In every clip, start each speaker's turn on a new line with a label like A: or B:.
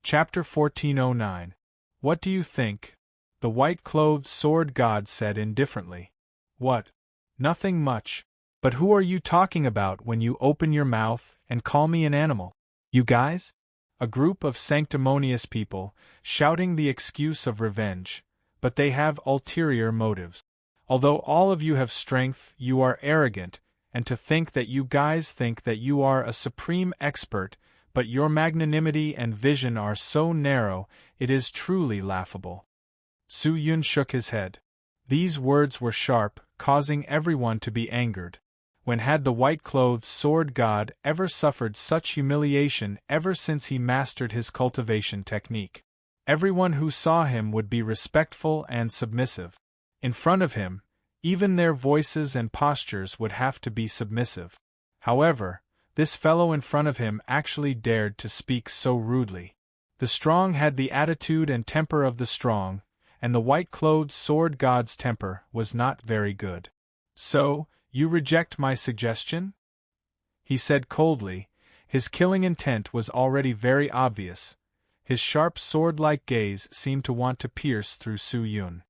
A: Chapter 1409. What do you think? The white-clothed sword god said indifferently. What? Nothing much. But who are you talking about when you open your mouth and call me an animal? You guys? A group of sanctimonious people, shouting the excuse of revenge, but they have ulterior motives. Although all of you have strength, you are arrogant, and to think that you guys think that you are a supreme expert, but your magnanimity and vision are so narrow, it is truly laughable. Su Yun shook his head. These words were sharp, causing everyone to be angered. When had the white-clothed sword god ever suffered such humiliation ever since he mastered his cultivation technique? Everyone who saw him would be respectful and submissive. In front of him, even their voices and postures would have to be submissive. However, this fellow in front of him actually dared to speak so rudely. The strong had the attitude and temper of the strong, and the white-clothed sword god's temper was not very good. So, you reject my suggestion? He said coldly. His killing intent was already very obvious. His sharp sword-like gaze seemed to want to pierce through Su Yun.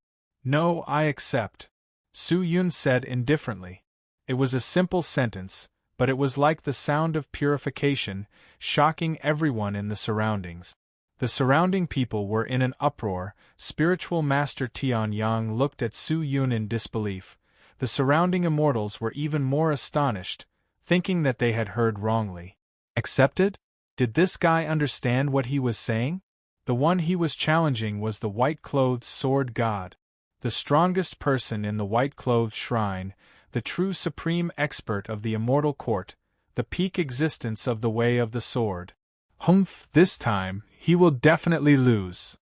A: No, I accept, Su Yun said indifferently. It was a simple sentence, but it was like the sound of purification, shocking everyone in the surroundings. The surrounding people were in an uproar. Spiritual Master Tian Yang looked at Su Yun in disbelief. The surrounding immortals were even more astonished, thinking that they had heard wrongly. Accepted? Did this guy understand what he was saying? The one he was challenging was the white-clothed sword god. The strongest person in the white-clothed shrine, the true supreme expert of the immortal court, the peak existence of the way of the sword. Humph, this time, he will definitely lose.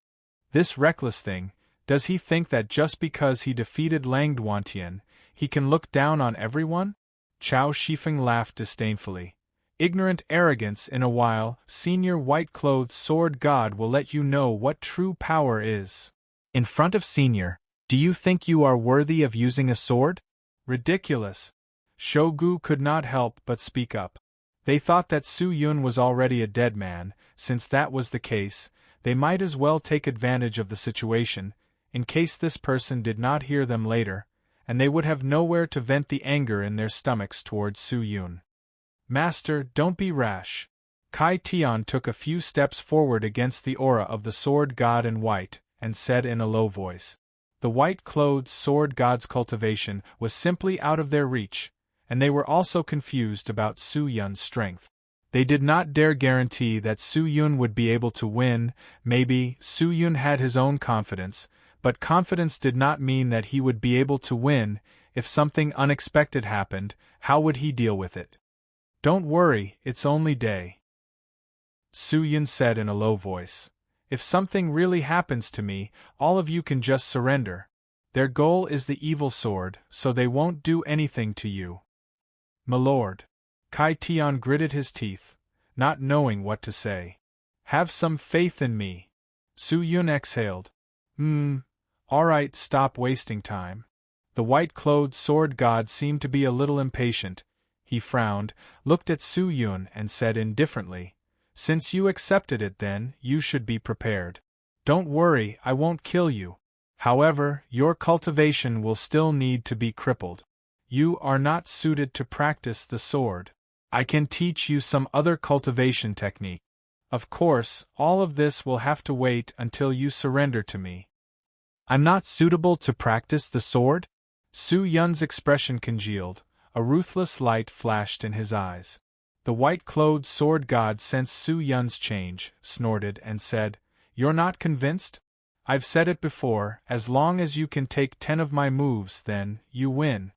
A: This reckless thing, does he think that just because he defeated Lang Duantian, he can look down on everyone? Chao Shifeng laughed disdainfully. Ignorant arrogance. In a while, senior white-clothed sword god will let you know what true power is. In front of senior, do you think you are worthy of using a sword? Ridiculous. Shogu could not help but speak up. They thought that Su Yun was already a dead man. Since that was the case, they might as well take advantage of the situation, in case this person did not hear them later, and they would have nowhere to vent the anger in their stomachs towards Su Yun. Master, don't be rash. Kai Tian took a few steps forward against the aura of the sword god in white, and said in a low voice. The white-clothed sword god's cultivation was simply out of their reach, and they were also confused about Su Yun's strength. They did not dare guarantee that Su Yun would be able to win. Maybe Su Yun had his own confidence, but confidence did not mean that he would be able to win. If something unexpected happened, how would he deal with it? Don't worry, it's only day, Su Yun said in a low voice. If something really happens to me, all of you can just surrender. Their goal is the evil sword, so they won't do anything to you. My lord. Kai Tian gritted his teeth, not knowing what to say. Have some faith in me. Su Yun exhaled. Alright, stop wasting time. The white-clothed sword god seemed to be a little impatient. He frowned, looked at Su Yun and said indifferently, Since you accepted it then, you should be prepared. Don't worry, I won't kill you. However, your cultivation will still need to be crippled. You are not suited to practice the sword. I can teach you some other cultivation technique. Of course, all of this will have to wait until you surrender to me. I'm not suitable to practice the sword? Su Yun's expression congealed. A ruthless light flashed in his eyes. The white-clothed sword god sensed Su Yun's change, snorted and said, You're not convinced? I've said it before, as long as you can take 10 of my moves then, you win.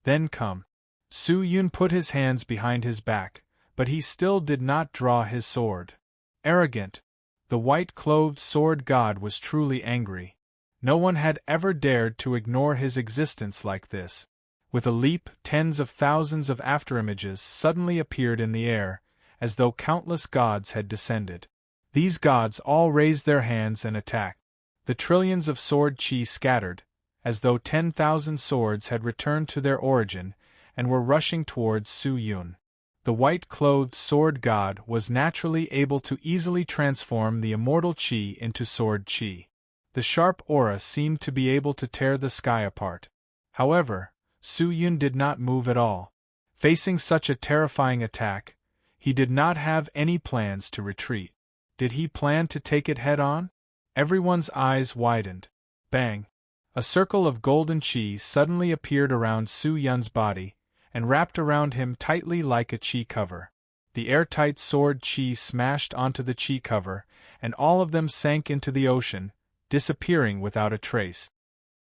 A: Then come. Su Yun put his hands behind his back, but he still did not draw his sword. Arrogant. The white-clothed sword god was truly angry. No one had ever dared to ignore his existence like this. With a leap, tens of thousands of afterimages suddenly appeared in the air, as though countless gods had descended. These gods all raised their hands and attacked. The trillions of sword chi scattered, as though 10,000 swords had returned to their origin, and were rushing towards Su Yun. The white-clothed sword god was naturally able to easily transform the immortal chi into sword chi. The sharp aura seemed to be able to tear the sky apart. However, Su Yun did not move at all. Facing such a terrifying attack, he did not have any plans to retreat. Did he plan to take it head-on? Everyone's eyes widened. Bang! A circle of golden chi suddenly appeared around Su Yun's body, and wrapped around him tightly like a chi cover. The airtight sword chi smashed onto the chi cover, and all of them sank into the ocean, disappearing without a trace.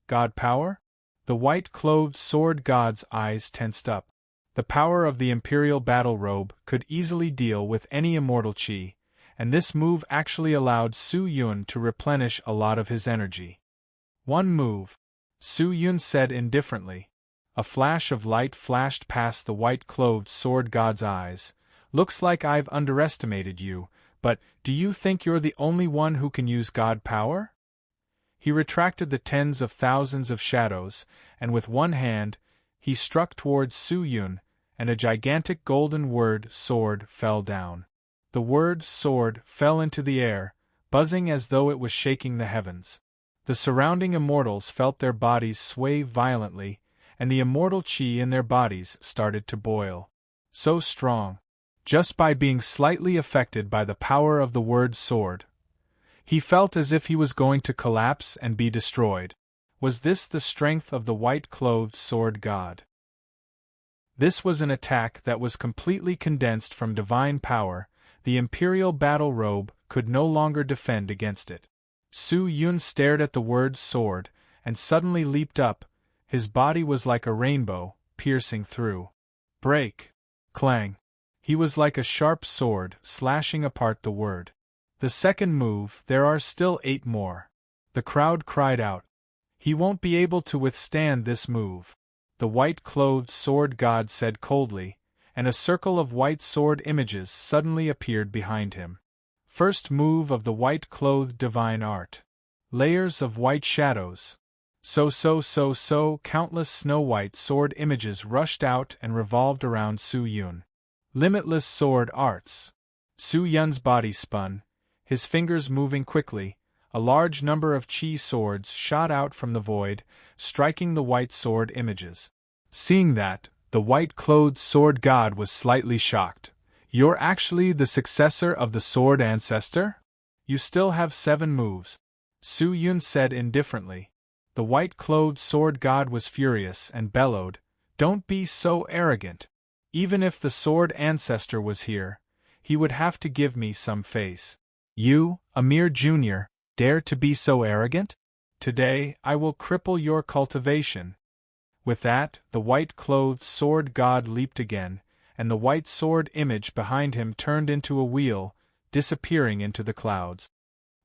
A: God power? The white-clothed sword god's eyes tensed up. The power of the imperial battle robe could easily deal with any immortal chi, and this move actually allowed Su Yun to replenish a lot of his energy. One move, Su Yun said indifferently. A flash of light flashed past the white-clothed sword god's eyes. Looks like I've underestimated you, but do you think you're the only one who can use god power? He retracted the tens of thousands of shadows, and with one hand, he struck towards Su Yun, and a gigantic golden word sword fell down. The word sword fell into the air, buzzing as though it was shaking the heavens. The surrounding immortals felt their bodies sway violently, and the immortal chi in their bodies started to boil. So strong. Just by being slightly affected by the power of the word sword, he felt as if he was going to collapse and be destroyed. Was this the strength of the white-clothed sword god? This was an attack that was completely condensed from divine power. The imperial battle robe could no longer defend against it. Su Yun stared at the word sword, and suddenly leaped up. His body was like a rainbow, piercing through. Break! Clang! He was like a sharp sword, slashing apart the word. The second move, there are still 8 more. The crowd cried out. He won't be able to withstand this move. The white-clothed sword god said coldly, and a circle of white sword images suddenly appeared behind him. First move of the white-clothed divine art. Layers of white shadows. So, countless snow-white sword images rushed out and revolved around Su Yun. Limitless sword arts. Su Yun's body spun, his fingers moving quickly. A large number of chi swords shot out from the void, striking the white sword images. Seeing that, the white-clothed sword god was slightly shocked. You're actually the successor of the sword ancestor? You still have 7 moves, Su Yun said indifferently. The white-clothed sword god was furious and bellowed, "Don't be so arrogant. Even if the sword ancestor was here, he would have to give me some face. You, a mere junior, dare to be so arrogant? Today I will cripple your cultivation." With that, the white-clothed sword god leaped again, and the white sword image behind him turned into a wheel, disappearing into the clouds.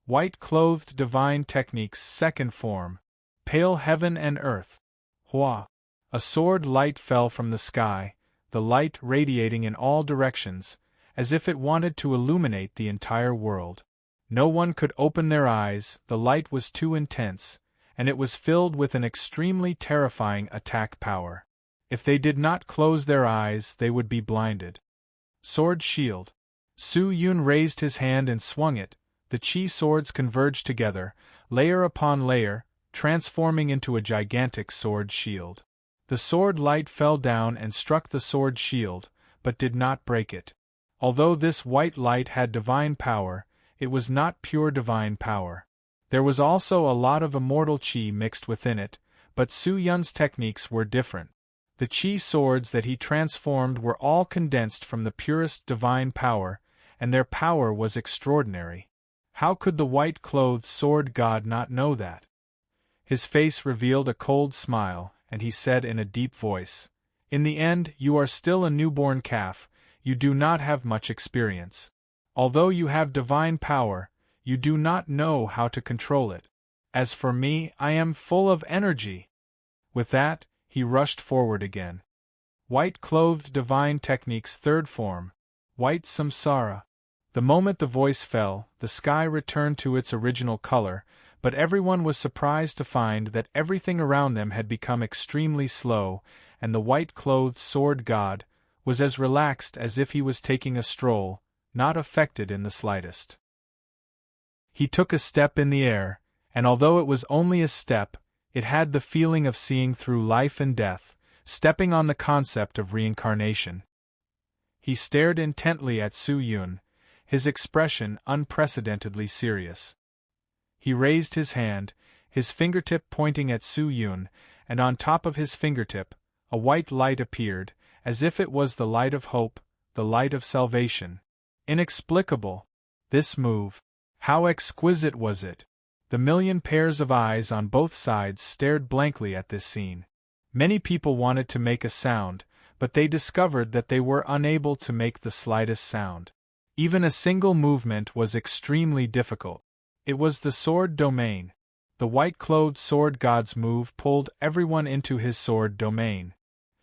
A: White-clothed divine techniques second form. Pale heaven and earth. Hua! A sword light fell from the sky, the light radiating in all directions, as if it wanted to illuminate the entire world. No one could open their eyes, the light was too intense, and it was filled with an extremely terrifying attack power. If they did not close their eyes, they would be blinded. Sword shield. Su Yun raised his hand and swung it. The chi swords converged together, layer upon layer, transforming into a gigantic sword shield. The sword light fell down and struck the sword shield, but did not break it. Although this white light had divine power, it was not pure divine power. There was also a lot of immortal chi mixed within it, but Su Yun's techniques were different. The chi swords that he transformed were all condensed from the purest divine power, and their power was extraordinary. How could the white-clothed sword god not know that? His face revealed a cold smile, and he said in a deep voice, "In the end, you are still a newborn calf, you do not have much experience. Although you have divine power, you do not know how to control it. As for me, I am full of energy." With that, he rushed forward again. White-clothed divine techniques third form. White samsara. The moment the voice fell, the sky returned to its original color, but everyone was surprised to find that everything around them had become extremely slow, and the white-clothed sword god, was as relaxed as if he was taking a stroll, not affected in the slightest. He took a step in the air, and although it was only a step, it had the feeling of seeing through life and death, stepping on the concept of reincarnation. He stared intently at Su Yun, his expression unprecedentedly serious. He raised his hand, his fingertip pointing at Su Yun, and on top of his fingertip, a white light appeared, as if it was the light of hope, the light of salvation. Inexplicable! This move! How exquisite was it! The million pairs of eyes on both sides stared blankly at this scene. Many people wanted to make a sound, but they discovered that they were unable to make the slightest sound. Even a single movement was extremely difficult. It was the sword domain. The white-clothed sword god's move pulled everyone into his sword domain.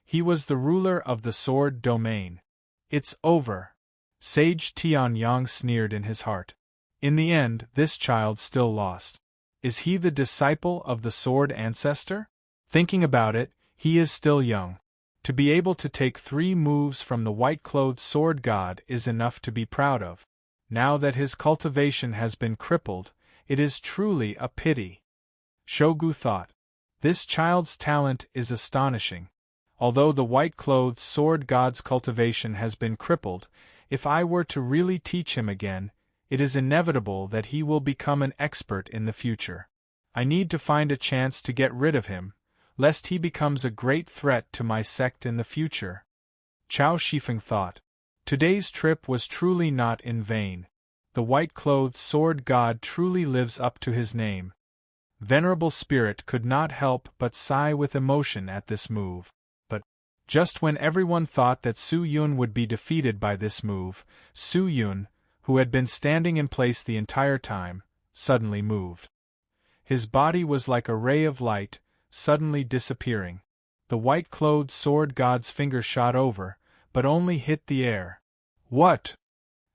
A: He was the ruler of the sword domain. It's over. Sage Tianyang sneered in his heart. In the end, this child still lost. Is he the disciple of the sword ancestor? Thinking about it, he is still young. To be able to take 3 moves from the white-clothed sword god is enough to be proud of. Now that his cultivation has been crippled, it is truly a pity. Shogu thought. This child's talent is astonishing. Although the white-clothed sword god's cultivation has been crippled, if I were to really teach him again, it is inevitable that he will become an expert in the future. I need to find a chance to get rid of him, lest he becomes a great threat to my sect in the future. Chao Shifeng thought. Today's trip was truly not in vain. The white-clothed sword god truly lives up to his name. Venerable Spirit could not help but sigh with emotion at this move. But, just when everyone thought that Su Yun would be defeated by this move, Su Yun, who had been standing in place the entire time, suddenly moved. His body was like a ray of light, suddenly disappearing. The white-clothed sword god's finger shot over, but only hit the air. What?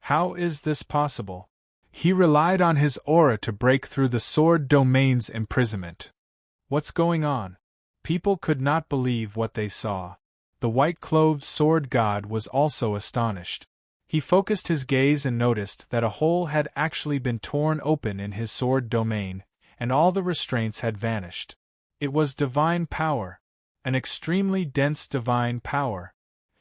A: How is this possible? He relied on his aura to break through the sword domain's imprisonment. What's going on? People could not believe what they saw. The white-clothed sword god was also astonished. He focused his gaze and noticed that a hole had actually been torn open in his sword domain, and all the restraints had vanished. It was divine power. An extremely dense divine power.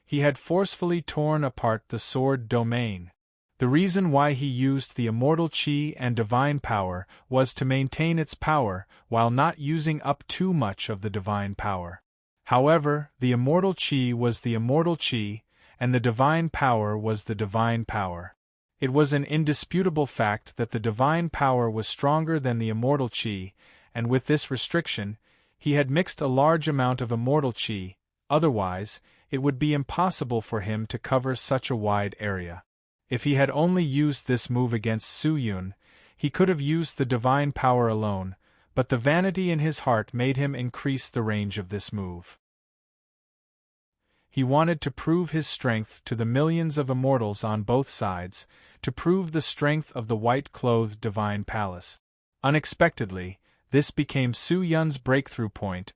A: He had forcefully torn apart the sword domain. The reason why he used the immortal chi and divine power was to maintain its power while not using up too much of the divine power. However, the immortal chi was the immortal chi, and the divine power was the divine power. It was an indisputable fact that the divine power was stronger than the immortal chi, and with this restriction, he had mixed a large amount of immortal chi, otherwise, it would be impossible for him to cover such a wide area. If he had only used this move against Su Yun, he could have used the divine power alone, but the vanity in his heart made him increase the range of this move. He wanted to prove his strength to the millions of immortals on both sides, to prove the strength of the white-clothed divine palace. Unexpectedly, this became Su Yun's breakthrough point.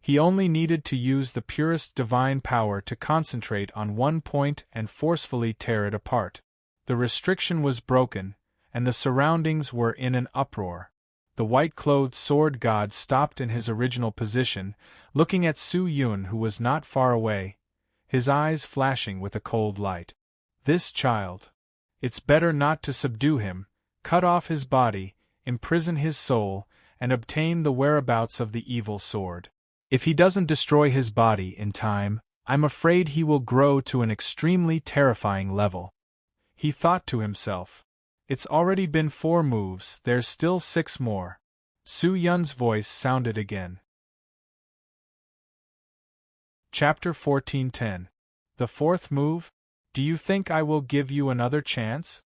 A: He only needed to use the purest divine power to concentrate on one point and forcefully tear it apart. The restriction was broken, and the surroundings were in an uproar. The white-clothed sword god stopped in his original position, looking at Su Yun, who was not far away, his eyes flashing with a cold light. This child. It's better not to subdue him, cut off his body, imprison his soul, and obtain the whereabouts of the evil sword. If he doesn't destroy his body in time, I'm afraid he will grow to an extremely terrifying level. He thought to himself. It's already been 4 moves, there's still 6 more. Su Yun's voice sounded again. Chapter 14:10. The 4th move? Do you think I will give you another chance?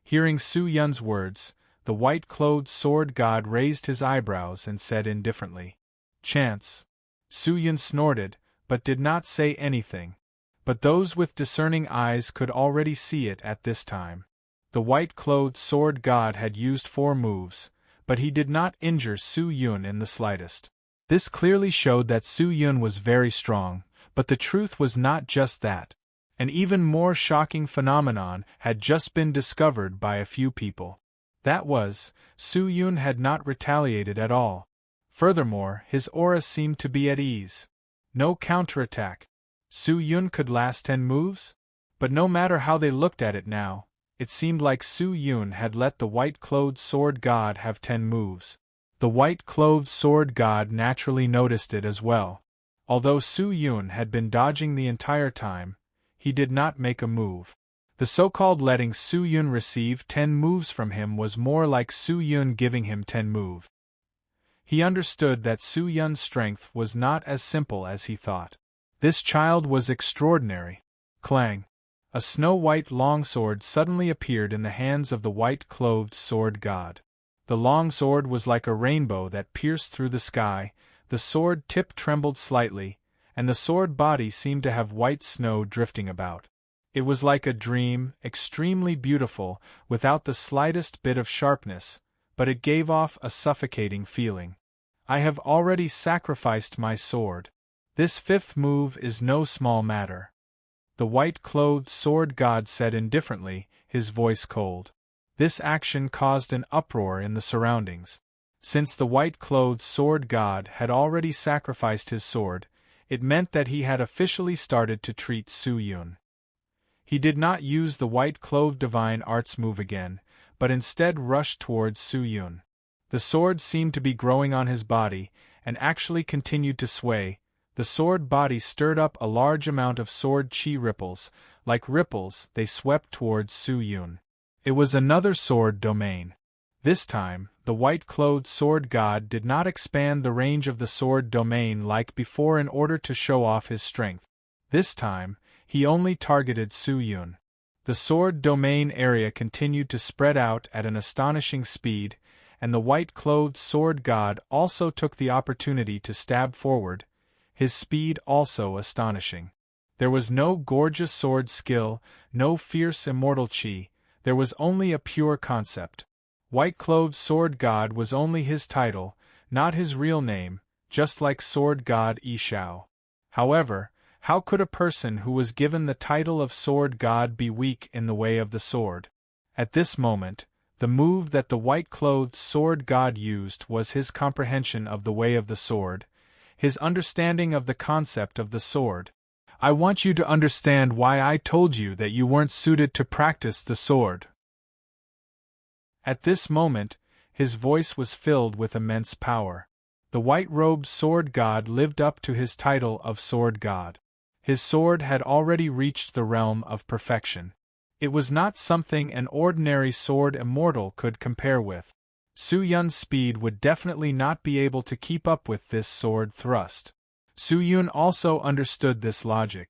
A: Hearing Su Yun's words, the white-clothed sword god raised his eyebrows and said indifferently, Chance. Su Yun snorted, but did not say anything. But those with discerning eyes could already see it at this time. The white-clothed sword god had used 4 moves, but he did not injure Su Yun in the slightest. This clearly showed that Su Yun was very strong, but the truth was not just that. An even more shocking phenomenon had just been discovered by a few people. That was, Su Yun had not retaliated at all. Furthermore, his aura seemed to be at ease. No counterattack. Su Yun could last 10 moves? But no matter how they looked at it now, it seemed like Su Yun had let the white-clothed sword god have 10 moves. The white-clothed sword god naturally noticed it as well. Although Su Yun had been dodging the entire time, he did not make a move. The so-called letting Su Yun receive 10 moves from him was more like Su Yun giving him 10 moves. He understood that Su Yun's strength was not as simple as he thought. This child was extraordinary. Clang! A snow-white longsword suddenly appeared in the hands of the white-clothed sword god. The longsword was like a rainbow that pierced through the sky, the sword tip trembled slightly, and the sword body seemed to have white snow drifting about. It was like a dream, extremely beautiful, without the slightest bit of sharpness, but it gave off a suffocating feeling. I have already sacrificed my sword. This 5th move is no small matter. The white-clothed sword god said indifferently, his voice cold. This action caused an uproar in the surroundings. Since the white-clothed sword god had already sacrificed his sword, it meant that he had officially started to treat Su Yun. He did not use the white-clothed divine arts move again, but instead rushed towards Su Yun. The sword seemed to be growing on his body, and actually continued to sway. The sword body stirred up a large amount of sword chi ripples. Like ripples, they swept towards Su Yun. It was another sword domain. This time, the white-clothed sword god did not expand the range of the sword domain like before in order to show off his strength. This time, he only targeted Su Yun. The sword domain area continued to spread out at an astonishing speed, and the white-clothed sword god also took the opportunity to stab forward, his speed also astonishing. There was no gorgeous sword skill, no fierce immortal chi, there was only a pure concept. White-clothed sword god was only his title, not his real name, just like sword god Yi Shao. However, how could a person who was given the title of sword god be weak in the way of the sword? At this moment, the move that the white-clothed sword god used was his comprehension of the way of the sword, his understanding of the concept of the sword. I want you to understand why I told you that you weren't suited to practice the sword. At this moment, his voice was filled with immense power. The white-robed sword god lived up to his title of sword god. His sword had already reached the realm of perfection. It was not something an ordinary sword immortal could compare with. Su Yun's speed would definitely not be able to keep up with this sword thrust. Su Yun also understood this logic.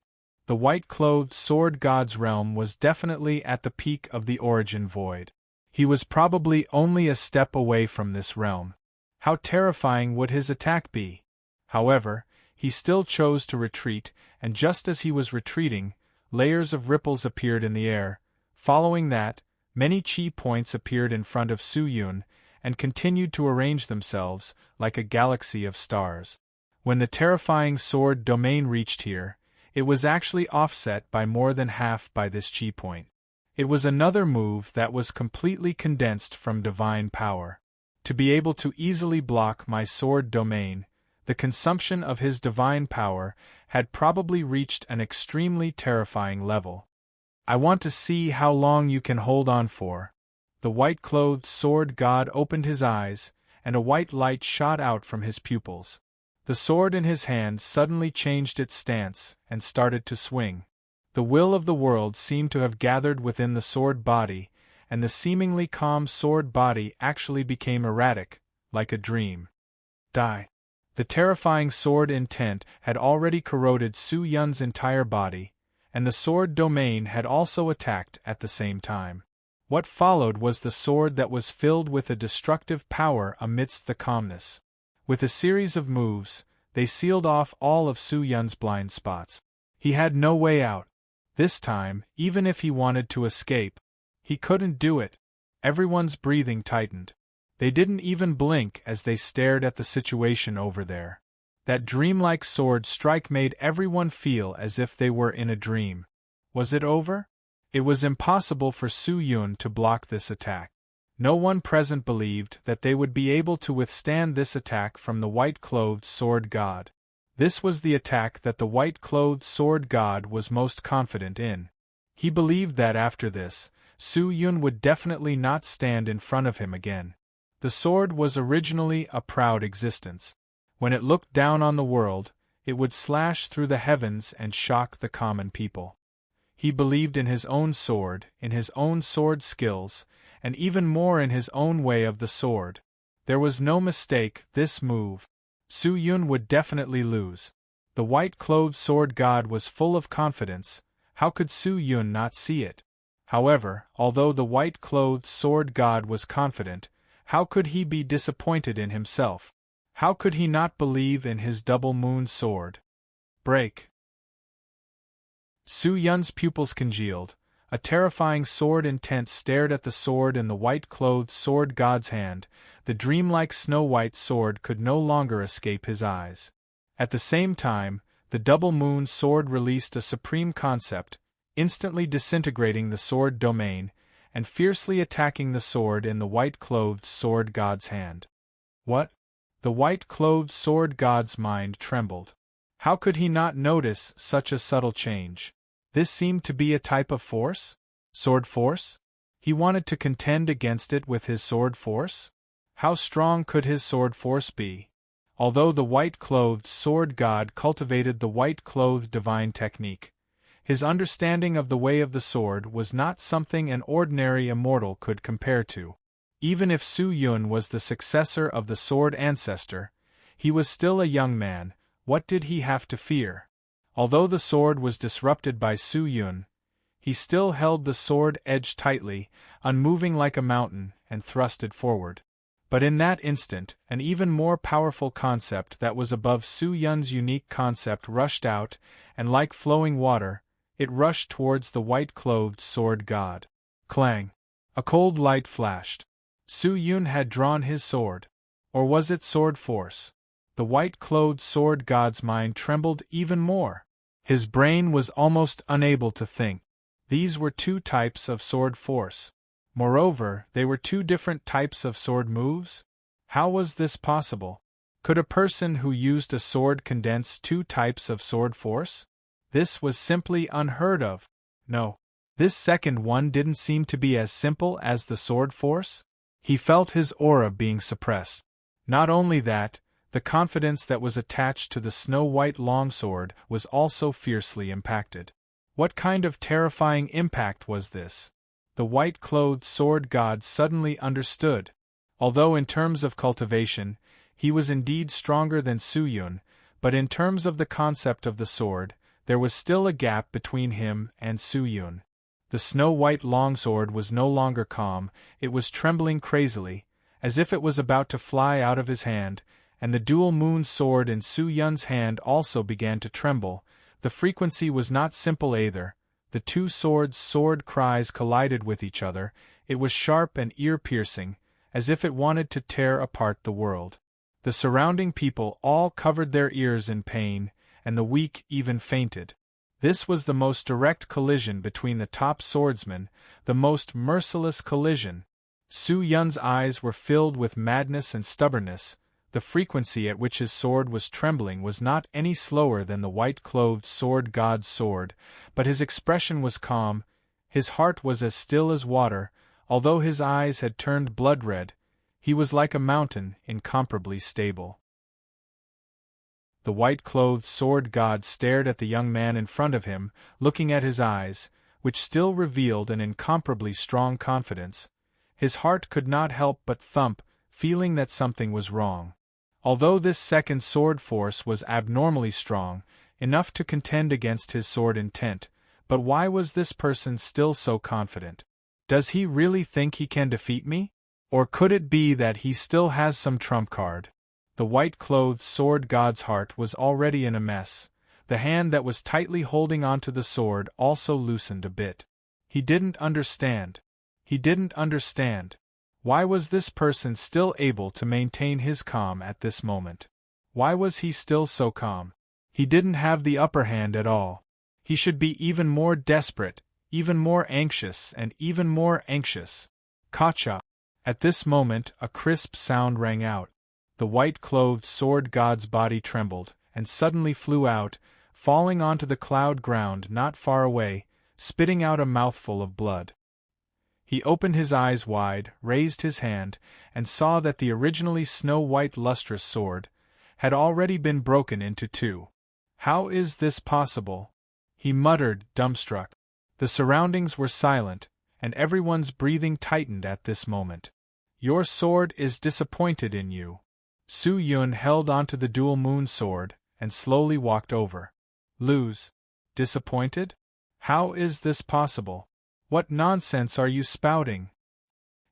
A: The white-clothed sword god's realm was definitely at the peak of the origin void. He was probably only a step away from this realm. How terrifying would his attack be? However, he still chose to retreat, and just as he was retreating, layers of ripples appeared in the air. Following that, many chi points appeared in front of Su Yun, and continued to arrange themselves, like a galaxy of stars. When the terrifying sword domain reached here, it was actually offset by more than half by this chi point. It was another move that was completely condensed from divine power. To be able to easily block my sword domain, the consumption of his divine power had probably reached an extremely terrifying level. I want to see how long you can hold on for. The white-clothed sword god opened his eyes, and a white light shot out from his pupils. The sword in his hand suddenly changed its stance and started to swing. The will of the world seemed to have gathered within the sword body, and the seemingly calm sword body actually became erratic, like a dream. Die. The terrifying sword intent had already corroded Su Yun's entire body, and the sword domain had also attacked at the same time. What followed was the sword that was filled with a destructive power amidst the calmness. With a series of moves, they sealed off all of Su Yun's blind spots. He had no way out. This time, even if he wanted to escape, he couldn't do it. Everyone's breathing tightened. They didn't even blink as they stared at the situation over there. That dreamlike sword strike made everyone feel as if they were in a dream. Was it over? It was impossible for Su Yun to block this attack. No one present believed that they would be able to withstand this attack from the white-clothed sword god. This was the attack that the white-clothed sword god was most confident in. He believed that after this, Su Yun would definitely not stand in front of him again. The sword was originally a proud existence. When it looked down on the world, it would slash through the heavens and shock the common people. He believed in his own sword, in his own sword skills, and even more in his own way of the sword. There was no mistake, this move. Su Yun would definitely lose. The white-clothed sword god was full of confidence. How could Su Yun not see it? However, although the white-clothed sword god was confident, how could he be disappointed in himself? How could he not believe in his double-moon sword? Break. Su Yun's pupils congealed. A terrifying sword intent stared at the sword in the white-clothed sword god's hand. The dreamlike snow-white sword could no longer escape his eyes. At the same time, the double-moon sword released a supreme concept, instantly disintegrating the sword domain, and fiercely attacking the sword in the white-clothed sword god's hand. What? The white-clothed sword god's mind trembled. How could he not notice such a subtle change? This seemed to be a type of force? Sword force? He wanted to contend against it with his sword force? How strong could his sword force be? Although the white-clothed sword god cultivated the white-clothed divine technique, his understanding of the way of the sword was not something an ordinary immortal could compare to. Even if Su Yun was the successor of the sword ancestor, he was still a young man. What did he have to fear? Although the sword was disrupted by Su Yun, he still held the sword edge tightly, unmoving like a mountain, and thrust it forward. But in that instant, an even more powerful concept that was above Su Yun's unique concept rushed out, and like flowing water, it rushed towards the white-clothed sword god. Clang! A cold light flashed. Su Yun had drawn his sword. Or was it sword force? The white-clothed sword god's mind trembled even more. His brain was almost unable to think. These were two types of sword force. Moreover, they were two different types of sword moves? How was this possible? Could a person who used a sword condense two types of sword force? This was simply unheard of. No. This second one didn't seem to be as simple as the sword force. He felt his aura being suppressed. Not only that, the confidence that was attached to the snow-white longsword was also fiercely impacted. What kind of terrifying impact was this? The white-clothed sword god suddenly understood. Although in terms of cultivation, he was indeed stronger than Su Yun, but in terms of the concept of the sword, there was still a gap between him and Su Yun. The snow-white longsword was no longer calm, it was trembling crazily, as if it was about to fly out of his hand, and the dual-moon sword in Su Yun's hand also began to tremble. The frequency was not simple either. The two swords' sword cries collided with each other. It was sharp and ear-piercing, as if it wanted to tear apart the world. The surrounding people all covered their ears in pain, and the weak even fainted. This was the most direct collision between the top swordsmen, the most merciless collision. Su Yun's eyes were filled with madness and stubbornness. The frequency at which his sword was trembling was not any slower than the white-clothed sword god's sword, but his expression was calm, his heart was as still as water. Although his eyes had turned blood-red, he was like a mountain, incomparably stable. The white-clothed sword god stared at the young man in front of him, looking at his eyes, which still revealed an incomparably strong confidence. His heart could not help but thump, feeling that something was wrong. Although this second sword force was abnormally strong, enough to contend against his sword intent, but why was this person still so confident? Does he really think he can defeat me? Or could it be that he still has some trump card? The white-clothed sword god's heart was already in a mess. The hand that was tightly holding onto the sword also loosened a bit. He didn't understand. He didn't understand. Why was this person still able to maintain his calm at this moment? Why was he still so calm? He didn't have the upper hand at all. He should be even more desperate, even more anxious, and even more anxious. Kacha! At this moment, a crisp sound rang out. The white-clothed sword god's body trembled, and suddenly flew out, falling onto the cloud ground not far away, spitting out a mouthful of blood. He opened his eyes wide, raised his hand, and saw that the originally snow-white lustrous sword had already been broken into two. "How is this possible?" he muttered, dumbstruck. The surroundings were silent, and everyone's breathing tightened at this moment. "Your sword is disappointed in you." Su Yun held onto the dual moon sword, and slowly walked over. "Lose? Disappointed? How is this possible? What nonsense are you spouting?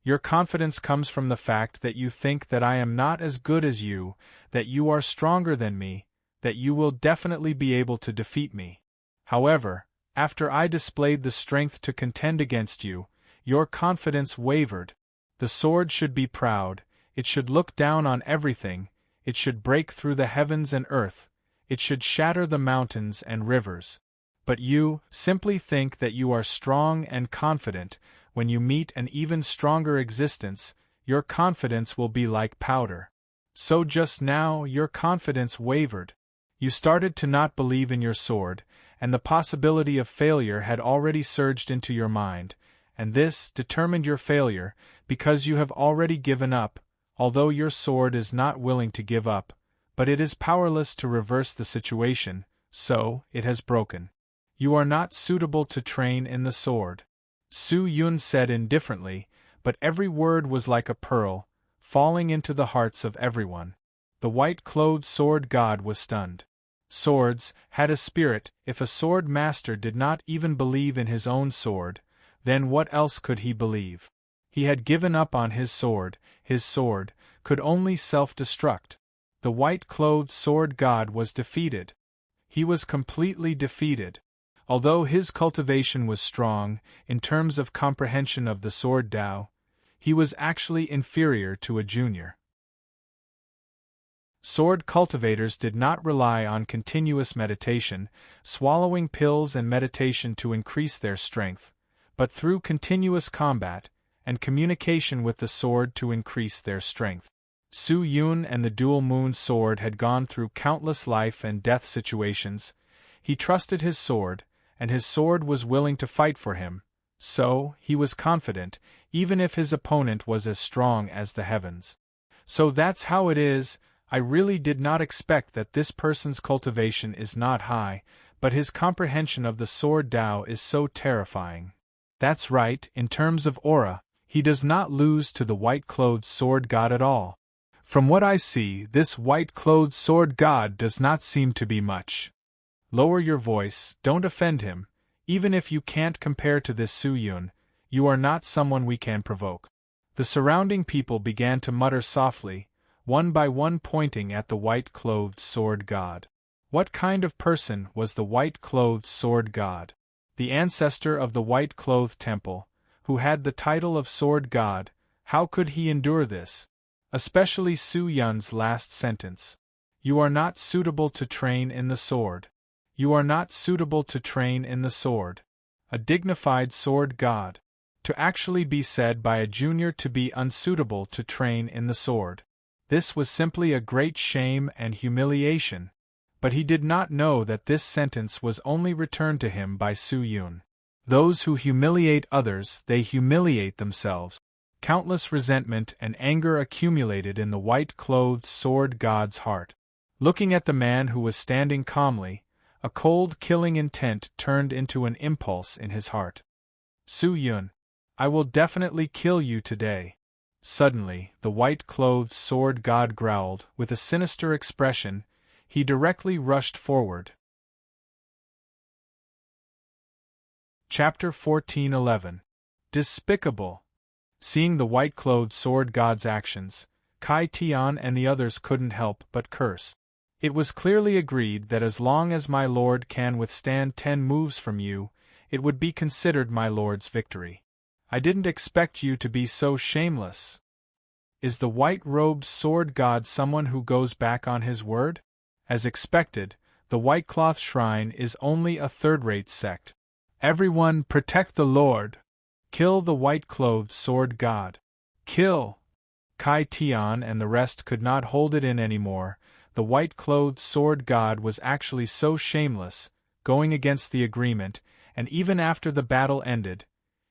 A: Your confidence comes from the fact that you think that I am not as good as you, that you are stronger than me, that you will definitely be able to defeat me. However, after I displayed the strength to contend against you, your confidence wavered. The sword should be proud, it should look down on everything, it should break through the heavens and earth, it should shatter the mountains and rivers. But you simply think that you are strong and confident. When you meet an even stronger existence, your confidence will be like powder. So just now your confidence wavered. You started to not believe in your sword, and the possibility of failure had already surged into your mind, and this determined your failure, because you have already given up, although your sword is not willing to give up, but it is powerless to reverse the situation, so it has broken. You are not suitable to train in the sword. Su Yun said indifferently, but every word was like a pearl, falling into the hearts of everyone. The white-clothed sword god was stunned. Swords had a spirit. If a sword master did not even believe in his own sword, then what else could he believe? He had given up on his sword could only self-destruct. The white-clothed sword god was defeated. He was completely defeated. Although his cultivation was strong, in terms of comprehension of the sword Tao, he was actually inferior to a junior. Sword cultivators did not rely on continuous meditation, swallowing pills and meditation to increase their strength, but through continuous combat and communication with the sword to increase their strength. Su Yun and the dual moon sword had gone through countless life and death situations. He trusted his sword, and his sword was willing to fight for him, so he was confident, even if his opponent was as strong as the heavens. So that's how it is. I really did not expect that this person's cultivation is not high, but his comprehension of the sword Tao is so terrifying. That's right, in terms of aura, he does not lose to the white-clothed sword god at all. From what I see, this white-clothed sword god does not seem to be much. Lower your voice, don't offend him. Even if you can't compare to this Su Yun, you are not someone we can provoke. The surrounding people began to mutter softly, one by one pointing at the white-clothed sword god. What kind of person was the white-clothed sword god? The ancestor of the white-clothed temple, who had the title of sword god. How could he endure this? Especially Su Yun's last sentence. You are not suitable to train in the sword. You are not suitable to train in the sword. A dignified sword god. To actually be said by a junior to be unsuitable to train in the sword. This was simply a great shame and humiliation. But he did not know that this sentence was only returned to him by Su Yun. Those who humiliate others, they humiliate themselves. Countless resentment and anger accumulated in the white-clothed sword god's heart. Looking at the man who was standing calmly, a cold, killing intent turned into an impulse in his heart. Su Yun, I will definitely kill you today. Suddenly, the white-clothed sword god growled, with a sinister expression. He directly rushed forward. Chapter 14:11. Despicable. Seeing the white-clothed sword god's actions, Kai Tian and the others couldn't help but curse. It was clearly agreed that as long as my lord can withstand 10 moves from you, it would be considered my lord's victory. I didn't expect you to be so shameless. Is the white-robed sword god someone who goes back on his word? As expected, The White Cloth Shrine is only a third-rate sect. Everyone protect the Lord! Kill the white-clothed sword god! Kill! Kai Tian and the rest could not hold it in anymore. The white-clothed sword god was actually so shameless, going against the agreement, and even after the battle ended,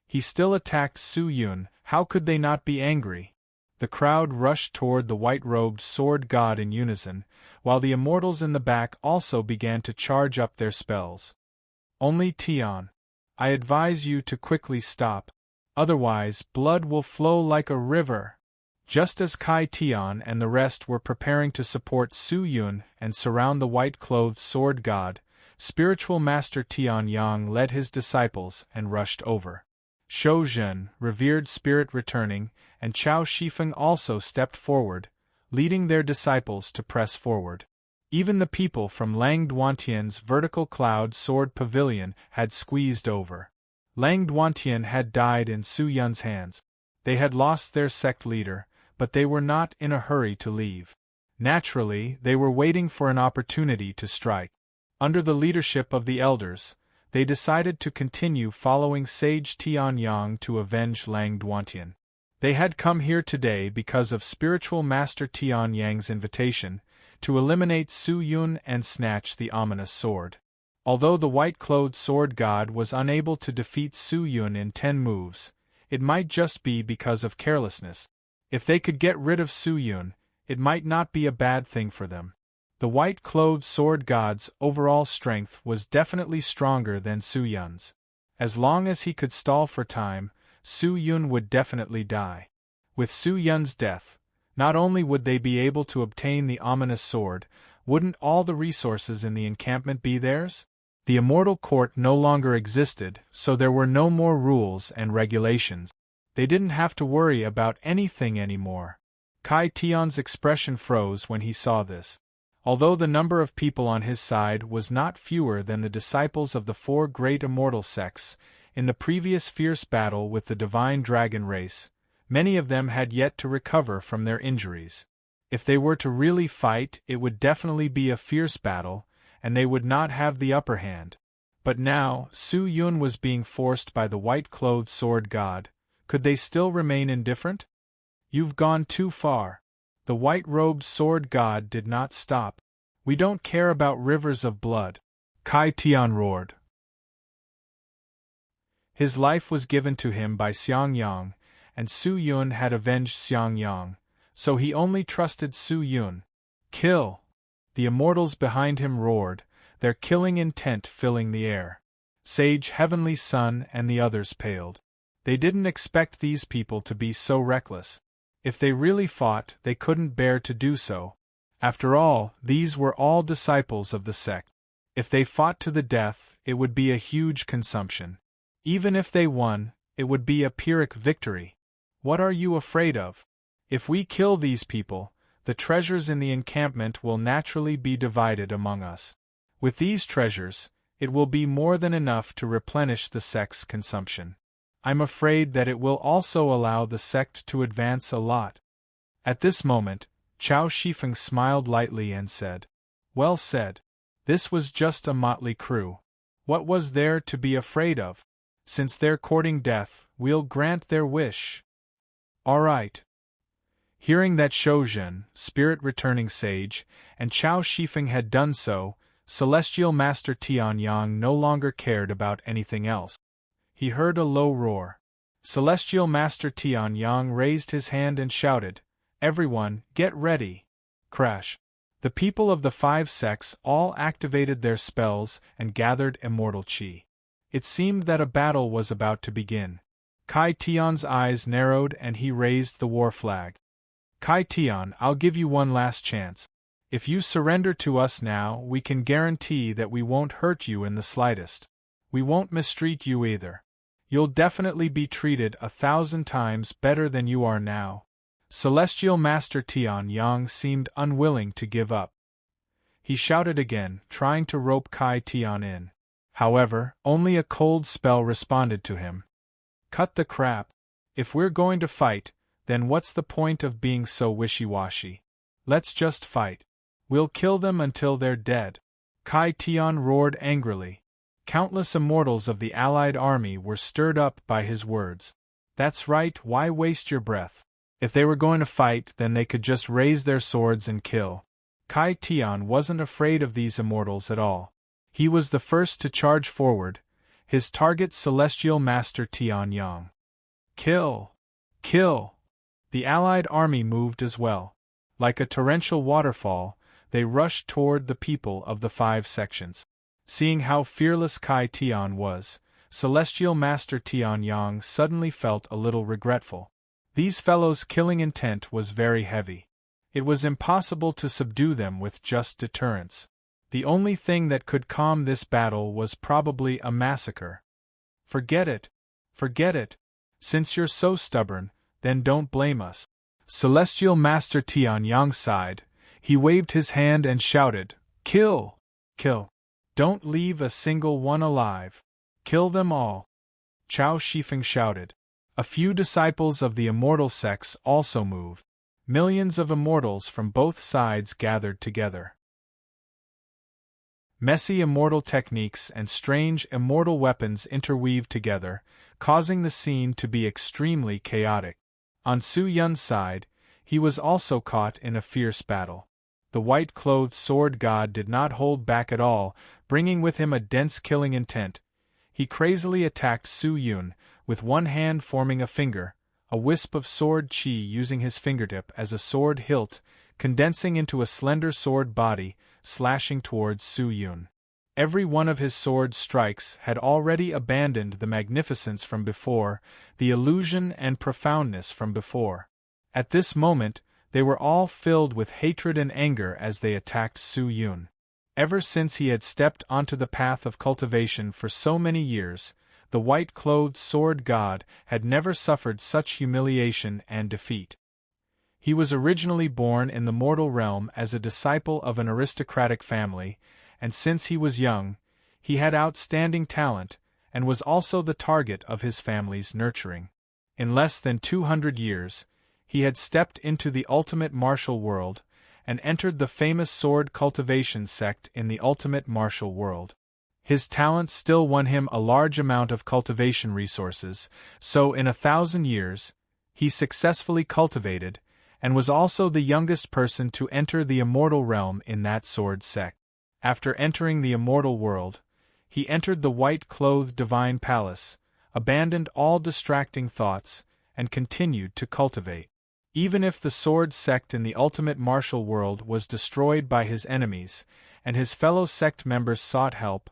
A: he still attacked Su Yun. How could they not be angry? The crowd rushed toward the white-robed sword god in unison, while the immortals in the back also began to charge up their spells. Only Tian, I advise you to quickly stop, otherwise blood will flow like a river. Just as Kai Tian and the rest were preparing to support Su Yun and surround the white-clothed sword god, spiritual master Tian Yang led his disciples and rushed over. Shou Zhen, revered spirit returning, and Chao Shifeng also stepped forward, leading their disciples to press forward. Even the people from Lang Duantian's vertical cloud sword pavilion had squeezed over. Lang Duantian had died in Su Yun's hands. They had lost their sect leader, but they were not in a hurry to leave. Naturally, they were waiting for an opportunity to strike. Under the leadership of the elders, they decided to continue following Sage Tian Yang to avenge Lang Duantian. They had come here today because of spiritual master Tian Yang's invitation, to eliminate Su Yun and snatch the ominous sword. Although the white-clothed sword god was unable to defeat Su Yun in 10 moves, it might just be because of carelessness. If they could get rid of Su Yun, it might not be a bad thing for them. The white-clothed sword god's overall strength was definitely stronger than Su Yun's. As long as he could stall for time, Su Yun would definitely die. With Su Yun's death, not only would they be able to obtain the ominous sword, wouldn't all the resources in the encampment be theirs? The immortal court no longer existed, so there were no more rules and regulations. They didn't have to worry about anything anymore. Kai Tian's expression froze when he saw this. Although the number of people on his side was not fewer than the disciples of the 4 great immortal sects, in the previous fierce battle with the divine dragon race, many of them had yet to recover from their injuries. If they were to really fight, it would definitely be a fierce battle, and they would not have the upper hand. But now, Su Yun was being forced by the white-clothed sword god. Could they still remain indifferent? You've gone too far. The white-robed sword god did not stop. We don't care about rivers of blood. Kai Tian roared. His life was given to him by Xiang Yang, and Su Yun had avenged Xiang Yang, so he only trusted Su Yun. Kill! The immortals behind him roared, their killing intent filling the air. Sage Heavenly Sun and the others paled. They didn't expect these people to be so reckless. If they really fought, they couldn't bear to do so. After all, these were all disciples of the sect. If they fought to the death, it would be a huge consumption. Even if they won, it would be a Pyrrhic victory. What are you afraid of? If we kill these people, the treasures in the encampment will naturally be divided among us. With these treasures, it will be more than enough to replenish the sect's consumption. I'm afraid that it will also allow the sect to advance a lot. At this moment, Chao Shifeng smiled lightly and said, Well said. This was just a motley crew. What was there to be afraid of? Since they're courting death, we'll grant their wish. All right. Hearing that Shou Zhen, spirit-returning sage, and Chao Shifeng had done so, Celestial Master Tian Yang no longer cared about anything else. He heard a low roar. Celestial Master Tian Yang raised his hand and shouted, Everyone, get ready! Crash! The people of the 5 sects all activated their spells and gathered immortal chi. It seemed that a battle was about to begin. Kai Tian's eyes narrowed and he raised the war flag. Kai Tian, I'll give you one last chance. If you surrender to us now, we can guarantee that we won't hurt you in the slightest. We won't mistreat you either. You'll definitely be treated 1,000 times better than you are now. Celestial Master Tian Yang seemed unwilling to give up. He shouted again, trying to rope Kai Tian in. However, only a cold spell responded to him. Cut the crap. If we're going to fight, then what's the point of being so wishy-washy? Let's just fight. We'll kill them until they're dead. Kai Tian roared angrily. Countless immortals of the allied army were stirred up by his words. That's right, why waste your breath? If they were going to fight, then they could just raise their swords and kill. Kai Tian wasn't afraid of these immortals at all. He was the first to charge forward, his target Celestial Master Tian Yang. Kill! Kill! The allied army moved as well. Like a torrential waterfall, they rushed toward the people of the 5 sections. Seeing how fearless Kai Tian was, Celestial Master Tian Yang suddenly felt a little regretful. These fellows' killing intent was very heavy. It was impossible to subdue them with just deterrence. The only thing that could calm this battle was probably a massacre. Forget it. Forget it. Since you're so stubborn, then don't blame us. Celestial Master Tian Yang sighed. He waved his hand and shouted, "Kill! Kill! Don't leave a single one alive. Kill them all." Chao Shifeng shouted. A few disciples of the immortal sects also moved. Millions of immortals from both sides gathered together. Messy immortal techniques and strange immortal weapons interweaved together, causing the scene to be extremely chaotic. On Su Yun's side, he was also caught in a fierce battle. The white-clothed sword god did not hold back at all, bringing with him a dense killing intent. He crazily attacked Su Yun, with one hand forming a finger, a wisp of sword chi using his fingertip as a sword hilt, condensing into a slender sword body, slashing towards Su Yun. Every one of his sword strikes had already abandoned the magnificence from before, the illusion and profoundness from before. At this moment, they were all filled with hatred and anger as they attacked Su Yun. Ever since he had stepped onto the path of cultivation for so many years, the white-clothed sword god had never suffered such humiliation and defeat. He was originally born in the mortal realm as a disciple of an aristocratic family, and since he was young, he had outstanding talent, and was also the target of his family's nurturing. In less than 200 years, he had stepped into the ultimate martial world, and entered the famous sword cultivation sect in the ultimate martial world. His talent still won him a large amount of cultivation resources, so in 1,000 years, he successfully cultivated, and was also the youngest person to enter the immortal realm in that sword sect. After entering the immortal world, he entered the white-clothed divine palace, abandoned all distracting thoughts, and continued to cultivate. Even if the sword sect in the ultimate martial world was destroyed by his enemies, and his fellow sect members sought help,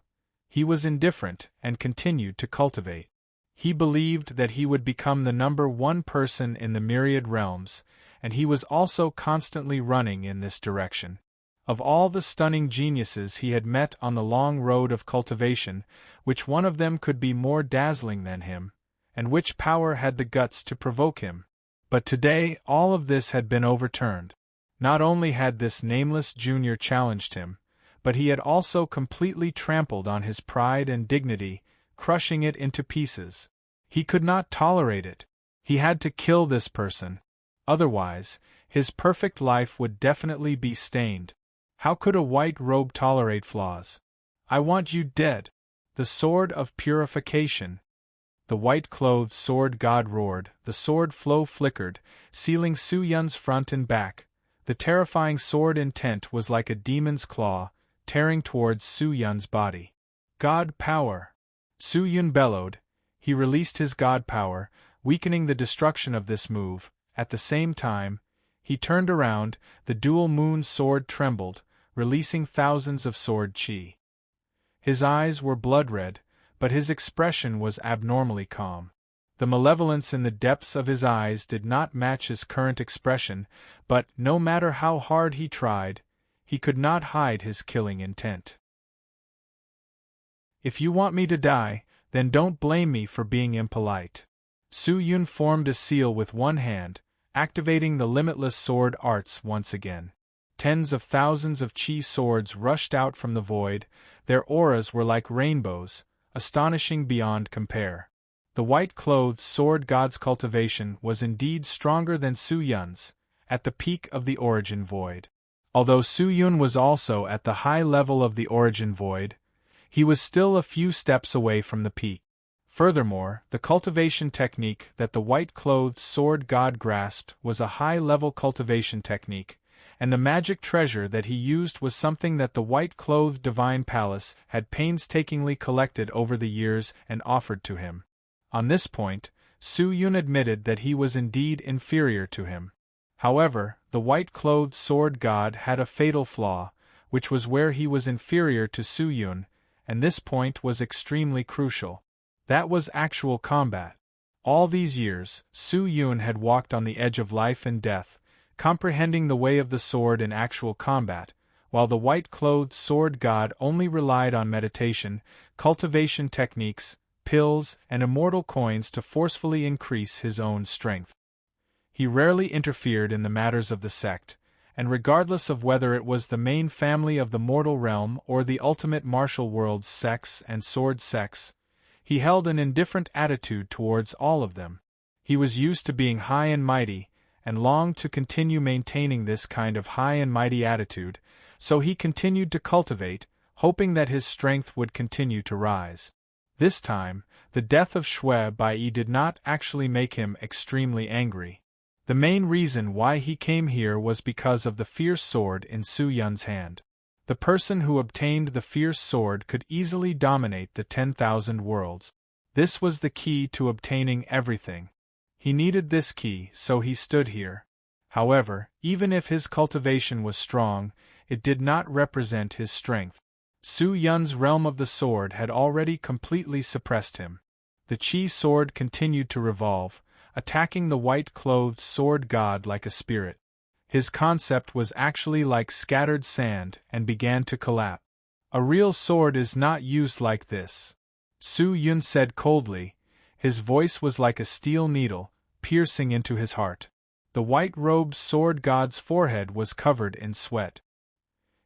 A: he was indifferent and continued to cultivate. He believed that he would become the #1 person in the myriad realms, and he was also constantly running in this direction. Of all the stunning geniuses he had met on the long road of cultivation, which one of them could be more dazzling than him, and which power had the guts to provoke him? But today all of this had been overturned. Not only had this nameless junior challenged him, but he had also completely trampled on his pride and dignity, crushing it into pieces. He could not tolerate it. He had to kill this person. Otherwise, his perfect life would definitely be stained. How could a white robe tolerate flaws? I want you dead. The sword of purification. The white-clothed sword god roared, the sword flow flickered, sealing Su Yun's front and back. The terrifying sword intent was like a demon's claw, tearing towards Su Yun's body. God power! Su Yun bellowed. He released his god power, weakening the destruction of this move. At the same time, he turned around, the dual moon sword trembled, releasing thousands of sword chi. His eyes were blood-red, but his expression was abnormally calm. The malevolence in the depths of his eyes did not match his current expression, but, no matter how hard he tried, he could not hide his killing intent. If you want me to die, then don't blame me for being impolite. Su Yun formed a seal with one hand, activating the limitless sword arts once again. Tens of thousands of chi swords rushed out from the void, their auras were like rainbows, astonishing beyond compare. The white-clothed sword god's cultivation was indeed stronger than Su Yun's, at the peak of the origin void. Although Su Yun was also at the high level of the origin void, he was still a few steps away from the peak. Furthermore, the cultivation technique that the white-clothed sword god grasped was a high-level cultivation technique, and the magic treasure that he used was something that the white-clothed divine palace had painstakingly collected over the years and offered to him. On this point, Su Yun admitted that he was indeed inferior to him. However, the white-clothed sword god had a fatal flaw, which was where he was inferior to Su Yun, and this point was extremely crucial. That was actual combat. All these years, Su Yun had walked on the edge of life and death, comprehending the way of the sword in actual combat, while the white-clothed sword god only relied on meditation, cultivation techniques, pills, and immortal coins to forcefully increase his own strength. He rarely interfered in the matters of the sect, and regardless of whether it was the main family of the mortal realm or the ultimate martial world's sects and sword sects, he held an indifferent attitude towards all of them. He was used to being high and mighty, and longed to continue maintaining this kind of high and mighty attitude, so he continued to cultivate, hoping that his strength would continue to rise. This time, the death of Shui Bai did not actually make him extremely angry. The main reason why he came here was because of the fierce sword in Su Yun's hand. The person who obtained the fierce sword could easily dominate the 10,000 worlds. This was the key to obtaining everything. He needed this key, so he stood here. However, even if his cultivation was strong, it did not represent his strength. Su Yun's realm of the sword had already completely suppressed him. The Qi sword continued to revolve, attacking the white-clothed sword god like a spirit. His concept was actually like scattered sand and began to collapse. A real sword is not used like this, Su Yun said coldly. His voice was like a steel needle, piercing into his heart. The white-robed sword god's forehead was covered in sweat.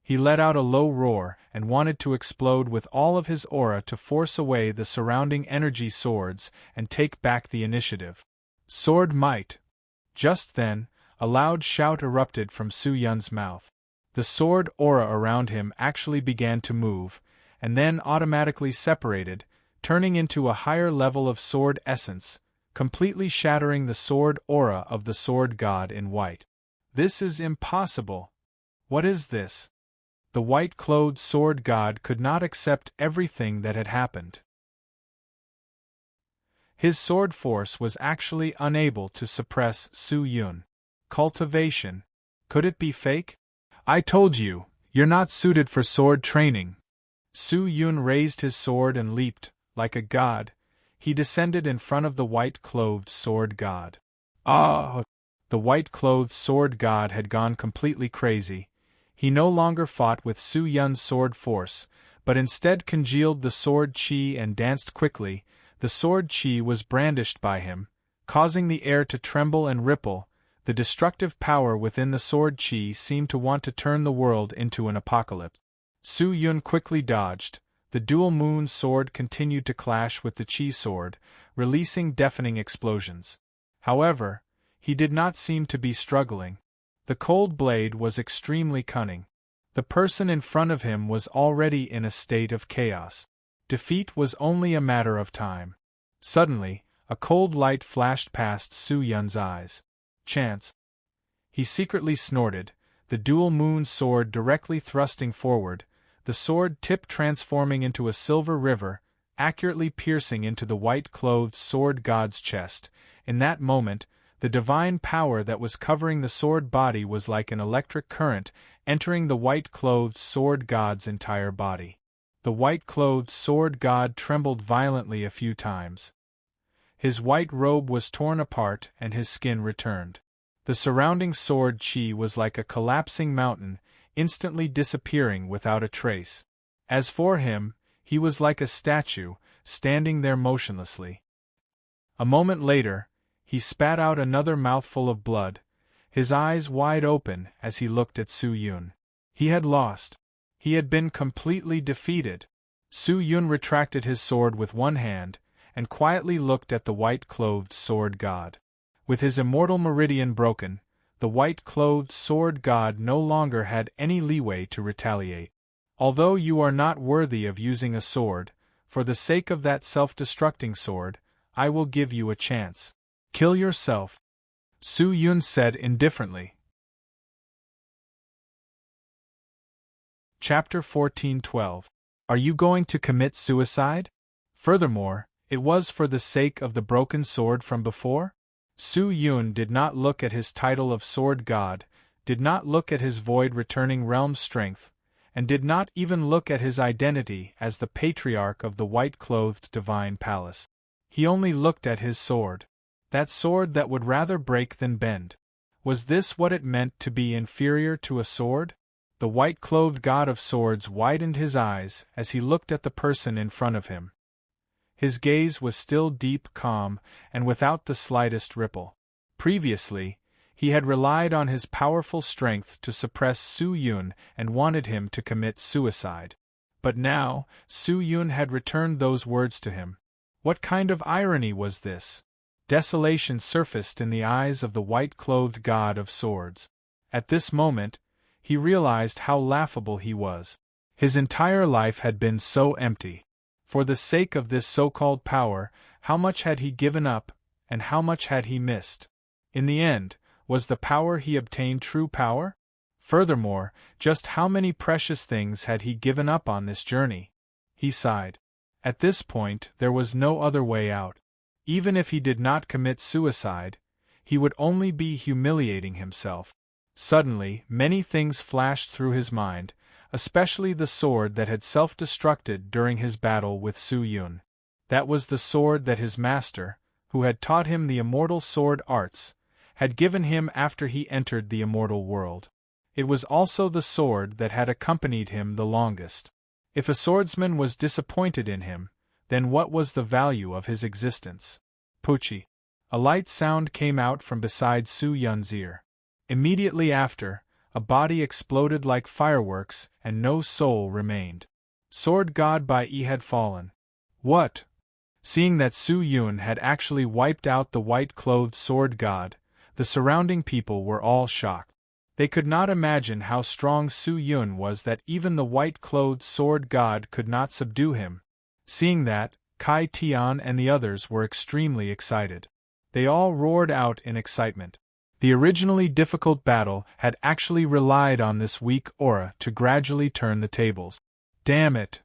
A: He let out a low roar and wanted to explode with all of his aura to force away the surrounding energy swords and take back the initiative. Sword might! Just then, a loud shout erupted from Su Yun's mouth. The sword aura around him actually began to move, and then automatically separated, turning into a higher level of sword essence, completely shattering the sword aura of the sword god in white. This is impossible! What is this? The white-clothed sword god could not accept everything that had happened. His sword force was actually unable to suppress Su Yun. Cultivation. Could it be fake? I told you, you're not suited for sword training. Su Yun raised his sword and leaped, like a god. He descended in front of the white-clothed sword god. Ah! The white-clothed sword god had gone completely crazy. He no longer fought with Su Yun's sword force, but instead congealed the sword qi and danced quickly. The sword qi was brandished by him, causing the air to tremble and ripple. The destructive power within the sword qi seemed to want to turn the world into an apocalypse. Su Yun quickly dodged. The dual moon sword continued to clash with the qi sword, releasing deafening explosions. However, he did not seem to be struggling. The cold blade was extremely cunning. The person in front of him was already in a state of chaos. Defeat was only a matter of time. Suddenly, a cold light flashed past Su Yun's eyes. Chance. He secretly snorted, the dual moon sword directly thrusting forward, the sword tip transforming into a silver river, accurately piercing into the white-clothed sword god's chest. In that moment, the divine power that was covering the sword body was like an electric current entering the white-clothed sword god's entire body. The white-clothed sword god trembled violently a few times. His white robe was torn apart and his skin returned. The surrounding sword qi was like a collapsing mountain, instantly disappearing without a trace. As for him, he was like a statue, standing there motionlessly. A moment later, he spat out another mouthful of blood, his eyes wide open as he looked at Su Yun. He had lost. He had been completely defeated. Su Yun retracted his sword with one hand, and quietly looked at the white-clothed sword god. With his immortal meridian broken, the white-clothed sword god no longer had any leeway to retaliate. Although you are not worthy of using a sword, for the sake of that self-destructing sword, I will give you a chance. Kill yourself, Su Yun said indifferently. Chapter 14:12. Are you going to commit suicide? Furthermore, it was for the sake of the broken sword from before? Su Yun did not look at his title of sword god, did not look at his void-returning realm strength, and did not even look at his identity as the patriarch of the white-clothed divine palace. He only looked at his sword. That sword that would rather break than bend. Was this what it meant to be inferior to a sword? The white-clothed god of swords widened his eyes as he looked at the person in front of him. His gaze was still deep, calm, and without the slightest ripple. Previously, he had relied on his powerful strength to suppress Su Yun and wanted him to commit suicide. But now, Su Yun had returned those words to him. What kind of irony was this? Desolation surfaced in the eyes of the white-clothed god of swords. At this moment, he realized how laughable he was. His entire life had been so empty. For the sake of this so-called power, how much had he given up, and how much had he missed? In the end, was the power he obtained true power? Furthermore, just how many precious things had he given up on this journey? He sighed. At this point, there was no other way out. Even if he did not commit suicide, he would only be humiliating himself. Suddenly, many things flashed through his mind, especially the sword that had self-destructed during his battle with Su Yun. That was the sword that his master, who had taught him the immortal sword arts, had given him after he entered the immortal world. It was also the sword that had accompanied him the longest. If a swordsman was disappointed in him, then what was the value of his existence? Puchi. A light sound came out from beside Su Yun's ear. Immediately after, a body exploded like fireworks and no soul remained. Sword God Bai Yi had fallen. What? Seeing that Su Yun had actually wiped out the white-clothed sword god, the surrounding people were all shocked. They could not imagine how strong Su Yun was that even the white-clothed sword god could not subdue him. Seeing that, Kai Tian and the others were extremely excited. They all roared out in excitement. The originally difficult battle had actually relied on this weak aura to gradually turn the tables. Damn it!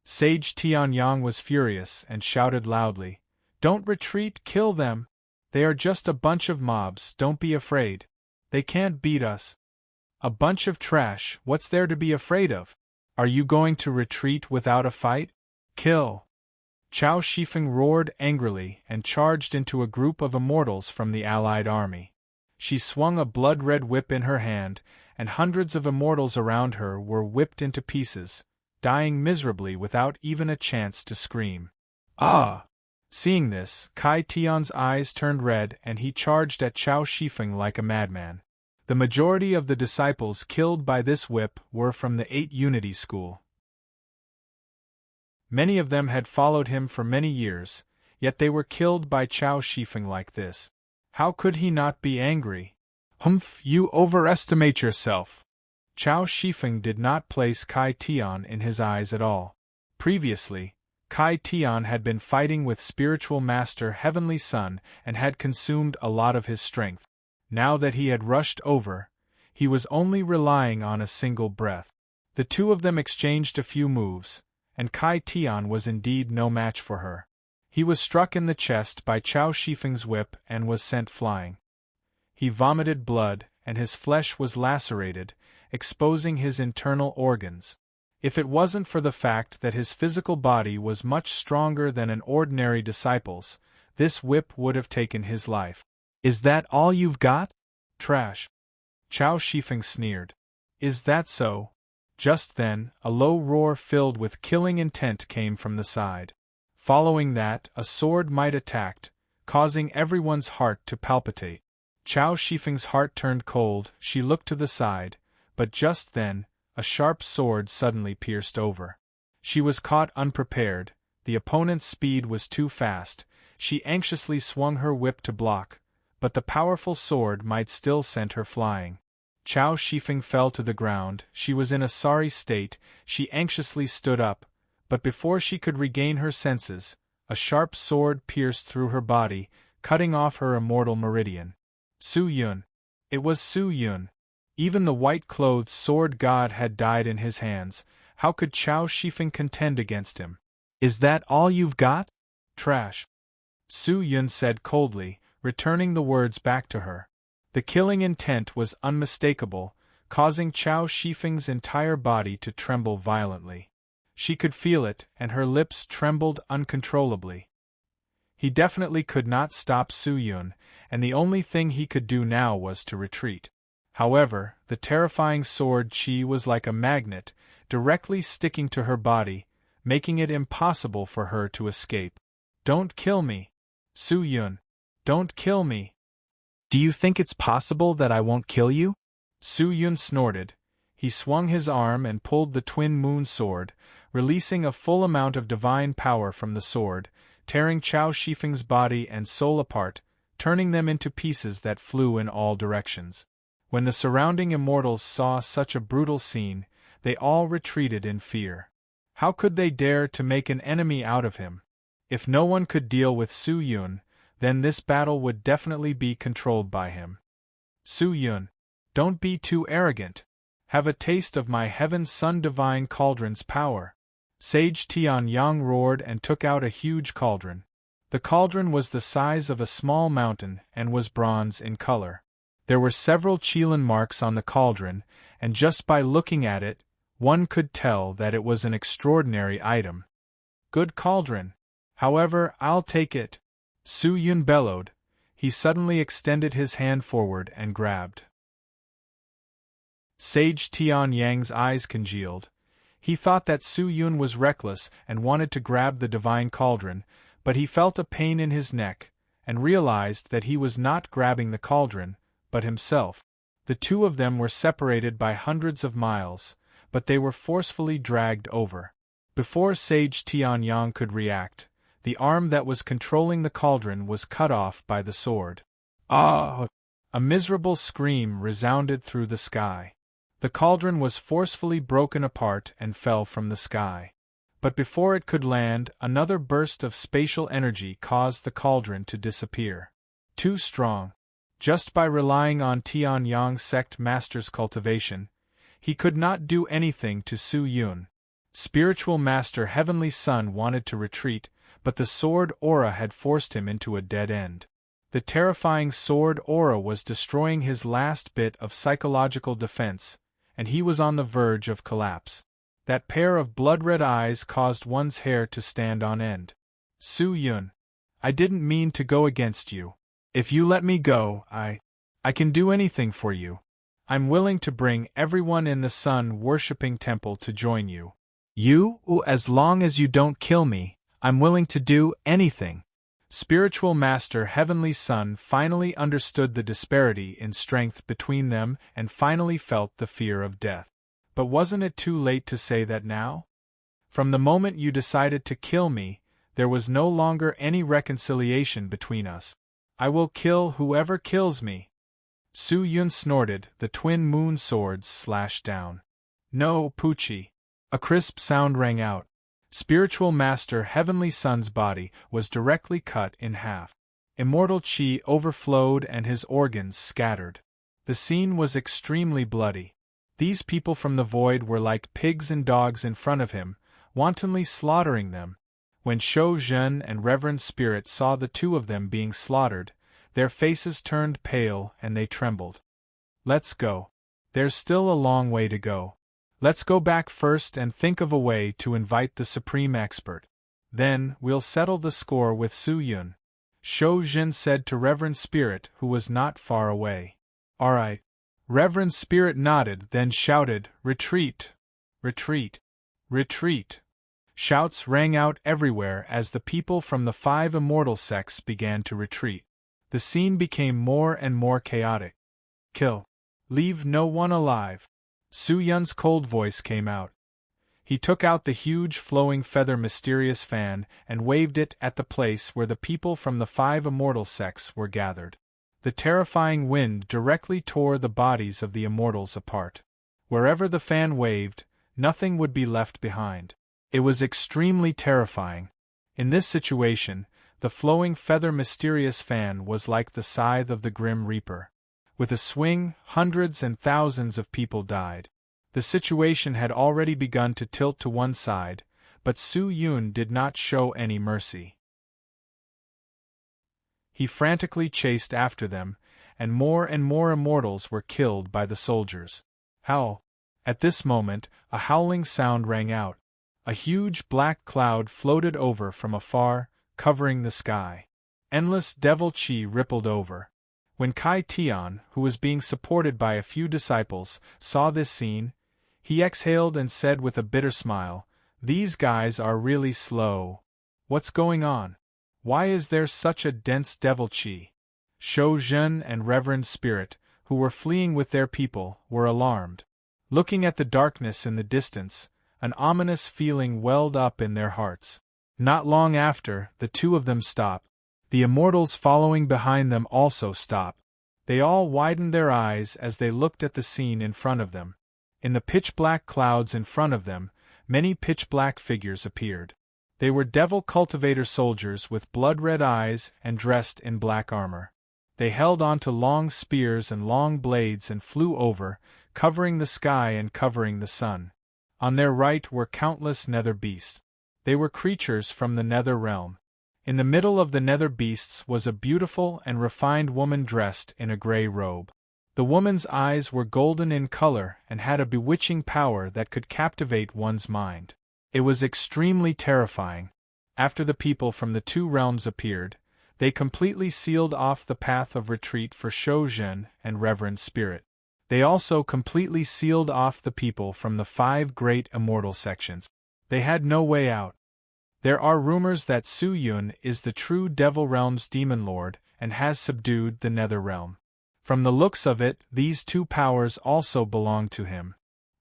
A: Sage Tianyang was furious and shouted loudly, "Don't retreat, kill them! They are just a bunch of mobs, don't be afraid. They can't beat us." A bunch of trash, what's there to be afraid of? Are you going to retreat without a fight? Kill! Chao Shifeng roared angrily and charged into a group of immortals from the allied army. She swung a blood-red whip in her hand, and hundreds of immortals around her were whipped into pieces, dying miserably without even a chance to scream. Ah! Seeing this, Kai Tian's eyes turned red and he charged at Chao Shifeng like a madman. The majority of the disciples killed by this whip were from the 8 Unity School. Many of them had followed him for many years, yet they were killed by Chao Shifeng like this. How could he not be angry? Humph, you overestimate yourself. Chao Shifeng did not place Kai Tian in his eyes at all. Previously, Kai Tian had been fighting with spiritual master Heavenly Sun and had consumed a lot of his strength. Now that he had rushed over, he was only relying on a single breath. The two of them exchanged a few moves, and Kai Tian was indeed no match for her. He was struck in the chest by Chao Shifeng's whip and was sent flying. He vomited blood, and his flesh was lacerated, exposing his internal organs. If it wasn't for the fact that his physical body was much stronger than an ordinary disciple's, this whip would have taken his life. Is that all you've got? Trash. Chao Shifeng sneered. Is that so? Just then, a low roar filled with killing intent came from the side. Following that, a sword might attacked, causing everyone's heart to palpitate. Chao Shifeng's heart turned cold, she looked to the side, but just then, a sharp sword suddenly pierced over. She was caught unprepared, the opponent's speed was too fast, she anxiously swung her whip to block, but the powerful sword might still send her flying. Chao Shifeng fell to the ground. She was in a sorry state. She anxiously stood up, but before she could regain her senses, a sharp sword pierced through her body, cutting off her immortal meridian. Su Yun. It was Su Yun. Even the white-clothed sword god had died in his hands. How could Chao Shifeng contend against him? Is that all you've got? Trash. Su Yun said coldly, returning the words back to her. The killing intent was unmistakable, causing Chao Shifeng's entire body to tremble violently. She could feel it, and her lips trembled uncontrollably. He definitely could not stop Su Yun, and the only thing he could do now was to retreat. However, the terrifying sword Qi was like a magnet, directly sticking to her body, making it impossible for her to escape. Don't kill me, Su Yun. Don't kill me. Do you think it's possible that I won't kill you? Su Yun snorted. He swung his arm and pulled the twin moon sword, releasing a full amount of divine power from the sword, tearing Chao Shifeng's body and soul apart, turning them into pieces that flew in all directions. When the surrounding immortals saw such a brutal scene, they all retreated in fear. How could they dare to make an enemy out of him? If no one could deal with Su Yun, then this battle would definitely be controlled by him. Su Yun, don't be too arrogant. Have a taste of my Heaven's Sun Divine Cauldron's power. Sage Tianyang roared and took out a huge cauldron. The cauldron was the size of a small mountain and was bronze in color. There were several Qilin marks on the cauldron, and just by looking at it, one could tell that it was an extraordinary item. Good cauldron. However, I'll take it. Su Yun bellowed. He suddenly extended his hand forward and grabbed. Sage Tianyang's eyes congealed. He thought that Su Yun was reckless and wanted to grab the divine cauldron, but he felt a pain in his neck, and realized that he was not grabbing the cauldron, but himself. The two of them were separated by hundreds of miles, but they were forcefully dragged over. Before Sage Tianyang could react, the arm that was controlling the cauldron was cut off by the sword. Ah! A miserable scream resounded through the sky. The cauldron was forcefully broken apart and fell from the sky. But before it could land, another burst of spatial energy caused the cauldron to disappear. Too strong. Just by relying on Tianyang's sect master's cultivation, he could not do anything to Su Yun. Spiritual Master Heavenly Sun wanted to retreat, but the sword aura had forced him into a dead end. The terrifying sword aura was destroying his last bit of psychological defense, and he was on the verge of collapse. That pair of blood-red eyes caused one's hair to stand on end. Su Yun, I didn't mean to go against you. If you let me go, I can do anything for you. I'm willing to bring everyone in the sun-worshipping temple to join you. As long as you don't kill me, I'm willing to do anything. Spiritual Master Heavenly Sun finally understood the disparity in strength between them and finally felt the fear of death. But wasn't it too late to say that now? From the moment you decided to kill me, there was no longer any reconciliation between us. I will kill whoever kills me. Su Yun snorted, the twin moon swords slashed down. No, Pucci. A crisp sound rang out. Spiritual Master Heavenly Sun's body was directly cut in half. Immortal Qi overflowed and his organs scattered. The scene was extremely bloody. These people from the void were like pigs and dogs in front of him, wantonly slaughtering them. When Shou Zhen and Reverend Spirit saw the two of them being slaughtered, their faces turned pale and they trembled. Let's go. There's still a long way to go. Let's go back first and think of a way to invite the Supreme Expert. Then, we'll settle the score with Su Yun. Shou Zhen said to Reverend Spirit, who was not far away. All right. Reverend Spirit nodded, then shouted, Retreat! Retreat! Retreat! Shouts rang out everywhere as the people from the 5 immortal sects began to retreat. The scene became more and more chaotic. Kill. Leave no one alive. Su Yun's cold voice came out. He took out the huge flowing feather mysterious fan and waved it at the place where the people from the 5 immortal sects were gathered. The The terrifying wind directly tore the bodies of the immortals apart. Wherever the fan waved, nothing would be left behind. It was extremely terrifying. In this situation, the flowing feather mysterious fan was like the scythe of the Grim Reaper. With a swing, hundreds and thousands of people died. The situation had already begun to tilt to one side, but Su Yun did not show any mercy. He frantically chased after them, and more immortals were killed by the soldiers. Howl! At this moment, a howling sound rang out. A huge black cloud floated over from afar, covering the sky. Endless devil chi rippled over. When Kai Tian, who was being supported by a few disciples, saw this scene, he exhaled and said with a bitter smile, "These guys are really slow. What's going on? Why is there such a dense devil chi?" Shou Zhen and Reverend Spirit, who were fleeing with their people, were alarmed. Looking at the darkness in the distance, an ominous feeling welled up in their hearts. Not long after, the two of them stopped. The immortals following behind them also stopped. They all widened their eyes as they looked at the scene in front of them. In the pitch-black clouds in front of them, many pitch-black figures appeared. They were devil cultivator soldiers with blood-red eyes and dressed in black armor. They held onto long spears and long blades and flew over, covering the sky and covering the sun. On their right were countless nether beasts. They were creatures from the nether realm. In the middle of the nether beasts was a beautiful and refined woman dressed in a gray robe. The woman's eyes were golden in color and had a bewitching power that could captivate one's mind. It was extremely terrifying. After the people from the two realms appeared, they completely sealed off the path of retreat for Shou Zhen and Reverend Spirit. They also completely sealed off the people from the 5 great immortal sections. They had no way out. There are rumors that Su Yun is the true Devil Realm's demon lord and has subdued the Nether Realm. From the looks of it, these two powers also belong to him.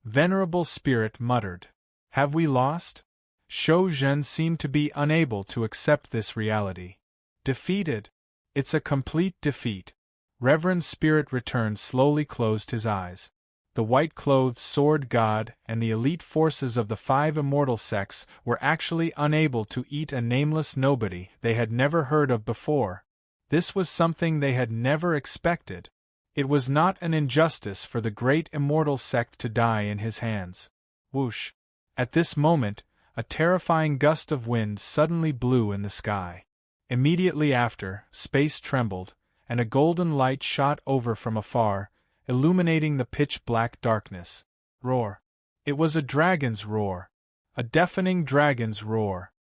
A: Venerable Spirit muttered, "Have we lost?" Shou Zhen seemed to be unable to accept this reality. Defeated? It's a complete defeat. Reverend Spirit returned slowly closed his eyes. The white-clothed sword god and the elite forces of the 5 immortal sects were actually unable to eat a nameless nobody they had never heard of before. This was something they had never expected. It was not an injustice for the great immortal sect to die in his hands. Whoosh! At this moment, a terrifying gust of wind suddenly blew in the sky. Immediately after, space trembled, and a golden light shot over from afar, illuminating the pitch-black darkness. Roar! It was a dragon's roar. A deafening dragon's roar.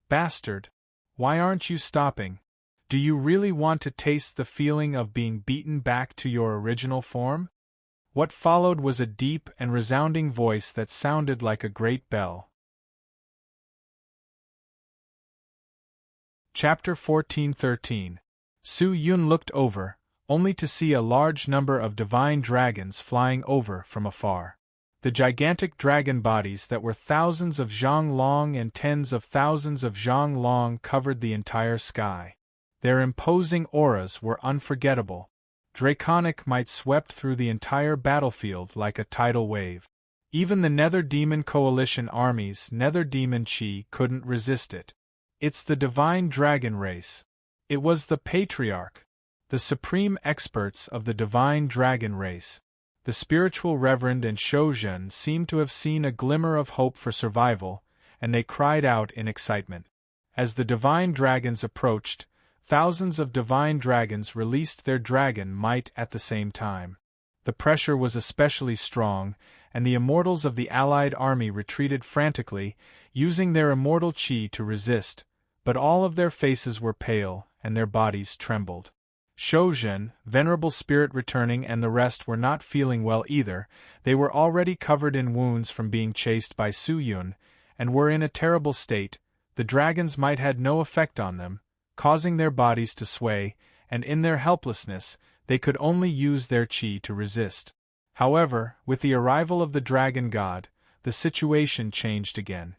A: Bastard! Why aren't you stopping? Do you really want to taste the feeling of being beaten back to your original form? What followed was a deep and resounding voice that sounded like a great bell. Chapter 14:13. Su Yun looked over, only to see a large number of divine dragons flying over from afar. The gigantic dragon bodies that were thousands of zhang long and tens of thousands of zhang long covered the entire sky. Their imposing auras were unforgettable. Draconic might swept through the entire battlefield like a tidal wave. Even the Nether Demon Coalition army's Nether Demon Chi couldn't resist it. It's the divine dragon race. It was the patriarch, the supreme experts of the divine dragon race. The spiritual reverend and Shou Zhen seemed to have seen a glimmer of hope for survival, and they cried out in excitement. As the divine dragons approached, thousands of divine dragons released their dragon might at the same time. The pressure was especially strong, and the immortals of the allied army retreated frantically, using their immortal chi to resist, but all of their faces were pale, and their bodies trembled. Shou Zhen, Venerable Spirit returning and the rest were not feeling well either. They were already covered in wounds from being chased by Su Yun, and were in a terrible state. The dragons might had no effect on them, causing their bodies to sway, and in their helplessness, they could only use their chi to resist. However, with the arrival of the dragon god, the situation changed again.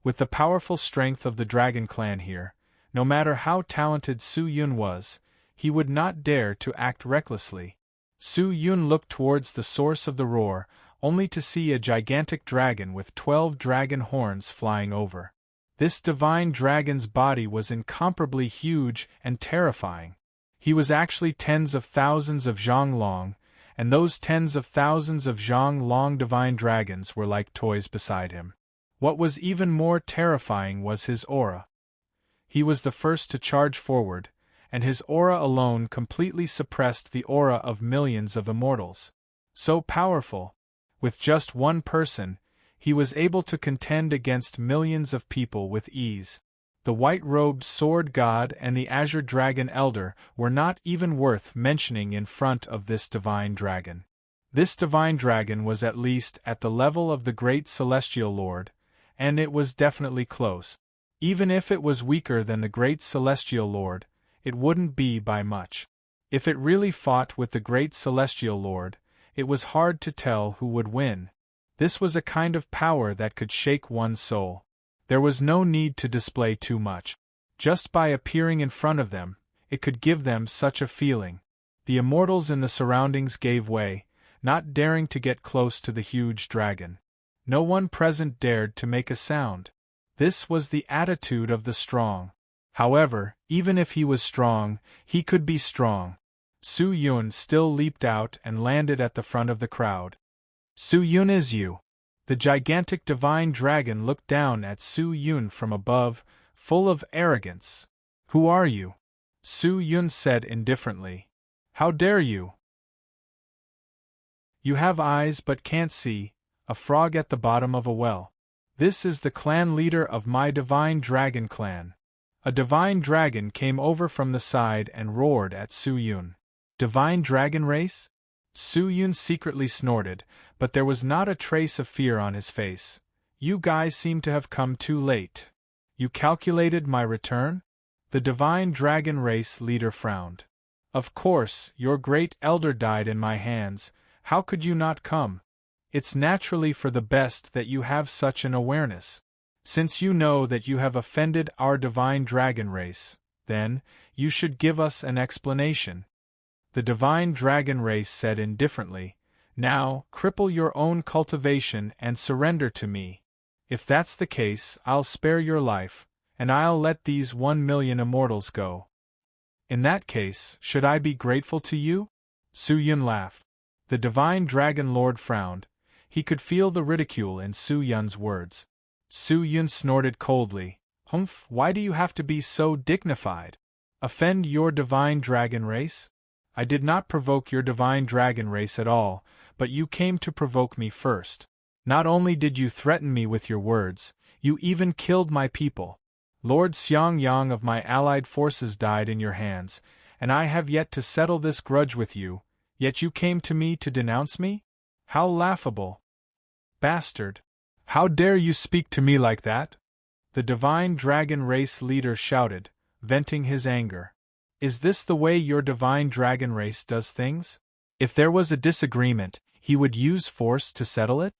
A: With the powerful strength of the dragon clan here, no matter how talented Su Yun was, he would not dare to act recklessly. Su Yun looked towards the source of the roar, only to see a gigantic dragon with 12 dragon horns flying over. This divine dragon's body was incomparably huge and terrifying. He was actually tens of thousands of zhang long, and those tens of thousands of zhang long divine dragons were like toys beside him. What was even more terrifying was his aura. He was the first to charge forward, and his aura alone completely suppressed the aura of millions of immortals. So powerful, with just one person, he was able to contend against millions of people with ease. The white-robed sword god and the azure dragon elder were not even worth mentioning in front of this divine dragon. This divine dragon was at least at the level of the great celestial lord, and it was definitely close. Even if it was weaker than the great celestial lord, it wouldn't be by much. If it really fought with the great celestial lord, it was hard to tell who would win. This was a kind of power that could shake one's soul. There was no need to display too much. Just by appearing in front of them, it could give them such a feeling. The immortals in the surroundings gave way, not daring to get close to the huge dragon. No one present dared to make a sound. This was the attitude of the strong. However, even if he was strong, he could be strong. Su Yun still leaped out and landed at the front of the crowd. Su Yun is you. The gigantic divine dragon looked down at Su Yun from above, full of arrogance. Who are you? Su Yun said indifferently. How dare you? You have eyes but can't see, a frog at the bottom of a well. This is the clan leader of my divine dragon clan. A divine dragon came over from the side and roared at Su Yun. Divine dragon race? Su Yun secretly snorted, but there was not a trace of fear on his face. You guys seem to have come too late. You calculated my return? The divine dragon race leader frowned. Of course, your great elder died in my hands. How could you not come? It's naturally for the best that you have such an awareness. Since you know that you have offended our divine dragon race, then, you should give us an explanation. The divine dragon race said indifferently, Now, cripple your own cultivation and surrender to me. If that's the case, I'll spare your life, and I'll let these 1,000,000 immortals go. In that case, should I be grateful to you? Su Yun laughed. The divine dragon lord frowned. He could feel the ridicule in Su Yun's words. Su Yun snorted coldly. Humph, why do you have to be so dignified? Offend your divine dragon race? I did not provoke your divine dragon race at all, but you came to provoke me first. Not only did you threaten me with your words, you even killed my people. Lord Xiangyang of my allied forces died in your hands, and I have yet to settle this grudge with you, yet you came to me to denounce me? How laughable! Bastard! How dare you speak to me like that? The divine dragon race leader shouted, venting his anger. Is this the way your divine dragon race does things? If there was a disagreement, he would use force to settle it?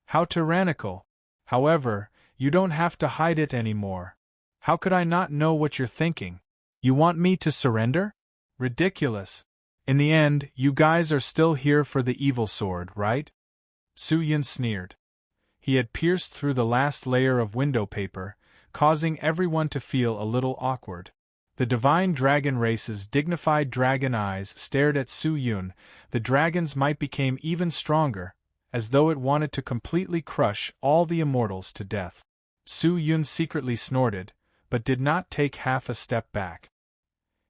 A: How tyrannical! However, you don't have to hide it anymore. How could I not know what you're thinking? You want me to surrender? Ridiculous. In the end, you guys are still here for the evil sword, right? Su Yun sneered. He had pierced through the last layer of window paper, causing everyone to feel a little awkward. The divine dragon race's dignified dragon eyes stared at Su Yun. The dragon's might became even stronger, as though it wanted to completely crush all the immortals to death. Su Yun secretly snorted, but did not take half a step back.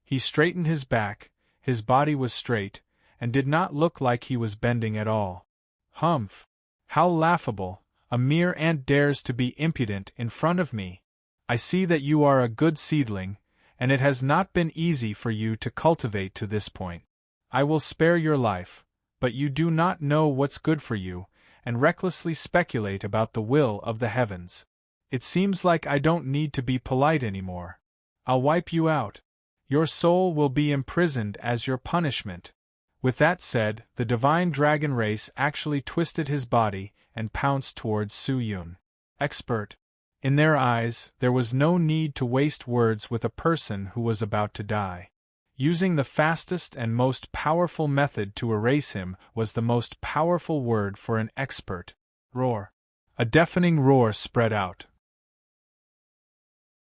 A: He straightened his back, his body was straight, and did not look like he was bending at all. Humph! How laughable! A mere ant dares to be impudent in front of me. I see that you are a good seedling, and it has not been easy for you to cultivate to this point. I will spare your life, but you do not know what's good for you, and recklessly speculate about the will of the heavens. It seems like I don't need to be polite anymore. I'll wipe you out. Your soul will be imprisoned as your punishment. With that said, the divine dragon race actually twisted his body and pounced towards Su Yun. Expert. In their eyes, there was no need to waste words with a person who was about to die. Using the fastest and most powerful method to erase him was the most powerful word for an expert: roar. A deafening roar spread out.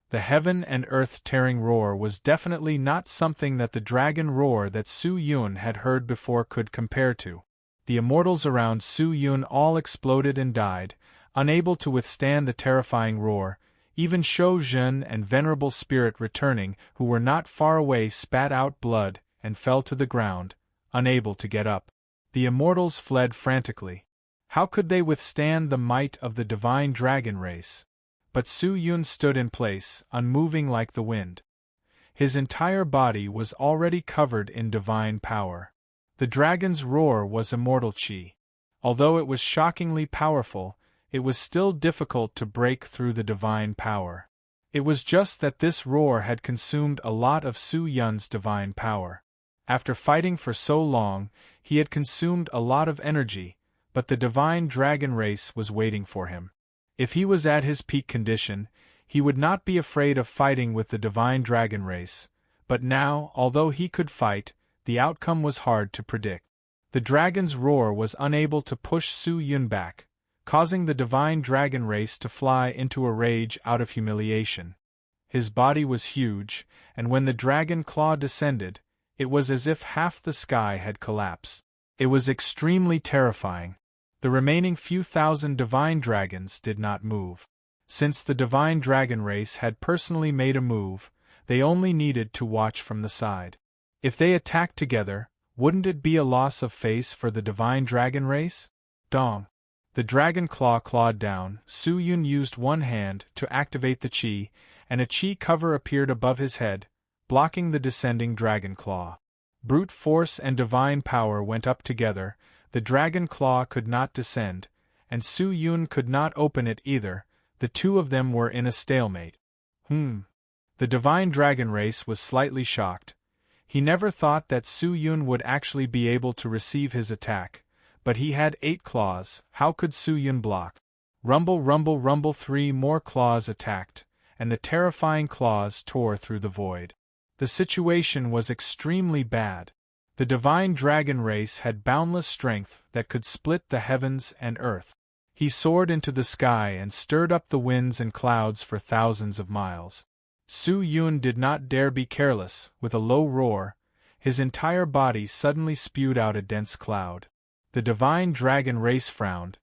A: The heaven and earth-tearing roar was definitely not something that the dragon roar that Su Yun had heard before could compare to. The immortals around Su Yun all exploded and died, unable to withstand the terrifying roar. Even Shou Zhen and Venerable Spirit returning, who were not far away, spat out blood and fell to the ground, unable to get up. The immortals fled frantically. How could they withstand the might of the divine dragon race? But Su Yun stood in place, unmoving like the wind. His entire body was already covered in divine power. The dragon's roar was immortal qi. Although it was shockingly powerful, it was still difficult to break through the divine power. It was just that this roar had consumed a lot of Su Yun's divine power. After fighting for so long, he had consumed a lot of energy, but the divine dragon race was waiting for him. If he was at his peak condition, he would not be afraid of fighting with the divine dragon race, but now, although he could fight, the outcome was hard to predict. The dragon's roar was unable to push Su Yun back, causing the divine dragon race to fly into a rage out of humiliation. His body was huge, and when the dragon claw descended, it was as if half the sky had collapsed. It was extremely terrifying. The remaining few thousand divine dragons did not move. Since the divine dragon race had personally made a move, they only needed to watch from the side. If they attacked together, wouldn't it be a loss of face for the divine dragon race? Dong. The dragon claw clawed down. Su Yun used one hand to activate the qi, and a qi cover appeared above his head, blocking the descending dragon claw. Brute force and divine power went up together. The dragon claw could not descend, and Su Yun could not open it either. The two of them were in a stalemate. The divine dragon race was slightly shocked. He never thought that Su Yun would actually be able to receive his attack, but he had 8 claws. How could Su Yun block? Rumble, rumble, rumble. 3 more claws attacked, and the terrifying claws tore through the void. The situation was extremely bad. The divine dragon race had boundless strength that could split the heavens and earth. He soared into the sky and stirred up the winds and clouds for thousands of miles. Su Yun did not dare be careless. With a low roar, his entire body suddenly spewed out a dense cloud. The divine dragon race frowned.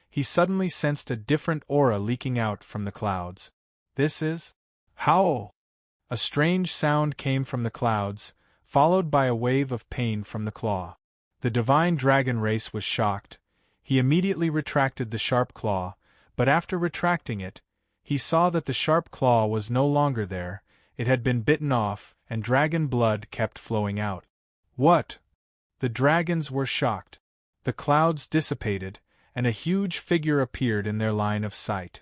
A: He suddenly sensed a different aura leaking out from the clouds. This is... Howl! A strange sound came from the clouds, followed by a wave of pain from the claw. The divine dragon race was shocked. He immediately retracted the sharp claw, but after retracting it, he saw that the sharp claw was no longer there. It had been bitten off, and dragon blood kept flowing out. What? The dragons were shocked. The clouds dissipated, and a huge figure appeared in their line of sight.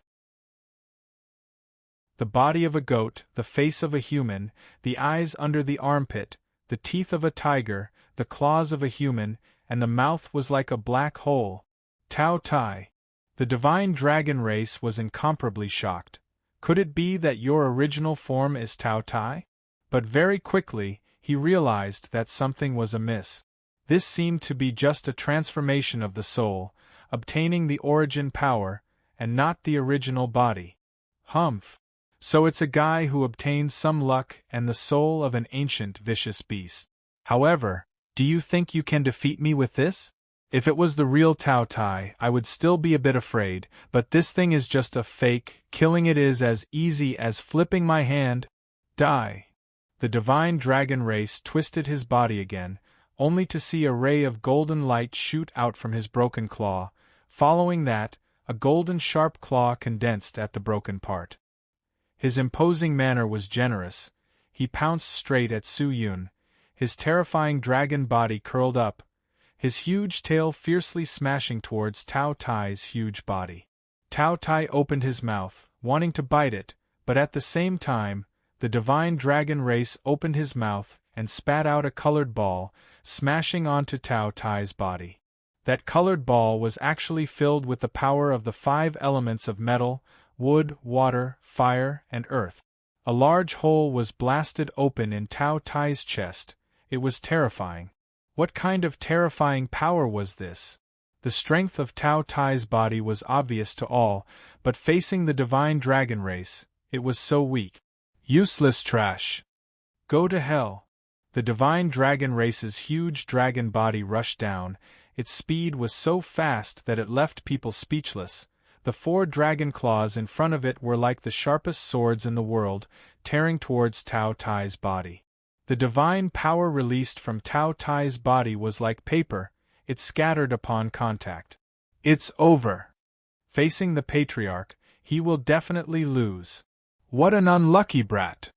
A: The body of a goat, the face of a human, the eyes under the armpit, the teeth of a tiger, the claws of a human, and the mouth was like a black hole. Tao Tai. The divine dragon race was incomparably shocked. Could it be that your original form is Tao Tai? But very quickly, he realized that something was amiss. This seemed to be just a transformation of the soul, obtaining the origin power, and not the original body. Humph. So it's a guy who obtained some luck and the soul of an ancient vicious beast. However, do you think you can defeat me with this? If it was the real Tao Tai, I would still be a bit afraid, but this thing is just a fake. Killing it is as easy as flipping my hand. Die. The divine dragon race twisted his body again, only to see a ray of golden light shoot out from his broken claw. Following that, a golden sharp claw condensed at the broken part. His imposing manner was generous. He pounced straight at Su Yun, his terrifying dragon body curled up, his huge tail fiercely smashing towards Tao Tai's huge body. Tao Tai opened his mouth, wanting to bite it, but at the same time, the divine dragon race opened his mouth and spat out a colored ball, smashing onto Tao Tai's body. That colored ball was actually filled with the power of the 5 elements of metal, wood, water, fire, and earth. A large hole was blasted open in Tao Tai's chest. It was terrifying. What kind of terrifying power was this? The strength of Tao Tai's body was obvious to all, but facing the divine dragon race, it was so weak. Useless trash. Go to hell. The divine dragon race's huge dragon body rushed down. Its speed was so fast that it left people speechless. The 4 dragon claws in front of it were like the sharpest swords in the world, tearing towards Tao Tai's body. The divine power released from Tao Tai's body was like paper. It scattered upon contact. It's over. Facing the patriarch, he will definitely lose. What an unlucky brat!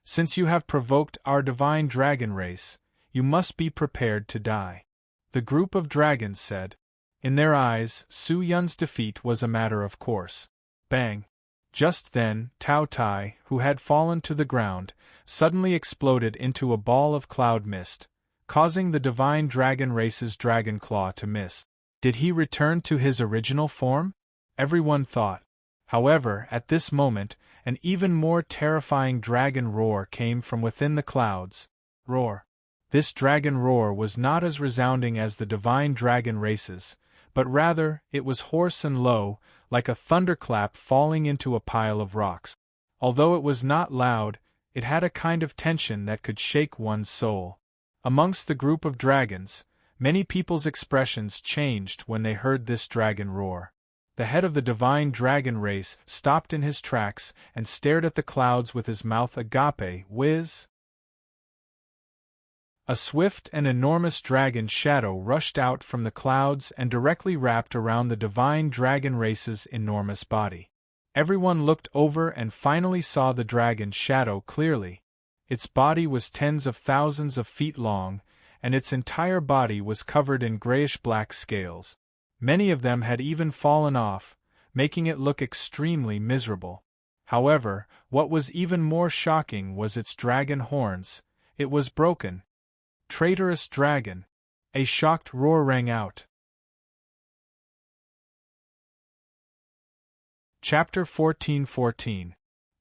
A: Since you have provoked our divine dragon race, you must be prepared to die. The group of dragons said. In their eyes, Su Yun's defeat was a matter of course. Bang! Just then, Tao Tai, who had fallen to the ground, suddenly exploded into a ball of cloud mist, causing the divine dragon race's dragon claw to miss. Did he return to his original form? Everyone thought. However, at this moment, an even more terrifying dragon roar came from within the clouds. Roar. This dragon roar was not as resounding as the divine dragon races, but rather, it was hoarse and low, like a thunderclap falling into a pile of rocks. Although it was not loud, it had a kind of tension that could shake one's soul. Amongst the group of dragons, many people's expressions changed when they heard this dragon roar. The head of the divine dragon race stopped in his tracks and stared at the clouds with his mouth agape, whiz. A swift and enormous dragon shadow rushed out from the clouds and directly wrapped around the divine dragon race's enormous body. Everyone looked over and finally saw the dragon shadow clearly. Its body was tens of thousands of feet long, and its entire body was covered in grayish-black scales. Many of them had even fallen off, making it look extremely miserable. However, what was even more shocking was its dragon horns. It was broken. Traitorous dragon! A shocked roar rang out. Chapter 14:14.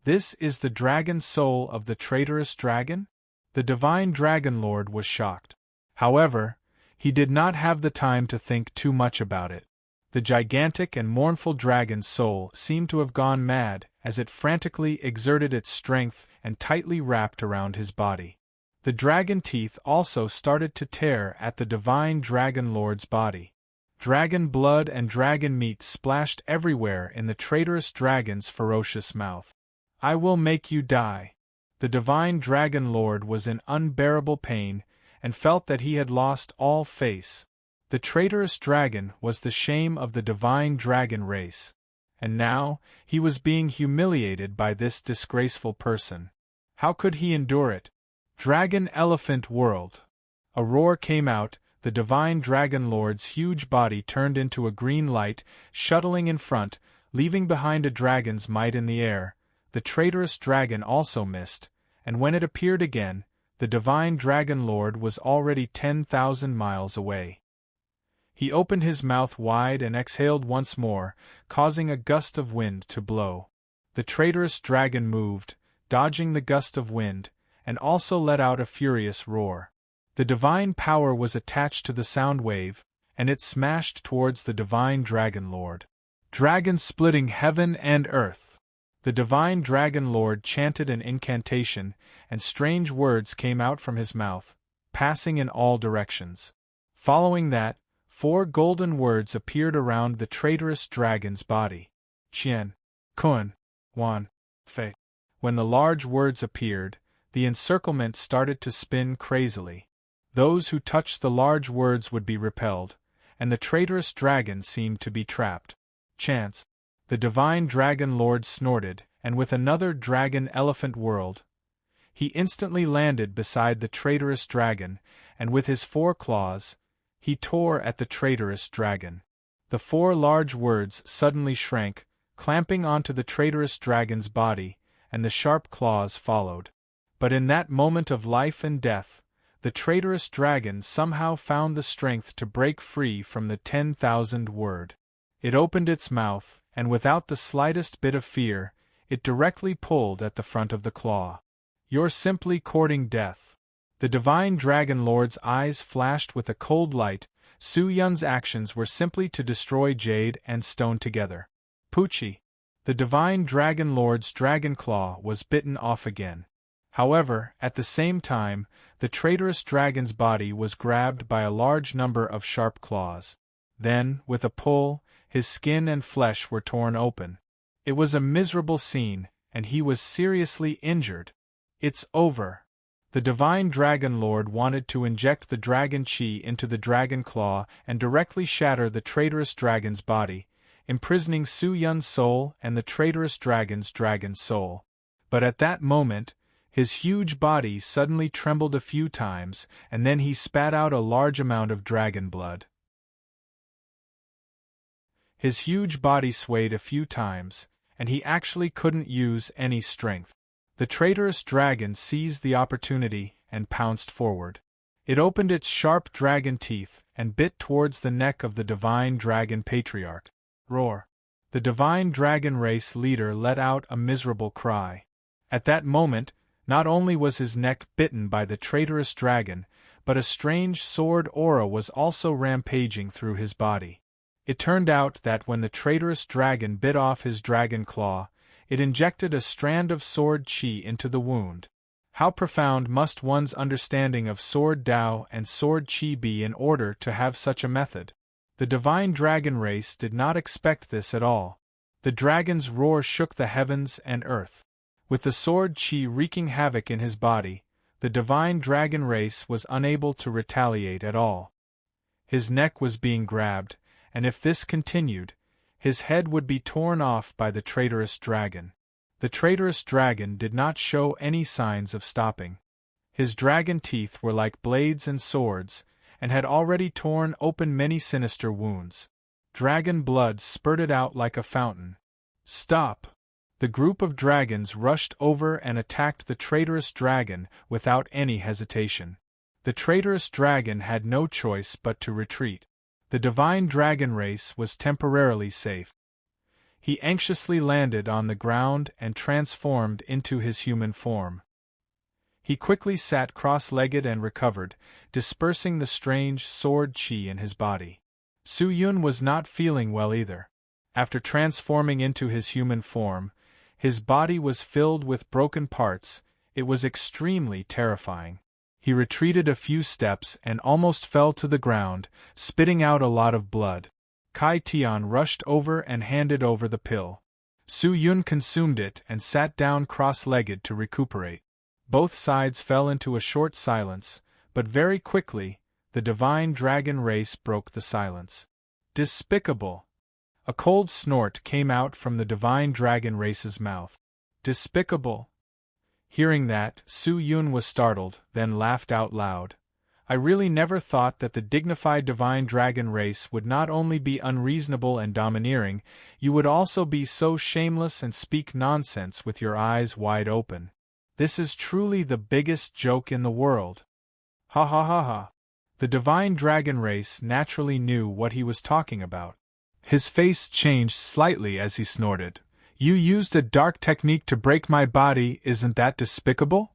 A: This is the dragon soul of the traitorous dragon? The divine dragon lord was shocked. However, he did not have the time to think too much about it. The gigantic and mournful dragon's soul seemed to have gone mad as it frantically exerted its strength and tightly wrapped around his body. The dragon teeth also started to tear at the divine dragon lord's body. Dragon blood and dragon meat splashed everywhere in the traitorous dragon's ferocious mouth. I will make you die. The divine dragon lord was in unbearable pain and felt that he had lost all face. The traitorous dragon was the shame of the divine dragon race. And now, he was being humiliated by this disgraceful person. How could he endure it? Dragon Elephant World. A roar came out, the divine dragon lord's huge body turned into a green light, shuttling in front, leaving behind a dragon's might in the air. The traitorous dragon also missed, and when it appeared again, the divine dragon lord was already 10,000 miles away. He opened his mouth wide and exhaled once more, causing a gust of wind to blow. The traitorous dragon moved, dodging the gust of wind, and also let out a furious roar. The divine power was attached to the sound wave, and it smashed towards the divine dragon lord. Dragon splitting heaven and earth. The divine dragon lord chanted an incantation, and strange words came out from his mouth, passing in all directions. Following that, 4 golden words appeared around the traitorous dragon's body. Qian, Kun, Wan, Fei. When the large words appeared, the encirclement started to spin crazily. Those who touched the large words would be repelled, and the traitorous dragon seemed to be trapped. Chance. The divine dragon lord snorted, and with another dragon elephant world, he instantly landed beside the traitorous dragon, and with his 4 claws, he tore at the traitorous dragon. The 4 large words suddenly shrank, clamping onto the traitorous dragon's body, and the sharp claws followed. But in that moment of life and death, the traitorous dragon somehow found the strength to break free from the 10,000 word. It opened its mouth, and without the slightest bit of fear, it directly pulled at the front of the claw. "You're simply courting death." The Divine Dragon Lord's eyes flashed with a cold light. Su Yun's actions were simply to destroy jade and stone together. Poochie! The Divine Dragon Lord's dragon claw was bitten off again. However, at the same time, the traitorous dragon's body was grabbed by a large number of sharp claws. Then, with a pull, his skin and flesh were torn open. It was a miserable scene, and he was seriously injured. "It's over." The Divine Dragon Lord wanted to inject the dragon chi into the dragon claw and directly shatter the traitorous dragon's body, imprisoning Su Yun's soul and the traitorous dragon's dragon soul. But at that moment, his huge body suddenly trembled a few times, and then he spat out a large amount of dragon blood. His huge body swayed a few times, and he actually couldn't use any strength. The traitorous dragon seized the opportunity and pounced forward. It opened its sharp dragon teeth and bit towards the neck of the Divine Dragon Patriarch. Roar! The Divine Dragon Race leader let out a miserable cry. At that moment, not only was his neck bitten by the traitorous dragon, but a strange sword aura was also rampaging through his body. It turned out that when the traitorous dragon bit off his dragon claw, it injected a strand of sword chi into the wound. How profound must one's understanding of sword Dao and sword chi be in order to have such a method? The Divine Dragon Race did not expect this at all. The dragon's roar shook the heavens and earth. With the sword chi wreaking havoc in his body, the Divine Dragon Race was unable to retaliate at all. His neck was being grabbed, and if this continued, his head would be torn off by the traitorous dragon. The traitorous dragon did not show any signs of stopping. His dragon teeth were like blades and swords, and had already torn open many sinister wounds. Dragon blood spurted out like a fountain. "Stop!" The group of dragons rushed over and attacked the traitorous dragon without any hesitation. The traitorous dragon had no choice but to retreat. The Divine Dragon Race was temporarily safe. He anxiously landed on the ground and transformed into his human form. He quickly sat cross-legged and recovered, dispersing the strange sword chi in his body. Su Yun was not feeling well either. After transforming into his human form, his body was filled with broken parts. It was extremely terrifying. He retreated a few steps and almost fell to the ground, spitting out a lot of blood. Kai Tian rushed over and handed over the pill. Su Yun consumed it and sat down cross-legged to recuperate. Both sides fell into a short silence, but very quickly, the Divine Dragon Race broke the silence. "Despicable!" A cold snort came out from the Divine Dragon Race's mouth. "Despicable!" Hearing that, Su Yun was startled, then laughed out loud. "I really never thought that the dignified Divine Dragon Race would not only be unreasonable and domineering, you would also be so shameless and speak nonsense with your eyes wide open. This is truly the biggest joke in the world. Ha ha ha ha." The Divine Dragon Race naturally knew what he was talking about. His face changed slightly as he snorted. "You used a dark technique to break my body, isn't that despicable?"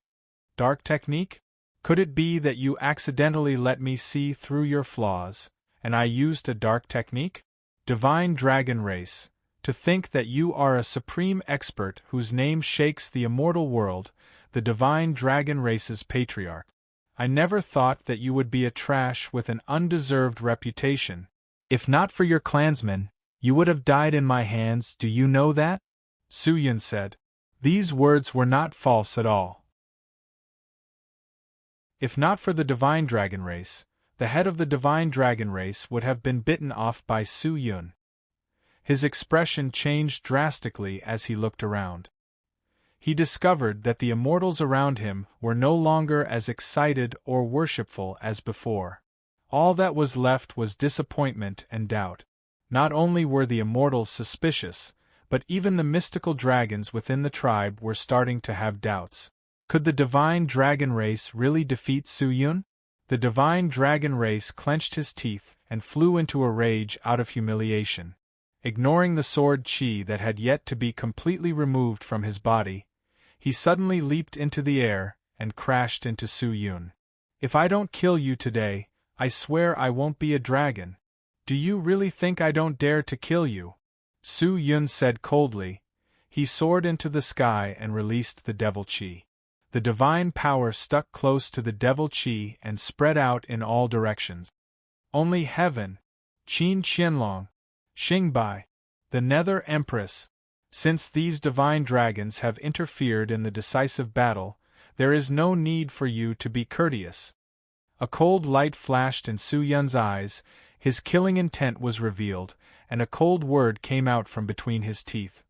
A: "Dark technique? Could it be that you accidentally let me see through your flaws, and I used a dark technique? Divine Dragon Race, to think that you are a supreme expert whose name shakes the immortal world, the Divine Dragon Race's patriarch. I never thought that you would be a trash with an undeserved reputation. If not for your clansmen, you would have died in my hands, do you know that?" Su Yun said. These words were not false at all. If not for the Divine Dragon Race, the head of the Divine Dragon Race would have been bitten off by Su Yun. His expression changed drastically as he looked around. He discovered that the immortals around him were no longer as excited or worshipful as before. All that was left was disappointment and doubt. Not only were the immortals suspicious, but even the mystical dragons within the tribe were starting to have doubts. Could the Divine Dragon Race really defeat Su Yun? The Divine Dragon Race clenched his teeth and flew into a rage out of humiliation. Ignoring the sword chi that had yet to be completely removed from his body, he suddenly leaped into the air and crashed into Su Yun. If I don't kill you today, I swear I won't be a dragon. Do you really think I don't dare to kill you? Su Yun said coldly. He soared into the sky and released the devil chi. The divine power stuck close to the devil chi and spread out in all directions. Only heaven, Qin Qianlong, Xingbai, the Nether Empress. Since these divine dragons have interfered in the decisive battle, there is no need for you to be courteous. A cold light flashed in Su Yun's eyes, his killing intent was revealed, and a cold word came out from between his teeth.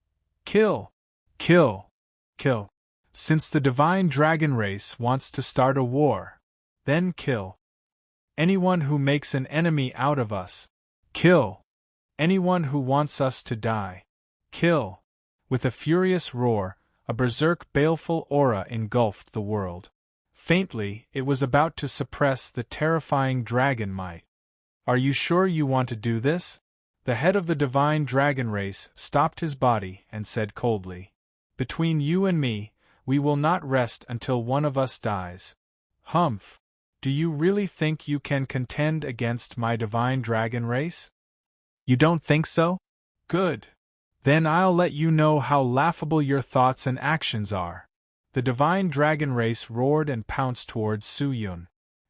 A: Kill! Kill! Kill! Since the divine dragon race wants to start a war, then kill. Anyone who makes an enemy out of us, kill. Anyone who wants us to die, kill. With a furious roar, a berserk baleful aura engulfed the world. Faintly, it was about to suppress the terrifying dragon might. Are you sure you want to do this? The head of the divine dragon race stopped his body and said coldly. Between you and me, we will not rest until one of us dies. Humph! Do you really think you can contend against my divine dragon race? You don't think so? Good. Then I'll let you know how laughable your thoughts and actions are. The divine dragon race roared and pounced towards Su Yun.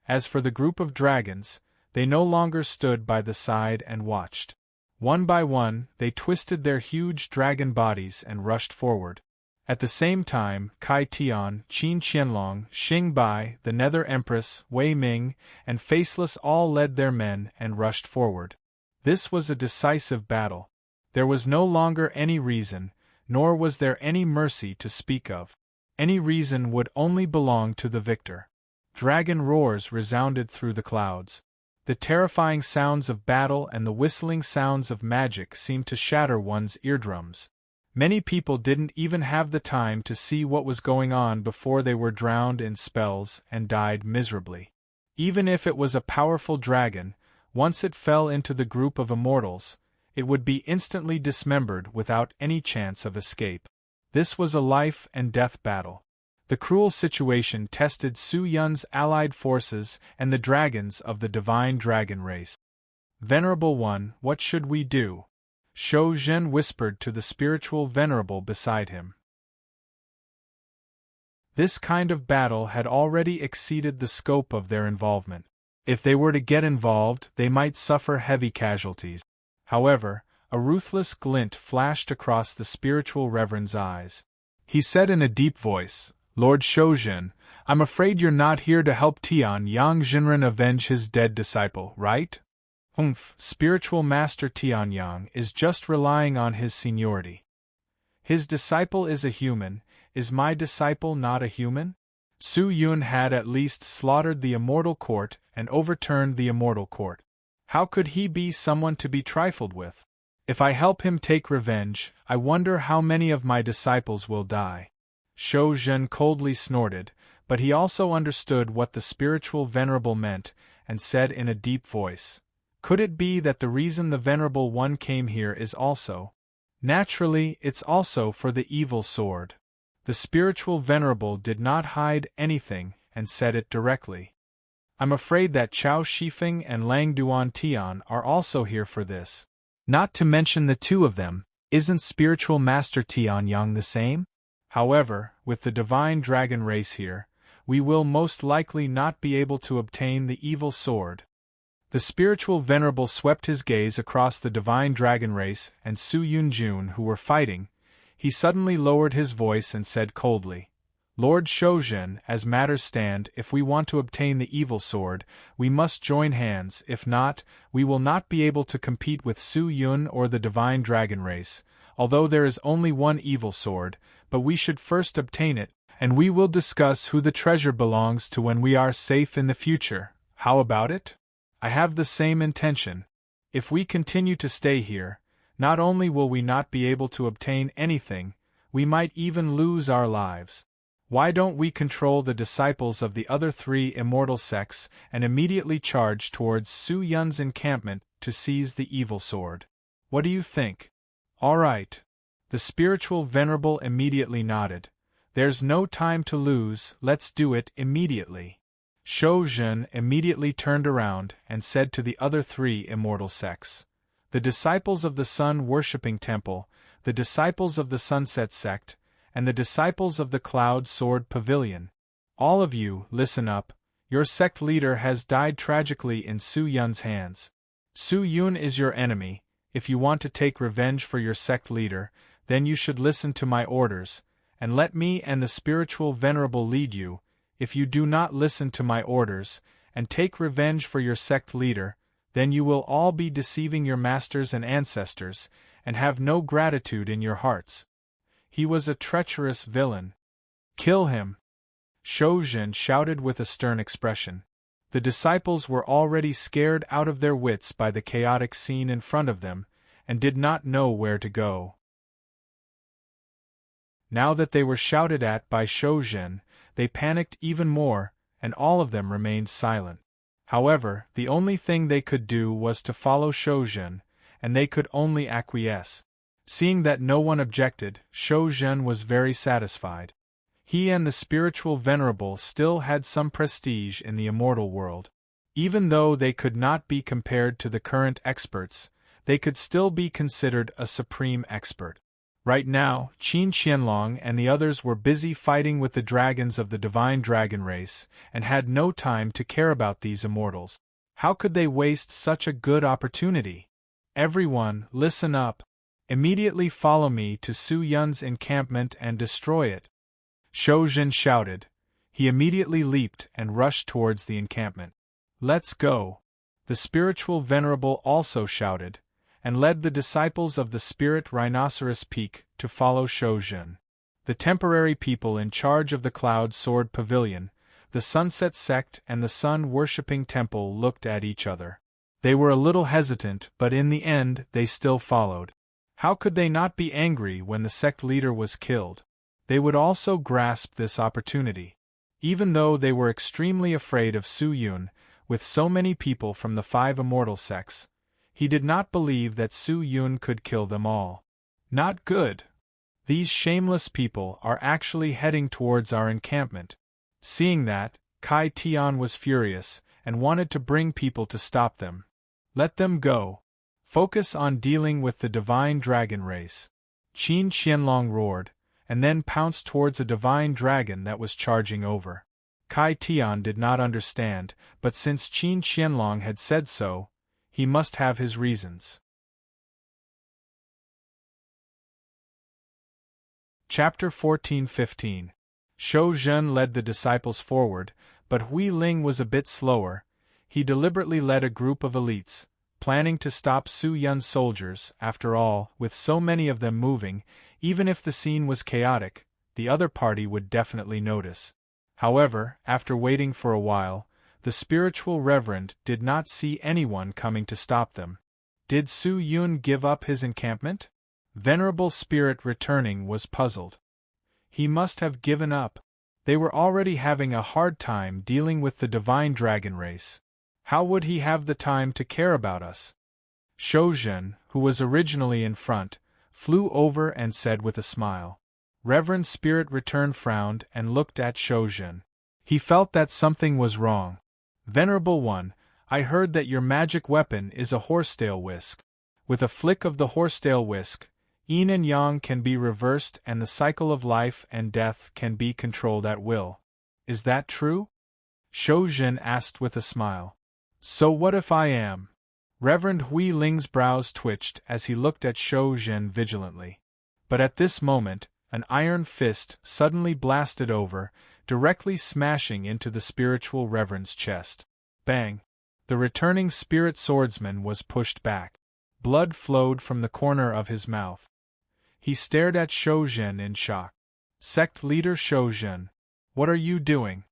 A: As for the group of dragons, they no longer stood by the side and watched. One by one, they twisted their huge dragon bodies and rushed forward. At the same time, Kai Tian, Qin Qianlong, Xing Bai, the Nether Empress, Wei Ming, and Faceless all led their men and rushed forward. This was a decisive battle. There was no longer any reason, nor was there any mercy to speak of. Any reason would only belong to the victor. Dragon roars resounded through the clouds. The terrifying sounds of battle and the whistling sounds of magic seemed to shatter one's eardrums. Many people didn't even have the time to see what was going on before they were drowned in spells and died miserably. Even if it was a powerful dragon, once it fell into the group of immortals, it would be instantly dismembered without any chance of escape. This was a life and death battle. The cruel situation tested Su Yun's allied forces and the dragons of the divine dragon race. Venerable One, what should we do? Shou Zhen whispered to the spiritual venerable beside him. This kind of battle had already exceeded the scope of their involvement. If they were to get involved, they might suffer heavy casualties. However, a ruthless glint flashed across the spiritual reverend's eyes. He said in a deep voice, Lord Shoujin, I'm afraid you're not here to help Tian Yang Jinren avenge his dead disciple, right? Spiritual Master Tianyang is just relying on his seniority. His disciple is a human, is my disciple not a human? Su Yun had at least slaughtered the immortal court and overturned the immortal court. How could he be someone to be trifled with? If I help him take revenge, I wonder how many of my disciples will die. Shou Zhen coldly snorted, but he also understood what the spiritual venerable meant, and said in a deep voice, Could it be that the reason the Venerable One came here is also? Naturally, it's also for the evil sword. The spiritual venerable did not hide anything, and said it directly. I'm afraid that Chao Shifeng and Lang Duan Tian are also here for this. Not to mention the two of them, isn't Spiritual Master Tian Yang the same? However, with the divine dragon race here, we will most likely not be able to obtain the evil sword. The spiritual venerable swept his gaze across the divine dragon race and Su Yunjun who were fighting. He suddenly lowered his voice and said coldly, Lord Shoujin, as matters stand, if we want to obtain the evil sword, we must join hands, if not, we will not be able to compete with Su Yun or the divine dragon race, although there is only one evil sword, but we should first obtain it, and we will discuss who the treasure belongs to when we are safe in the future. How about it? I have the same intention. If we continue to stay here, not only will we not be able to obtain anything, we might even lose our lives. Why don't we control the disciples of the other three immortal sects and immediately charge towards Su Yun's encampment to seize the evil sword? What do you think? All right. The spiritual venerable immediately nodded. There's no time to lose, let's do it immediately. Shou Zhen immediately turned around and said to the other three immortal sects, the disciples of the sun-worshipping temple, the disciples of the sunset sect, and the disciples of the cloud sword pavilion. All of you, listen up. Your sect leader has died tragically in Su Yun's hands. Su Yun is your enemy. If you want to take revenge for your sect leader, then you should listen to my orders, and let me and the spiritual venerable lead you. If you do not listen to my orders, and take revenge for your sect leader, then you will all be deceiving your masters and ancestors, and have no gratitude in your hearts. He was a treacherous villain. Kill him! Shou Zhen shouted with a stern expression. The disciples were already scared out of their wits by the chaotic scene in front of them, and did not know where to go. Now that they were shouted at by Shou Zhen, they panicked even more, and all of them remained silent. However, the only thing they could do was to follow Shou Zhen, and they could only acquiesce. Seeing that no one objected, Shou Zhen was very satisfied. He and the spiritual venerable still had some prestige in the immortal world. Even though they could not be compared to the current experts, they could still be considered a supreme expert. Right now, Qin Qianlong and the others were busy fighting with the dragons of the divine dragon race, and had no time to care about these immortals. How could they waste such a good opportunity? Everyone, listen up. Immediately follow me to Su Yun's encampment and destroy it. Shou Zhen shouted. He immediately leaped and rushed towards the encampment. Let's go. The spiritual venerable also shouted, and led the disciples of the spirit Rhinoceros Peak to follow Shou Zhen. The temporary people in charge of the Cloud Sword Pavilion, the Sunset Sect and the Sun-worshipping Temple looked at each other. They were a little hesitant, but in the end they still followed. How could they not be angry when the sect leader was killed? They would also grasp this opportunity. Even though they were extremely afraid of Su Yun, with so many people from the 5 immortal sects, he did not believe that Su Yun could kill them all. Not good. These shameless people are actually heading towards our encampment. Seeing that, Kai Tian was furious, and wanted to bring people to stop them. Let them go. Focus on dealing with the divine dragon race. Qin Qianlong roared, and then pounced towards a divine dragon that was charging over. Kai Tian did not understand, but since Qin Qianlong had said so, he must have his reasons. Chapter 14-15. Shou Zhen led the disciples forward, but Hui Ling was a bit slower. He deliberately led a group of elites, planning to stop Su Yun's soldiers. After all, with so many of them moving, even if the scene was chaotic, the other party would definitely notice. However, after waiting for a while, the spiritual reverend did not see anyone coming to stop them. Did Su Yun give up his encampment? Venerable Spirit returning was puzzled. He must have given up. They were already having a hard time dealing with the divine dragon race. How would he have the time to care about us? Shou Zhen, who was originally in front, flew over and said with a smile. Reverend Spirit Return frowned and looked at Shou Zhen. He felt that something was wrong. Venerable One, I heard that your magic weapon is a horsetail whisk. With a flick of the horsetail whisk, yin and yang can be reversed and the cycle of life and death can be controlled at will. Is that true? Shou Zhen asked with a smile. So what if I am? Reverend Hui Ling's brows twitched as he looked at Shou Zhen vigilantly. But at this moment, an iron fist suddenly blasted over, directly smashing into the spiritual reverend's chest. Bang! The returning spirit swordsman was pushed back. Blood flowed from the corner of his mouth. He stared at Shou Zhen in shock. Sect leader Shou Zhen, what are you doing?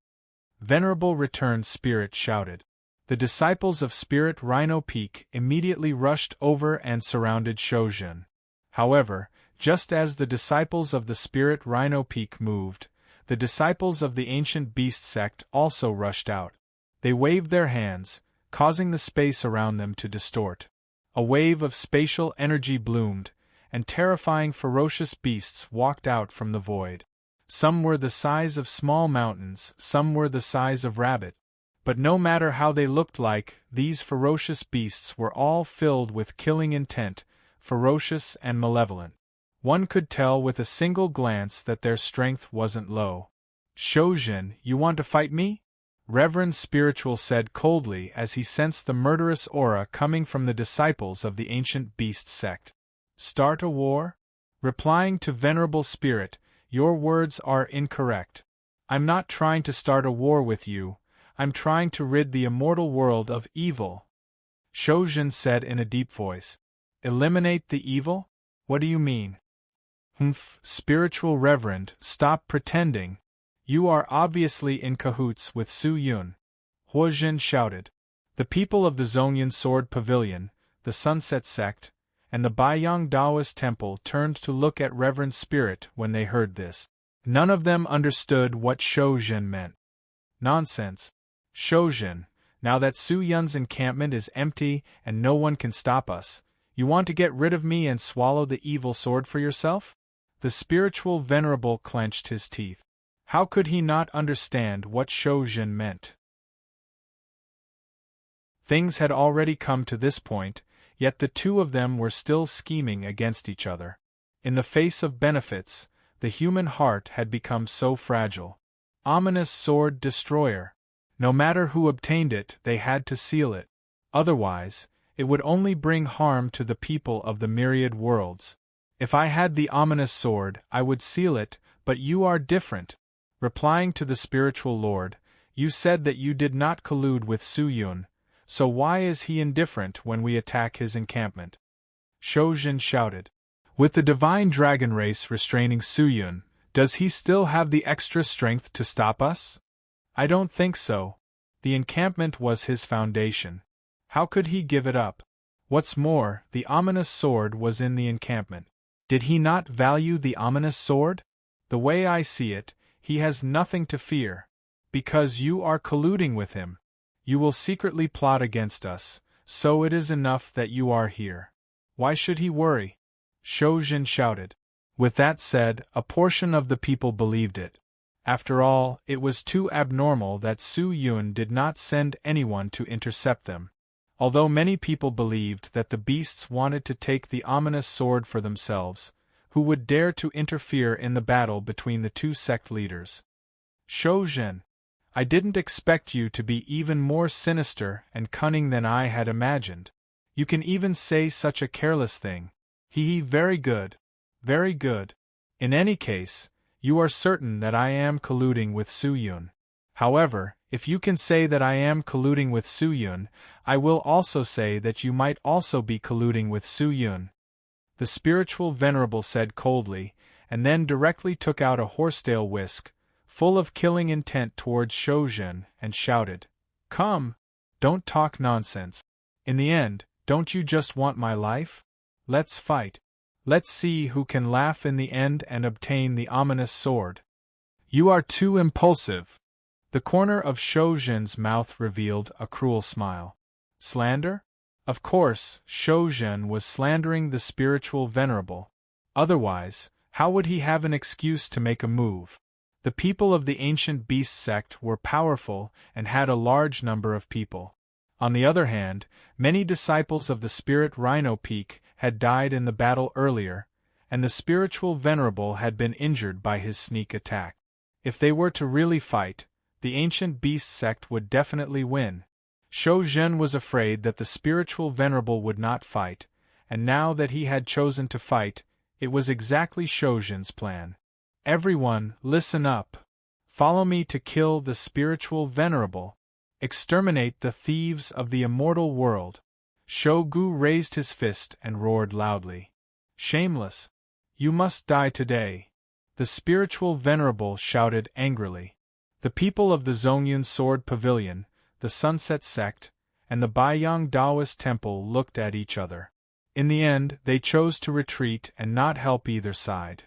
A: Venerable Returned Spirit shouted. The disciples of Spirit Rhino Peak immediately rushed over and surrounded Shou Zhen. However, just as the disciples of the Spirit Rhino Peak moved, the disciples of the Ancient Beast sect also rushed out. They waved their hands, causing the space around them to distort. A wave of spatial energy bloomed, and terrifying ferocious beasts walked out from the void. Some were the size of small mountains, some were the size of rabbit. But no matter how they looked like, these ferocious beasts were all filled with killing intent, ferocious and malevolent. One could tell with a single glance that their strength wasn't low. "Shojin, you want to fight me?" Reverend Spiritual said coldly as he sensed the murderous aura coming from the disciples of the ancient beast sect. "Start a war?" Replying to Venerable Spirit, "Your words are incorrect. I'm not trying to start a war with you, I'm trying to rid the immortal world of evil," Shojin said in a deep voice. "Eliminate the evil? What do you mean?" Spiritual Reverend, stop pretending. You are obviously in cahoots with Su Yun," Huojin shouted. The people of the Zhongyan Sword Pavilion, the Sunset Sect, and the Baiyang Daoist Temple turned to look at Reverend Spirit when they heard this. None of them understood what Shojin meant. "Nonsense. Shojin, now that Su Yun's encampment is empty and no one can stop us, you want to get rid of me and swallow the evil sword for yourself?" The spiritual venerable clenched his teeth. How could he not understand what Shojin meant? Things had already come to this point, yet the two of them were still scheming against each other. In the face of benefits, the human heart had become so fragile. Ominous sword destroyer. No matter who obtained it, they had to seal it. Otherwise, it would only bring harm to the people of the myriad worlds. "If I had the ominous sword, I would seal it, but you are different." Replying to the spiritual lord, "You said that you did not collude with Su Yun, so why is he indifferent when we attack his encampment?" Shojin shouted. "With the divine dragon race restraining Su Yun, does he still have the extra strength to stop us? I don't think so. The encampment was his foundation. How could he give it up? What's more, the ominous sword was in the encampment. Did he not value the ominous sword? The way I see it, he has nothing to fear. Because you are colluding with him. You will secretly plot against us, so it is enough that you are here. Why should he worry?" Shojin shouted. With that said, a portion of the people believed it. After all, it was too abnormal that Su Yun did not send anyone to intercept them. Although many people believed that the beasts wanted to take the ominous sword for themselves, who would dare to interfere in the battle between the two sect leaders? "Shojin, I didn't expect you to be even more sinister and cunning than I had imagined. You can even say such a careless thing. Very good. Very good. In any case, you are certain that I am colluding with Su Yun. However, if you can say that I am colluding with Su Yun, I will also say that you might also be colluding with Su Yun," the spiritual venerable said coldly, and then directly took out a horsetail whisk, full of killing intent towards Shojin, and shouted, "Come! Don't talk nonsense. In the end, don't you just want my life? Let's fight. Let's see who can laugh in the end and obtain the ominous sword." "You are too impulsive." The corner of Shojin's mouth revealed a cruel smile. Slander? Of course, Shojin was slandering the spiritual venerable. Otherwise, how would he have an excuse to make a move? The people of the ancient beast sect were powerful and had a large number of people. On the other hand, many disciples of the spirit Rhino Peak had died in the battle earlier, and the spiritual venerable had been injured by his sneak attack. If they were to really fight, the ancient beast sect would definitely win. Shojin was afraid that the spiritual venerable would not fight, and now that he had chosen to fight, it was exactly Shojin's plan. "Everyone, listen up. Follow me to kill the spiritual venerable. Exterminate the thieves of the immortal world." Shogu raised his fist and roared loudly. "Shameless! You must die today," the spiritual venerable shouted angrily. The people of the Zhongyan Sword Pavilion, the Sunset Sect, and the Baiyang Daoist Temple looked at each other. In the end, they chose to retreat and not help either side.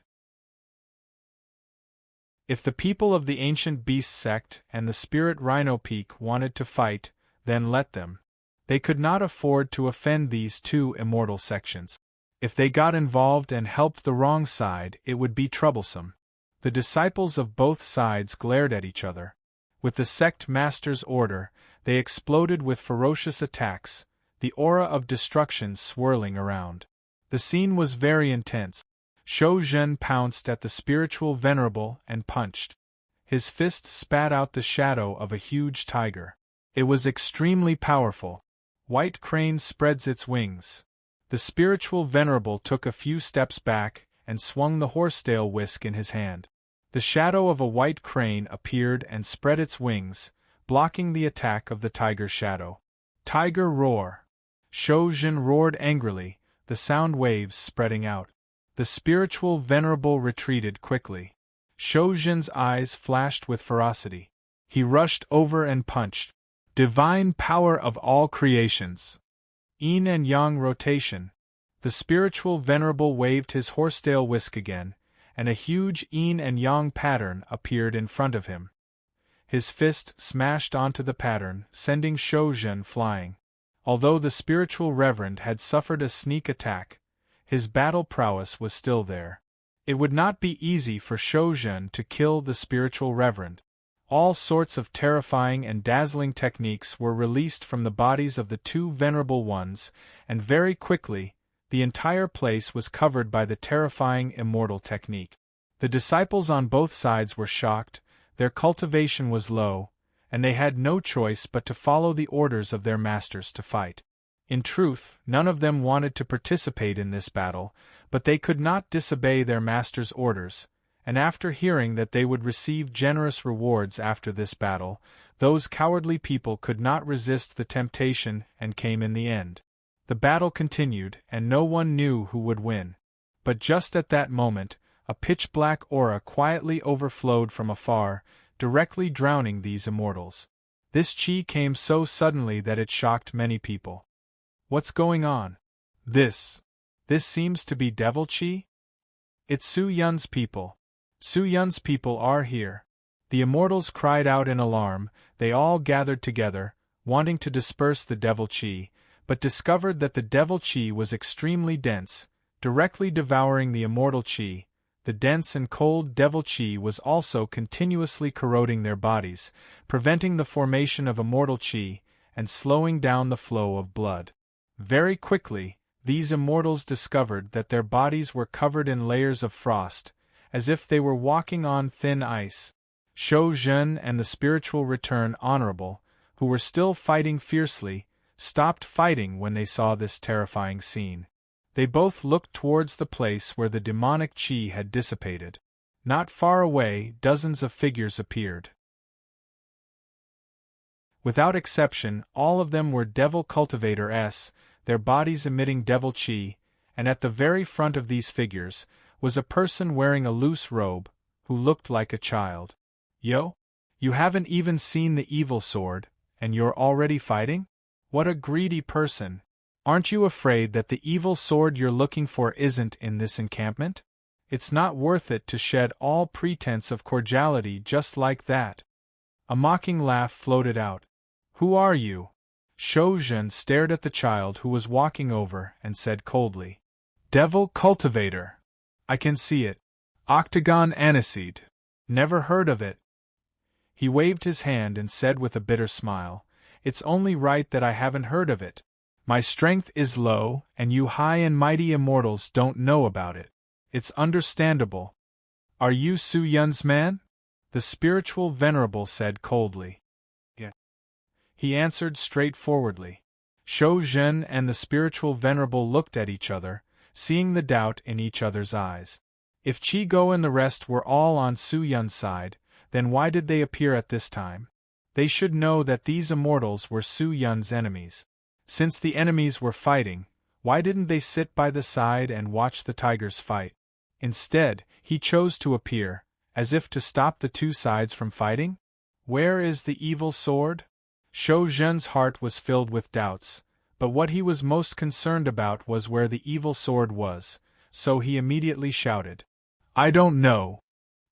A: If the people of the ancient beast sect and the spirit Rhino Peak wanted to fight, then let them. They could not afford to offend these two immortal sections. If they got involved and helped the wrong side, it would be troublesome. The disciples of both sides glared at each other. With the sect master's order, they exploded with ferocious attacks, the aura of destruction swirling around. The scene was very intense. Shou Zhen pounced at the spiritual venerable and punched. His fist spat out the shadow of a huge tiger. It was extremely powerful. White crane spreads its wings. The spiritual venerable took a few steps back and swung the horsetail whisk in his hand. The shadow of a white crane appeared and spread its wings, blocking the attack of the tiger shadow. Tiger roar! Shou Zhen roared angrily, the sound waves spreading out. The spiritual venerable retreated quickly. Shou Zhen's eyes flashed with ferocity. He rushed over and punched. Divine power of all creations! Yin and yang rotation. The spiritual venerable waved his horsetail whisk again, and a huge yin and yang pattern appeared in front of him. His fist smashed onto the pattern, sending Shou Zhen flying. Although the spiritual reverend had suffered a sneak attack, his battle prowess was still there. It would not be easy for Shou Zhen to kill the spiritual reverend. All sorts of terrifying and dazzling techniques were released from the bodies of the two venerable ones, and very quickly, the entire place was covered by the terrifying immortal technique. The disciples on both sides were shocked, their cultivation was low, and they had no choice but to follow the orders of their masters to fight. In truth, none of them wanted to participate in this battle, but they could not disobey their master's orders, and after hearing that they would receive generous rewards after this battle, those cowardly people could not resist the temptation and came in the end. The battle continued, and no one knew who would win. But just at that moment, a pitch-black aura quietly overflowed from afar, directly drowning these immortals. This chi came so suddenly that it shocked many people. What's going on? This seems to be devil chi? It's Su Yun's people. Su Yun's people are here. The immortals cried out in alarm. They all gathered together, wanting to disperse the devil chi, but discovered that the devil chi was extremely dense, directly devouring the immortal chi. The dense and cold devil chi was also continuously corroding their bodies, preventing the formation of immortal chi, and slowing down the flow of blood. Very quickly, these immortals discovered that their bodies were covered in layers of frost, as if they were walking on thin ice. Shou Zhen and the spiritual return honorable, who were still fighting fiercely, stopped fighting when they saw this terrifying scene. They both looked towards the place where the demonic chi had dissipated. Not far away, dozens of figures appeared. Without exception, all of them were devil cultivators, their bodies emitting devil chi, and at the very front of these figures was a person wearing a loose robe, who looked like a child. Yo? You haven't even seen the evil sword, and you're already fighting? What a greedy person! Aren't you afraid that the evil sword you're looking for isn't in this encampment? It's not worth it to shed all pretense of cordiality just like that. A mocking laugh floated out. Who are you? Shou Zhen stared at the child who was walking over and said coldly. Devil cultivator. I can see it. Octagon aniseed. Never heard of it. He waved his hand and said with a bitter smile, It's only right that I haven't heard of it. My strength is low, and you high and mighty immortals don't know about it. It's understandable. Are you Su Yun's man? The spiritual venerable said coldly. Yeah. He answered straightforwardly. Shou Zhen and the spiritual venerable looked at each other, seeing the doubt in each other's eyes. If Qi Go and the rest were all on Su Yun's side, then why did they appear at this time? They should know that these immortals were Su Yun's enemies. Since the enemies were fighting, why didn't they sit by the side and watch the tigers fight? Instead, he chose to appear, as if to stop the two sides from fighting? Where is the evil sword? Shou Zhen's heart was filled with doubts, but what he was most concerned about was where the evil sword was, so he immediately shouted. I don't know.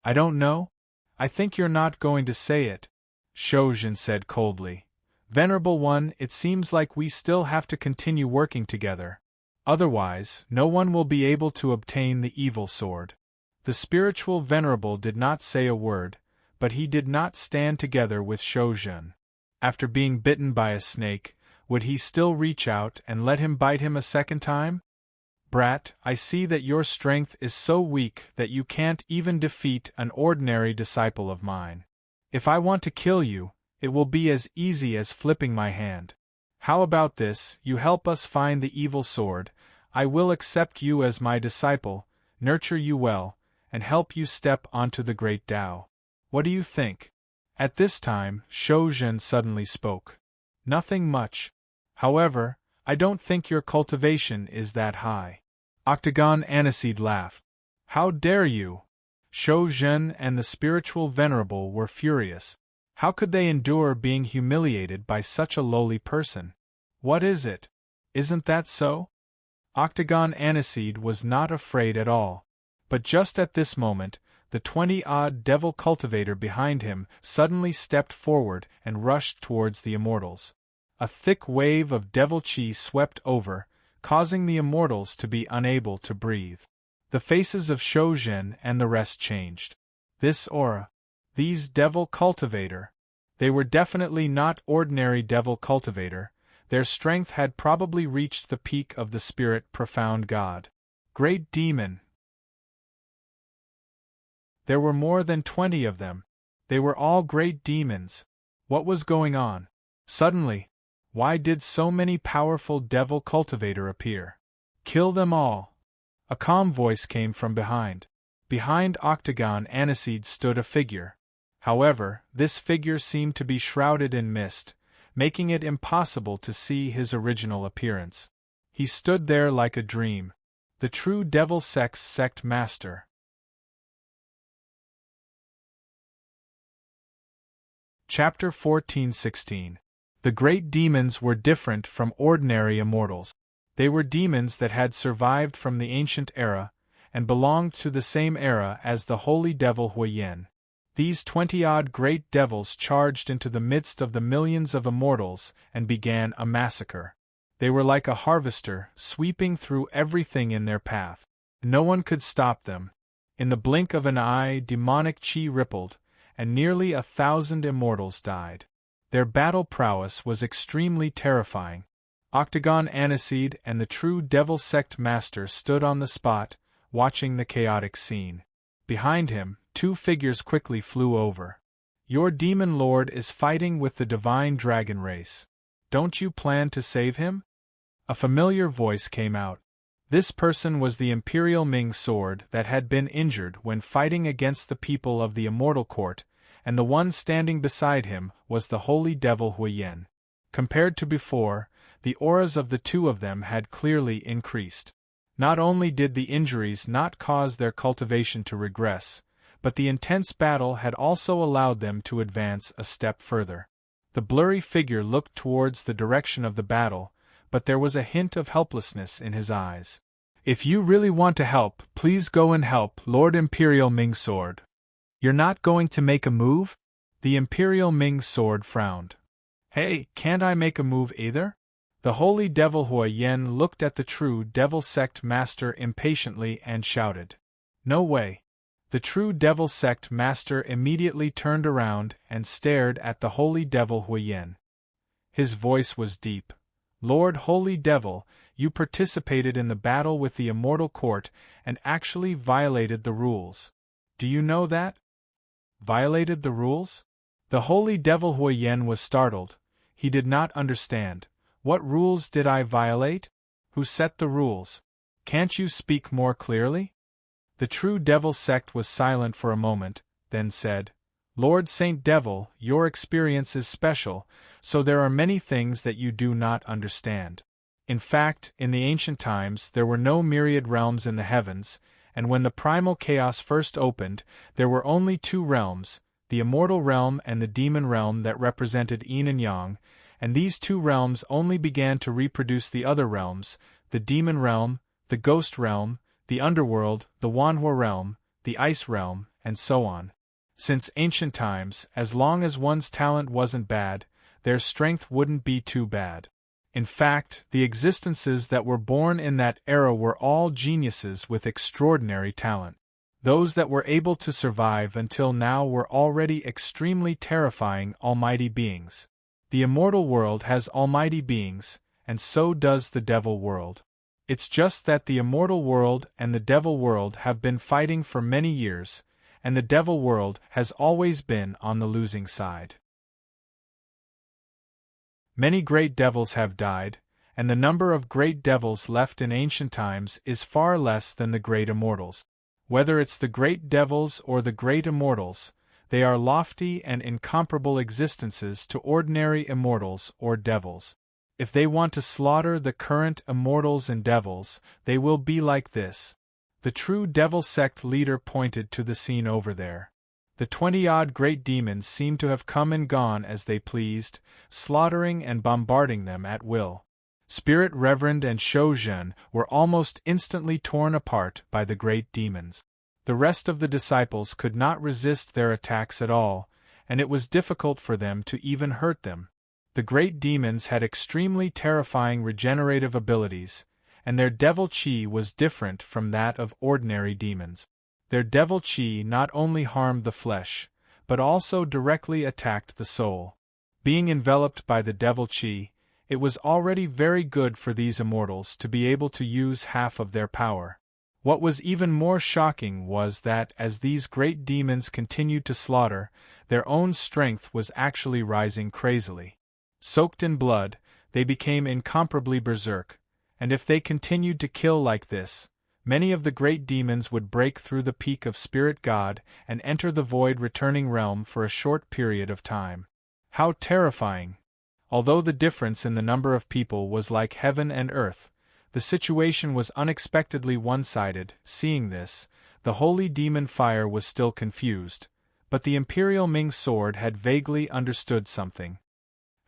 A: I don't know? I think you're not going to say it, Shou Zhen said coldly. Venerable One, it seems like we still have to continue working together. Otherwise, no one will be able to obtain the evil sword. The spiritual venerable did not say a word, but he did not stand together with Shojun. After being bitten by a snake, would he still reach out and let him bite him a second time? Brat, I see that your strength is so weak that you can't even defeat an ordinary disciple of mine. If I want to kill you, it will be as easy as flipping my hand. How about this, you help us find the evil sword, I will accept you as my disciple, nurture you well, and help you step onto the great Tao. What do you think? At this time, Shojun suddenly spoke. Nothing much. However, I don't think your cultivation is that high. Octagon Aniseed laughed. How dare you? Shojun and the spiritual venerable were furious. How could they endure being humiliated by such a lowly person? What is it? Isn't that so? Octagon Aniseed was not afraid at all. But just at this moment, the 20-odd devil cultivator behind him suddenly stepped forward and rushed towards the immortals. A thick wave of devil chi swept over, causing the immortals to be unable to breathe. The faces of Shojun and the rest changed. This aura, these devil cultivator, they were definitely not ordinary devil cultivator, their strength had probably reached the peak of the spirit profound god. Great demon! There were more than 20 of them. They were all great demons. What was going on? Suddenly, why did so many powerful devil cultivator appear? Kill them all! A calm voice came from behind. Behind Octagon Aniseed stood a figure. However, this figure seemed to be shrouded in mist, making it impossible to see his original appearance. He stood there like a dream. The true devil sect master. Chapter 14-16. The great demons were different from ordinary immortals. They were demons that had survived from the ancient era, and belonged to the same era as the holy devil Huiyin. These 20-odd great devils charged into the midst of the millions of immortals and began a massacre. They were like a harvester, sweeping through everything in their path. No one could stop them. In the blink of an eye, demonic chi rippled, and nearly 1,000 immortals died. Their battle prowess was extremely terrifying. Octagon Aniseed and the true devil sect master stood on the spot, watching the chaotic scene. Behind him, 2 figures quickly flew over. Your demon lord is fighting with the divine dragon race. Don't you plan to save him? A familiar voice came out. This person was the Imperial Ming sword that had been injured when fighting against the people of the Immortal Court, and the one standing beside him was the holy devil Huiyin. Compared to before, the auras of the two of them had clearly increased. Not only did the injuries not cause their cultivation to regress, but the intense battle had also allowed them to advance a step further. The blurry figure looked towards the direction of the battle, but there was a hint of helplessness in his eyes. If you really want to help, please go and help, Lord Imperial Ming Sword. You're not going to make a move? The Imperial Ming Sword frowned. Hey, can't I make a move either? The holy devil Huiyin looked at the true devil sect master impatiently and shouted. No way. The true devil sect master immediately turned around and stared at the holy devil Huiyin. His voice was deep. Lord Holy Devil, you participated in the battle with the Immortal Court and actually violated the rules. Do you know that? Violated the rules? The holy devil Huiyin was startled. He did not understand. What rules did I violate? Who set the rules? Can't you speak more clearly? The true devil sect was silent for a moment, then said, Lord Saint Devil, your experience is special, so there are many things that you do not understand. In fact, in the ancient times there were no myriad realms in the heavens, and when the primal chaos first opened, there were only 2 realms, the immortal realm and the demon realm that represented yin and yang, and these 2 realms only began to reproduce the other realms, the demon realm, the ghost realm, the underworld, the Wanhua realm, the ice realm, and so on. Since ancient times, as long as one's talent wasn't bad, their strength wouldn't be too bad. In fact, the existences that were born in that era were all geniuses with extraordinary talent. Those that were able to survive until now were already extremely terrifying almighty beings. The immortal world has almighty beings, and so does the devil world. It's just that the immortal world and the devil world have been fighting for many years, and the devil world has always been on the losing side. Many great devils have died, and the number of great devils left in ancient times is far less than the great immortals. Whether it's the great devils or the great immortals, they are lofty and incomparable existences to ordinary immortals or devils. If they want to slaughter the current immortals and devils, they will be like this. The true devil sect leader pointed to the scene over there. The 20-odd great demons seem to have come and gone as they pleased, slaughtering and bombarding them at will. Spirit Reverend and Shozhen were almost instantly torn apart by the great demons. The rest of the disciples could not resist their attacks at all, and it was difficult for them to even hurt them. The great demons had extremely terrifying regenerative abilities, and their devil chi was different from that of ordinary demons. Their devil chi not only harmed the flesh, but also directly attacked the soul. Being enveloped by the devil chi, it was already very good for these immortals to be able to use half of their power. What was even more shocking was that as these great demons continued to slaughter, their own strength was actually rising crazily. Soaked in blood, they became incomparably berserk, and if they continued to kill like this, many of the great demons would break through the peak of Spirit God and enter the void returning realm for a short period of time. How terrifying! Although the difference in the number of people was like heaven and earth, the situation was unexpectedly one-sided. Seeing this, the holy demon fire was still confused, but the Imperial Ming sword had vaguely understood something.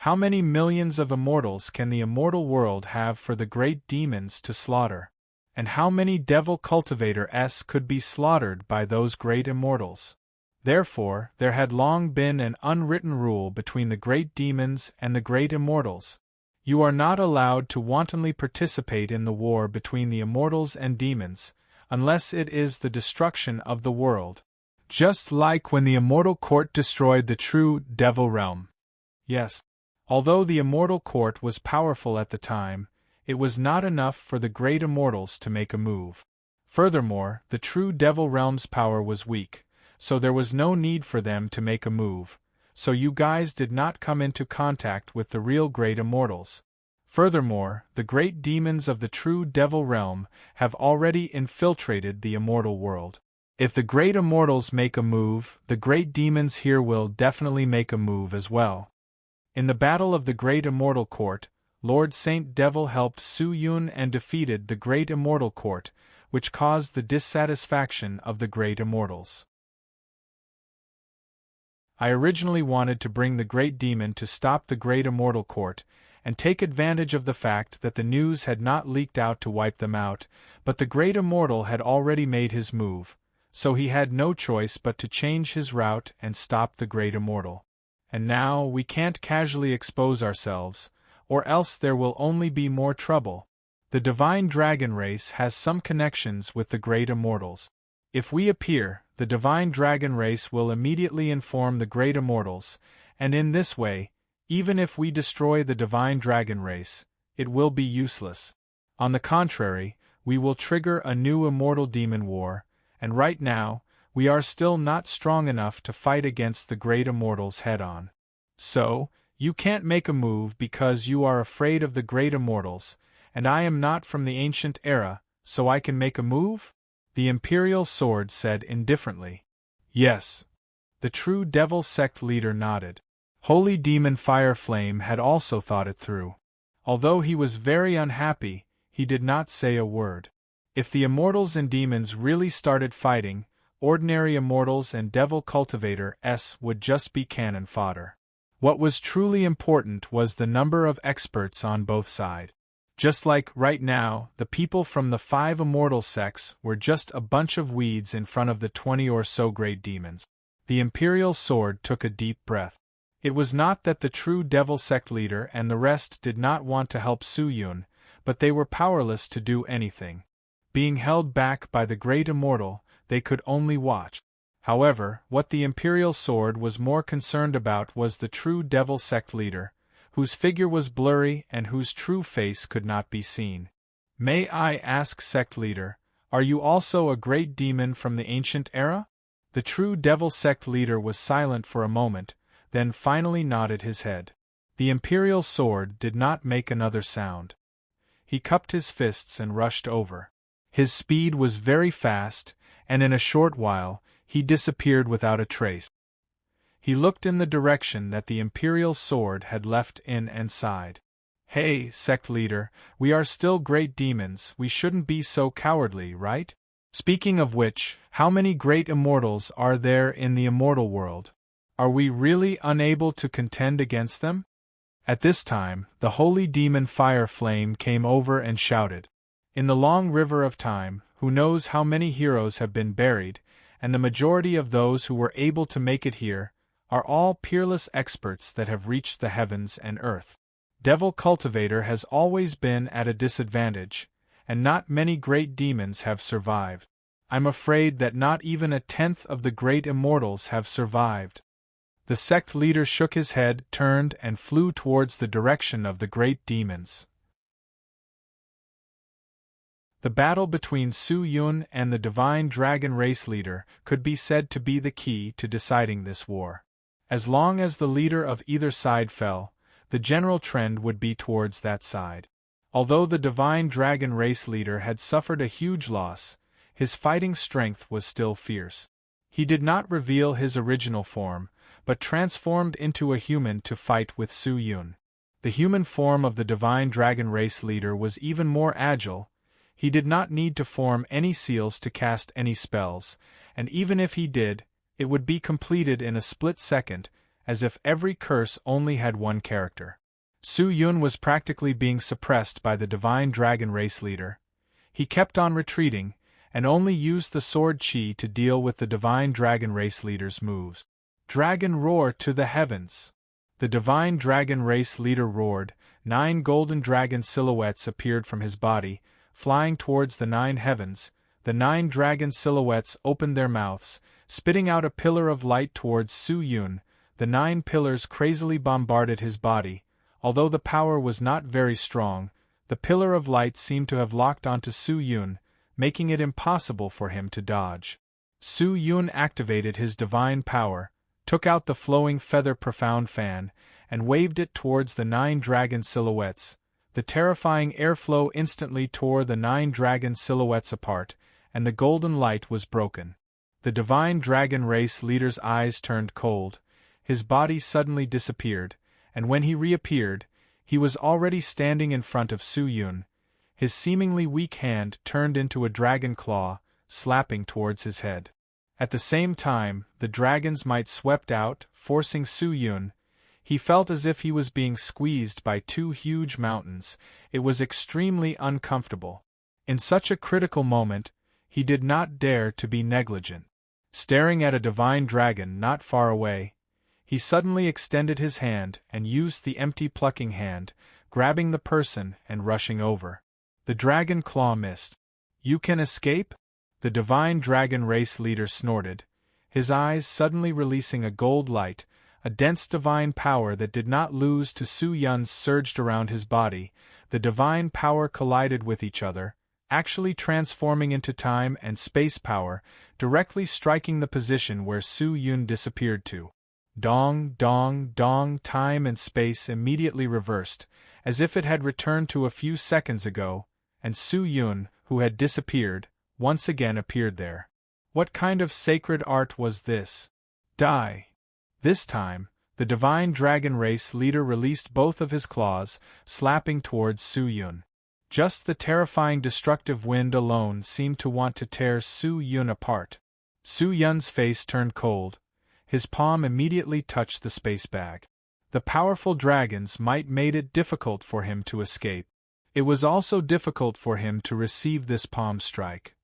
A: How many millions of immortals can the immortal world have for the great demons to slaughter? And how many devil cultivators could be slaughtered by those great immortals? Therefore, there had long been an unwritten rule between the great demons and the great immortals. You are not allowed to wantonly participate in the war between the immortals and demons, unless it is the destruction of the world. Just like when the immortal court destroyed the true devil realm. Yes. Although the immortal court was powerful at the time, it was not enough for the great immortals to make a move. Furthermore, the true devil realm's power was weak, so there was no need for them to make a move, so you guys did not come into contact with the real great immortals. Furthermore, the great demons of the true devil realm have already infiltrated the immortal world. If the great immortals make a move, the great demons here will definitely make a move as well. In the battle of the great immortal court, Lord Saint Devil helped Su Yun and defeated the great immortal court, which caused the dissatisfaction of the great immortals. I originally wanted to bring the great demon to stop the great immortal court, and take advantage of the fact that the news had not leaked out to wipe them out, but the great immortal had already made his move, so he had no choice but to change his route and stop the great immortal. And now we can't casually expose ourselves, or else there will only be more trouble. The divine dragon race has some connections with the great immortals. If we appear, the divine dragon race will immediately inform the great immortals, and in this way, even if we destroy the divine dragon race, it will be useless. On the contrary, we will trigger a new immortal demon war, and right now, we are still not strong enough to fight against the great immortals head-on. So, you can't make a move because you are afraid of the great immortals, and I am not from the ancient era, so I can make a move? The Imperial Sword said indifferently. Yes. The true devil sect leader nodded. Holy Demon Fireflame had also thought it through. Although he was very unhappy, he did not say a word. If the immortals and demons really started fighting, ordinary immortals and devil cultivators would just be cannon fodder. What was truly important was the number of experts on both sides. Just like, right now, the people from the 5 immortal sects were just a bunch of weeds in front of the 20 or so great demons. The Imperial Sword took a deep breath. It was not that the true devil sect leader and the rest did not want to help Su Yun, but they were powerless to do anything. Being held back by the great immortal, they could only watch. However, what the Imperial Sword was more concerned about was the true devil sect leader, whose figure was blurry and whose true face could not be seen. May I ask, sect leader, are you also a great demon from the ancient era? The true devil sect leader was silent for a moment, then finally nodded his head. The Imperial Sword did not make another sound. He cupped his fists and rushed over. His speed was very fast, and in a short while, he disappeared without a trace. He looked in the direction that the Imperial Sword had left in and sighed. Hey, sect leader, we are still great demons, we shouldn't be so cowardly, right? Speaking of which, how many great immortals are there in the immortal world? Are we really unable to contend against them? At this time, the holy demon Fire Flame came over and shouted. In the long river of time, who knows how many heroes have been buried, and the majority of those who were able to make it here are all peerless experts that have reached the heavens and earth. Devil Cultivator has always been at a disadvantage, and not many great demons have survived. I'm afraid that not even a tenth of the great immortals have survived. The sect leader shook his head, turned, and flew towards the direction of the great demons. The battle between Su Yun and the divine dragon race leader could be said to be the key to deciding this war. As long as the leader of either side fell, the general trend would be towards that side. Although the divine dragon race leader had suffered a huge loss, his fighting strength was still fierce. He did not reveal his original form, but transformed into a human to fight with Su Yun. The human form of the divine dragon race leader was even more agile. He did not need to form any seals to cast any spells, and even if he did, it would be completed in a split second, as if every curse only had one character. Su Yun was practically being suppressed by the divine dragon race leader. He kept on retreating, and only used the sword chi to deal with the divine dragon race leader's moves. Dragon roar to the heavens! The divine dragon race leader roared. 9 golden dragon silhouettes appeared from his body, flying towards the 9 heavens. The 9 dragon silhouettes opened their mouths, spitting out a pillar of light towards Su Yun. The 9 pillars crazily bombarded his body. Although the power was not very strong, the pillar of light seemed to have locked onto Su Yun, making it impossible for him to dodge. Su Yun activated his divine power, took out the flowing feather profound fan, and waved it towards the 9 dragon silhouettes. The terrifying airflow instantly tore the 9 dragon silhouettes apart, and the golden light was broken. The divine dragon race leader's eyes turned cold, his body suddenly disappeared, and when he reappeared, he was already standing in front of Su Yun. His seemingly weak hand turned into a dragon claw, slapping towards his head. At the same time, the dragon's might swept out, forcing Su Yun. He felt as if he was being squeezed by 2 huge mountains. It was extremely uncomfortable. In such a critical moment, he did not dare to be negligent. Staring at a divine dragon not far away, he suddenly extended his hand and used the empty plucking hand, grabbing the person and rushing over. The dragon claw missed. You can escape? The divine dragon race leader snorted, his eyes suddenly releasing a gold light. A dense divine power that did not lose to Su Yun's surged around his body. The divine power collided with each other, actually transforming into time and space power, directly striking the position where Su Yun disappeared to. Dong, dong, dong. Time and space immediately reversed, as if it had returned to a few seconds ago, and Su Yun, who had disappeared, once again appeared there. What kind of sacred art was this? Die! This time, the divine dragon race leader released both of his claws, slapping towards Su Yun. Just the terrifying destructive wind alone seemed to want to tear Su Yun apart. Su Yun's face turned cold. His palm immediately touched the space bag. The powerful dragon's might made it difficult for him to escape. It was also difficult for him to receive this palm strike.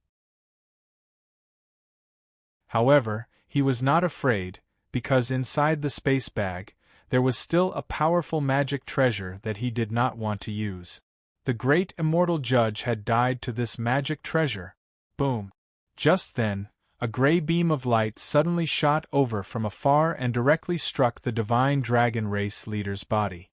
A: However, he was not afraid, because inside the space bag, there was still a powerful magic treasure that he did not want to use. The great immortal judge had died to this magic treasure. Boom! Just then, a gray beam of light suddenly shot over from afar and directly struck the divine dragon race leader's body.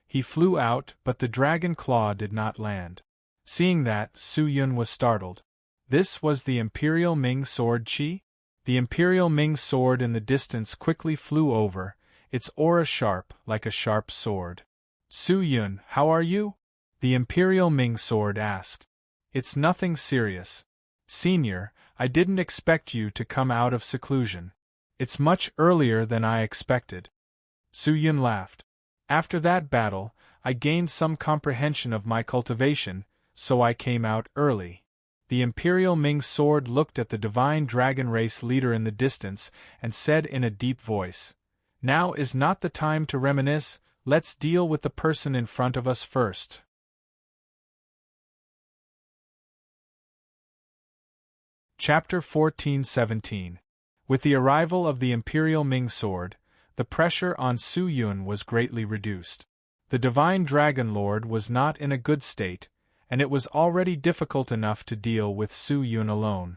A: He flew out, but the dragon claw did not land. Seeing that, Su Yun was startled. This was the Imperial Ming sword Qi? The Imperial Ming sword in the distance quickly flew over, its aura sharp like a sharp sword. Su Yun, how are you? The Imperial Ming sword asked. It's nothing serious. Senior, I didn't expect you to come out of seclusion. It's much earlier than I expected. Su Yun laughed. After that battle, I gained some comprehension of my cultivation, so I came out early. The Imperial Ming sword looked at the divine dragon race leader in the distance and said in a deep voice, "Now is not the time to reminisce, let's deal with the person in front of us first." Chapter 14-17. With the arrival of the Imperial Ming sword, the pressure on Su Yun was greatly reduced. The divine dragon lord was not in a good state, and it was already difficult enough to deal with Su Yun alone.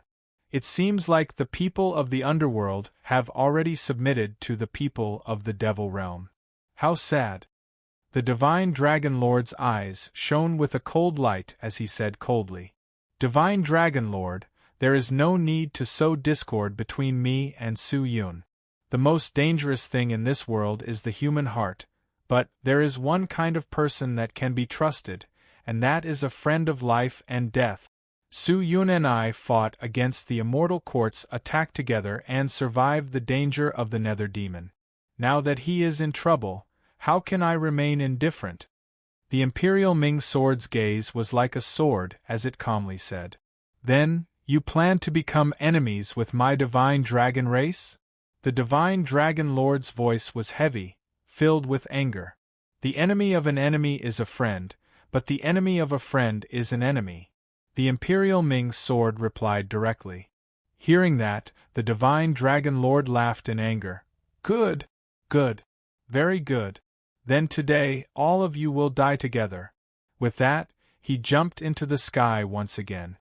A: It seems like the people of the underworld have already submitted to the people of the devil realm. How sad! The divine dragon lord's eyes shone with a cold light as he said coldly, "Divine dragon lord, there is no need to sow discord between me and Su Yun. The most dangerous thing in this world is the human heart, but there is one kind of person that can be trusted, and that is a friend of life and death. Su Yun and I fought against the immortal court's attack together and survived the danger of the nether demon. Now that he is in trouble, how can I remain indifferent?" The Imperial Ming sword's gaze was like a sword as it calmly said, "Then, you plan to become enemies with my divine dragon race?" The divine dragon lord's voice was heavy, filled with anger. "The enemy of an enemy is a friend, but the enemy of a friend is an enemy," the Imperial Ming sword replied directly. Hearing that, the divine dragon lord laughed in anger. "Good! Good! Very good! Then today, all of you will die together." With that, he jumped into the sky once again.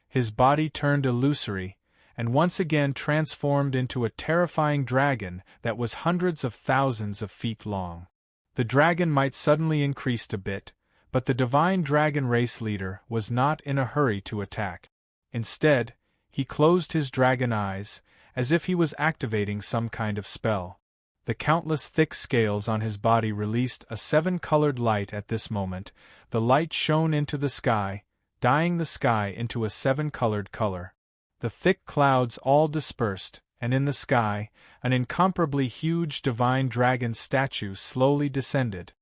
A: His body turned illusory, and once again transformed into a terrifying dragon that was hundreds of thousands of feet long. The dragon might suddenly increase a bit, but the divine dragon race leader was not in a hurry to attack. Instead, he closed his dragon eyes, as if he was activating some kind of spell. The countless thick scales on his body released a seven-colored light at this moment. The light shone into the sky, dyeing the sky into a seven-colored color. The thick clouds all dispersed, and in the sky, an incomparably huge divine dragon statue slowly descended.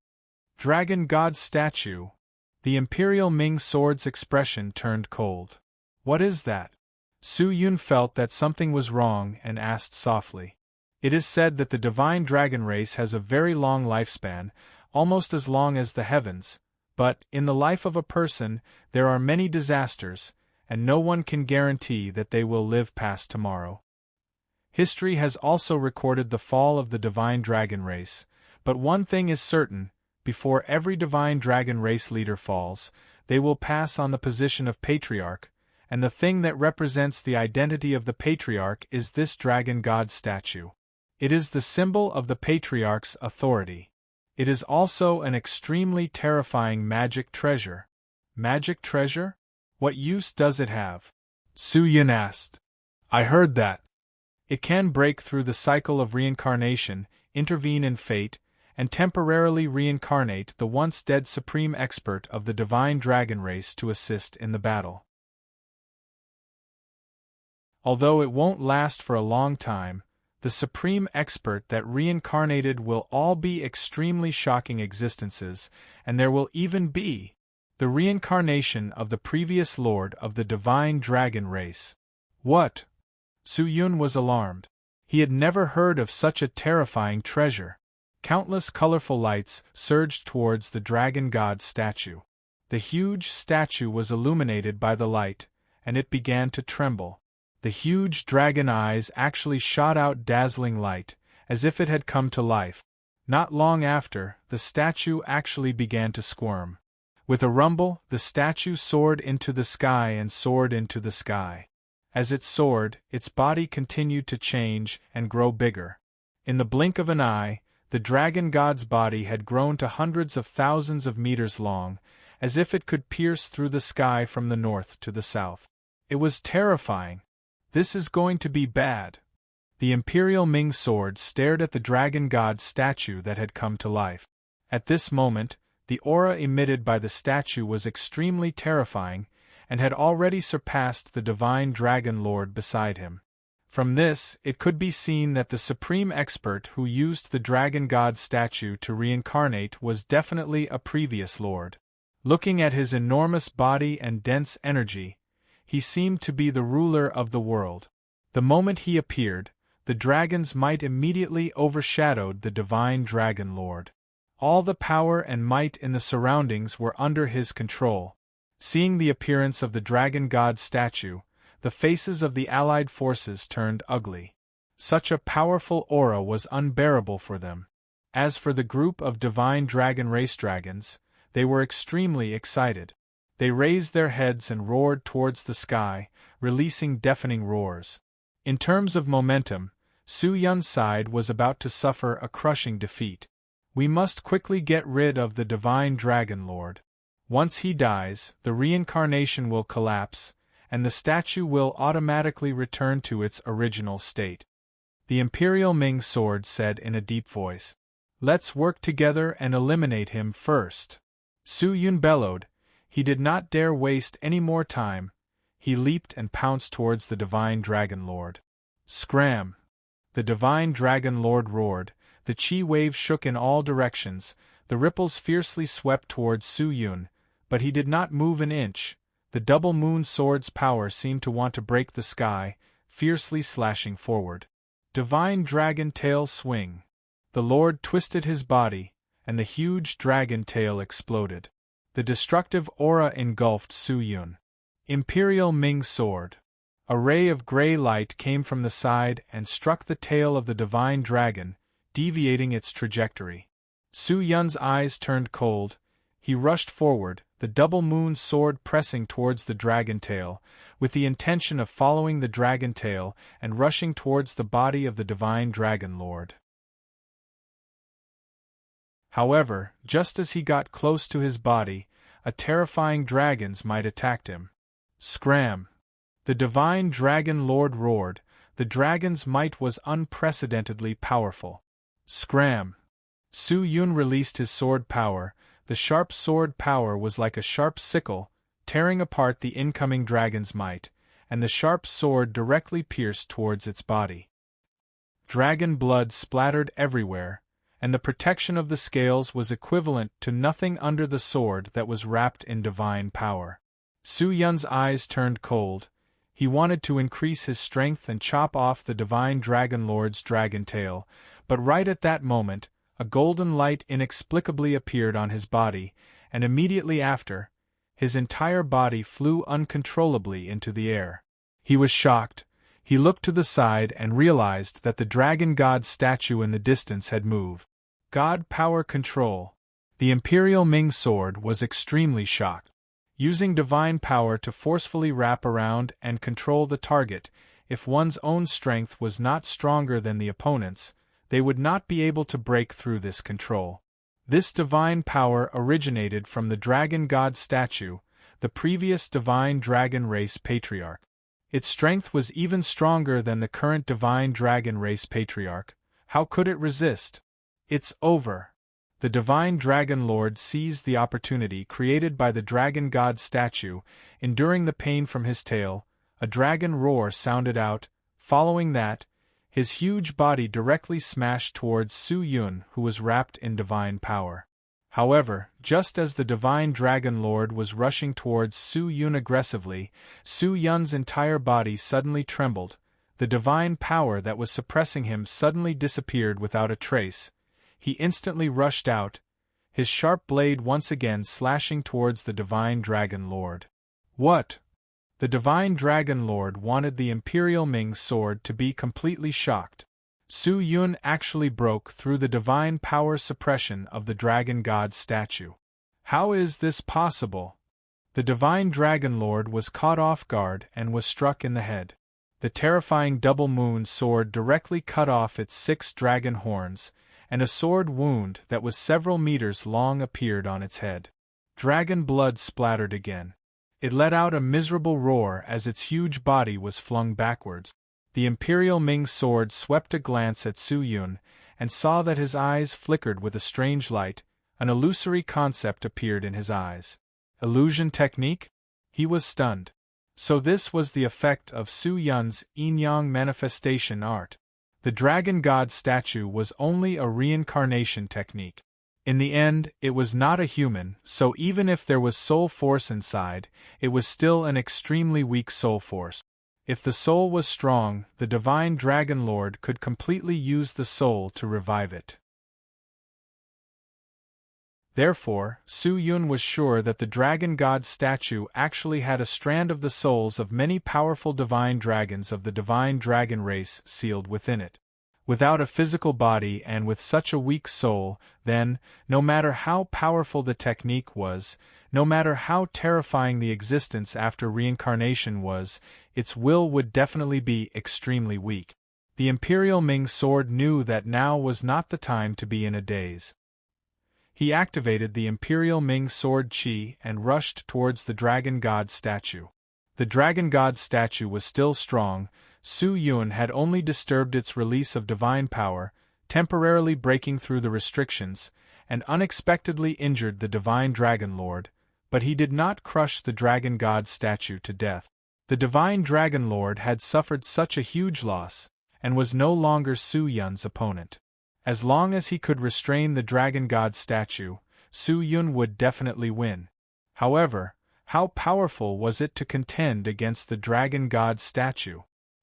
A: Dragon God statue. The Imperial Ming sword's expression turned cold. "What is that?" Su Yun felt that something was wrong and asked softly. It is said that the divine dragon race has a very long lifespan, almost as long as the heavens, but, in the life of a person, there are many disasters, and no one can guarantee that they will live past tomorrow. History has also recorded the fall of the divine dragon race, but one thing is certain: before every divine dragon race leader falls, they will pass on the position of patriarch, and the thing that represents the identity of the patriarch is this dragon god statue. It is the symbol of the patriarch's authority. It is also an extremely terrifying magic treasure. Magic treasure? What use does it have? Su Yun asked. I heard that. It can break through the cycle of reincarnation, intervene in fate, and temporarily reincarnate the once dead supreme expert of the divine dragon race to assist in the battle. Although it won't last for a long time, the supreme expert that reincarnated will all be extremely shocking existences, and there will even be the reincarnation of the previous lord of the divine dragon race. What? Su Yun was alarmed. He had never heard of such a terrifying treasure. Countless colorful lights surged towards the dragon god statue. The huge statue was illuminated by the light, and it began to tremble. The huge dragon eyes actually shot out dazzling light, as if it had come to life. Not long after, the statue actually began to squirm. With a rumble, the statue soared into the sky and soared into the sky. As it soared, its body continued to change and grow bigger. In the blink of an eye, the dragon god's body had grown to hundreds of thousands of meters long, as if it could pierce through the sky from the north to the south. It was terrifying. This is going to be bad. The Imperial Ming sword stared at the dragon god's statue that had come to life. At this moment, the aura emitted by the statue was extremely terrifying, and had already surpassed the divine dragon lord beside him. From this, it could be seen that the supreme expert who used the dragon god statue to reincarnate was definitely a previous lord. Looking at his enormous body and dense energy, he seemed to be the ruler of the world. The moment he appeared, the dragon's might immediately overshadowed the divine dragon lord. All the power and might in the surroundings were under his control. Seeing the appearance of the dragon god statue, the faces of the allied forces turned ugly. Such a powerful aura was unbearable for them. As for the group of divine dragon race dragons, they were extremely excited. They raised their heads and roared towards the sky, releasing deafening roars. In terms of momentum, Su Yun's side was about to suffer a crushing defeat. We must quickly get rid of the divine dragon lord. Once he dies, the reincarnation will collapse, and the statue will automatically return to its original state. The Imperial Ming sword said in a deep voice. Let's work together and eliminate him first. Su Yun bellowed. He did not dare waste any more time. He leaped and pounced towards the divine dragon lord. Scram! The divine dragon lord roared. The chi wave shook in all directions. The ripples fiercely swept towards Su Yun, but he did not move an inch. The double moon sword's power seemed to want to break the sky, fiercely slashing forward. Divine dragon tail swing. The lord twisted his body, and the huge dragon tail exploded. The destructive aura engulfed Su Yun. Imperial Ming sword. A ray of gray light came from the side and struck the tail of the divine dragon, deviating its trajectory. Su Yun's eyes turned cold. He rushed forward, the double moon sword pressing towards the dragon tail, with the intention of following the dragon tail and rushing towards the body of the divine dragon lord. However, just as he got close to his body, a terrifying dragon's might attacked him. Scram! The divine dragon lord roared. The dragon's might was unprecedentedly powerful. Scram! Su Yun released his sword power. The sharp sword power was like a sharp sickle, tearing apart the incoming dragon's might, and the sharp sword directly pierced towards its body. Dragon blood splattered everywhere, and the protection of the scales was equivalent to nothing under the sword that was wrapped in divine power. Su Yun's eyes turned cold. He wanted to increase his strength and chop off the divine dragon lord's dragon tail, but right at that moment, a golden light inexplicably appeared on his body, and immediately after, his entire body flew uncontrollably into the air. He was shocked. He looked to the side and realized that the dragon god statue in the distance had moved. God power control. The Imperial Ming sword was extremely shocked. Using divine power to forcefully wrap around and control the target, if one's own strength was not stronger than the opponent's, they would not be able to break through this control. This divine power originated from the dragon god statue, the previous divine dragon race patriarch. Its strength was even stronger than the current divine dragon race patriarch. How could it resist? It's over. The divine dragon lord seized the opportunity created by the dragon god statue, enduring the pain from his tail. A dragon roar sounded out. Following that, his huge body directly smashed towards Su Yun, who was wrapped in divine power. However, just as the divine dragon lord was rushing towards Su Yun aggressively, Su Yun's entire body suddenly trembled. The divine power that was suppressing him suddenly disappeared without a trace. He instantly rushed out, his sharp blade once again slashing towards the divine dragon lord. What? The divine dragon lord wanted the Imperial Ming sword to be completely shocked. Su Yun actually broke through the divine power suppression of the dragon god statue. How is this possible? The divine dragon lord was caught off guard and was struck in the head. The terrifying double moon sword directly cut off its 6 dragon horns, and a sword wound that was several meters long appeared on its head. Dragon blood splattered again. It let out a miserable roar as its huge body was flung backwards. The Imperial Ming sword swept a glance at Su Yun, and saw that his eyes flickered with a strange light. An illusory concept appeared in his eyes. Illusion technique? He was stunned. So this was the effect of Su Yun's yin-yang manifestation art. The dragon god statue was only a reincarnation technique. In the end, it was not a human, so even if there was soul force inside, it was still an extremely weak soul force. If the soul was strong, the divine dragon lord could completely use the soul to revive it. Therefore, Su Yun was sure that the dragon god statue actually had a strand of the souls of many powerful divine dragons of the divine dragon race sealed within it. Without a physical body and with such a weak soul, then, no matter how powerful the technique was, no matter how terrifying the existence after reincarnation was, its will would definitely be extremely weak. The Imperial Ming sword knew that now was not the time to be in a daze. He activated the Imperial Ming sword chi and rushed towards the dragon god statue. The dragon god statue was still strong. Su Yun had only disturbed its release of divine power, temporarily breaking through the restrictions, and unexpectedly injured the divine dragon lord, but he did not crush the dragon god statue to death. The divine dragon lord had suffered such a huge loss, and was no longer Su Yun's opponent. As long as he could restrain the dragon god statue, Su Yun would definitely win. However, how powerful was it to contend against the dragon god statue?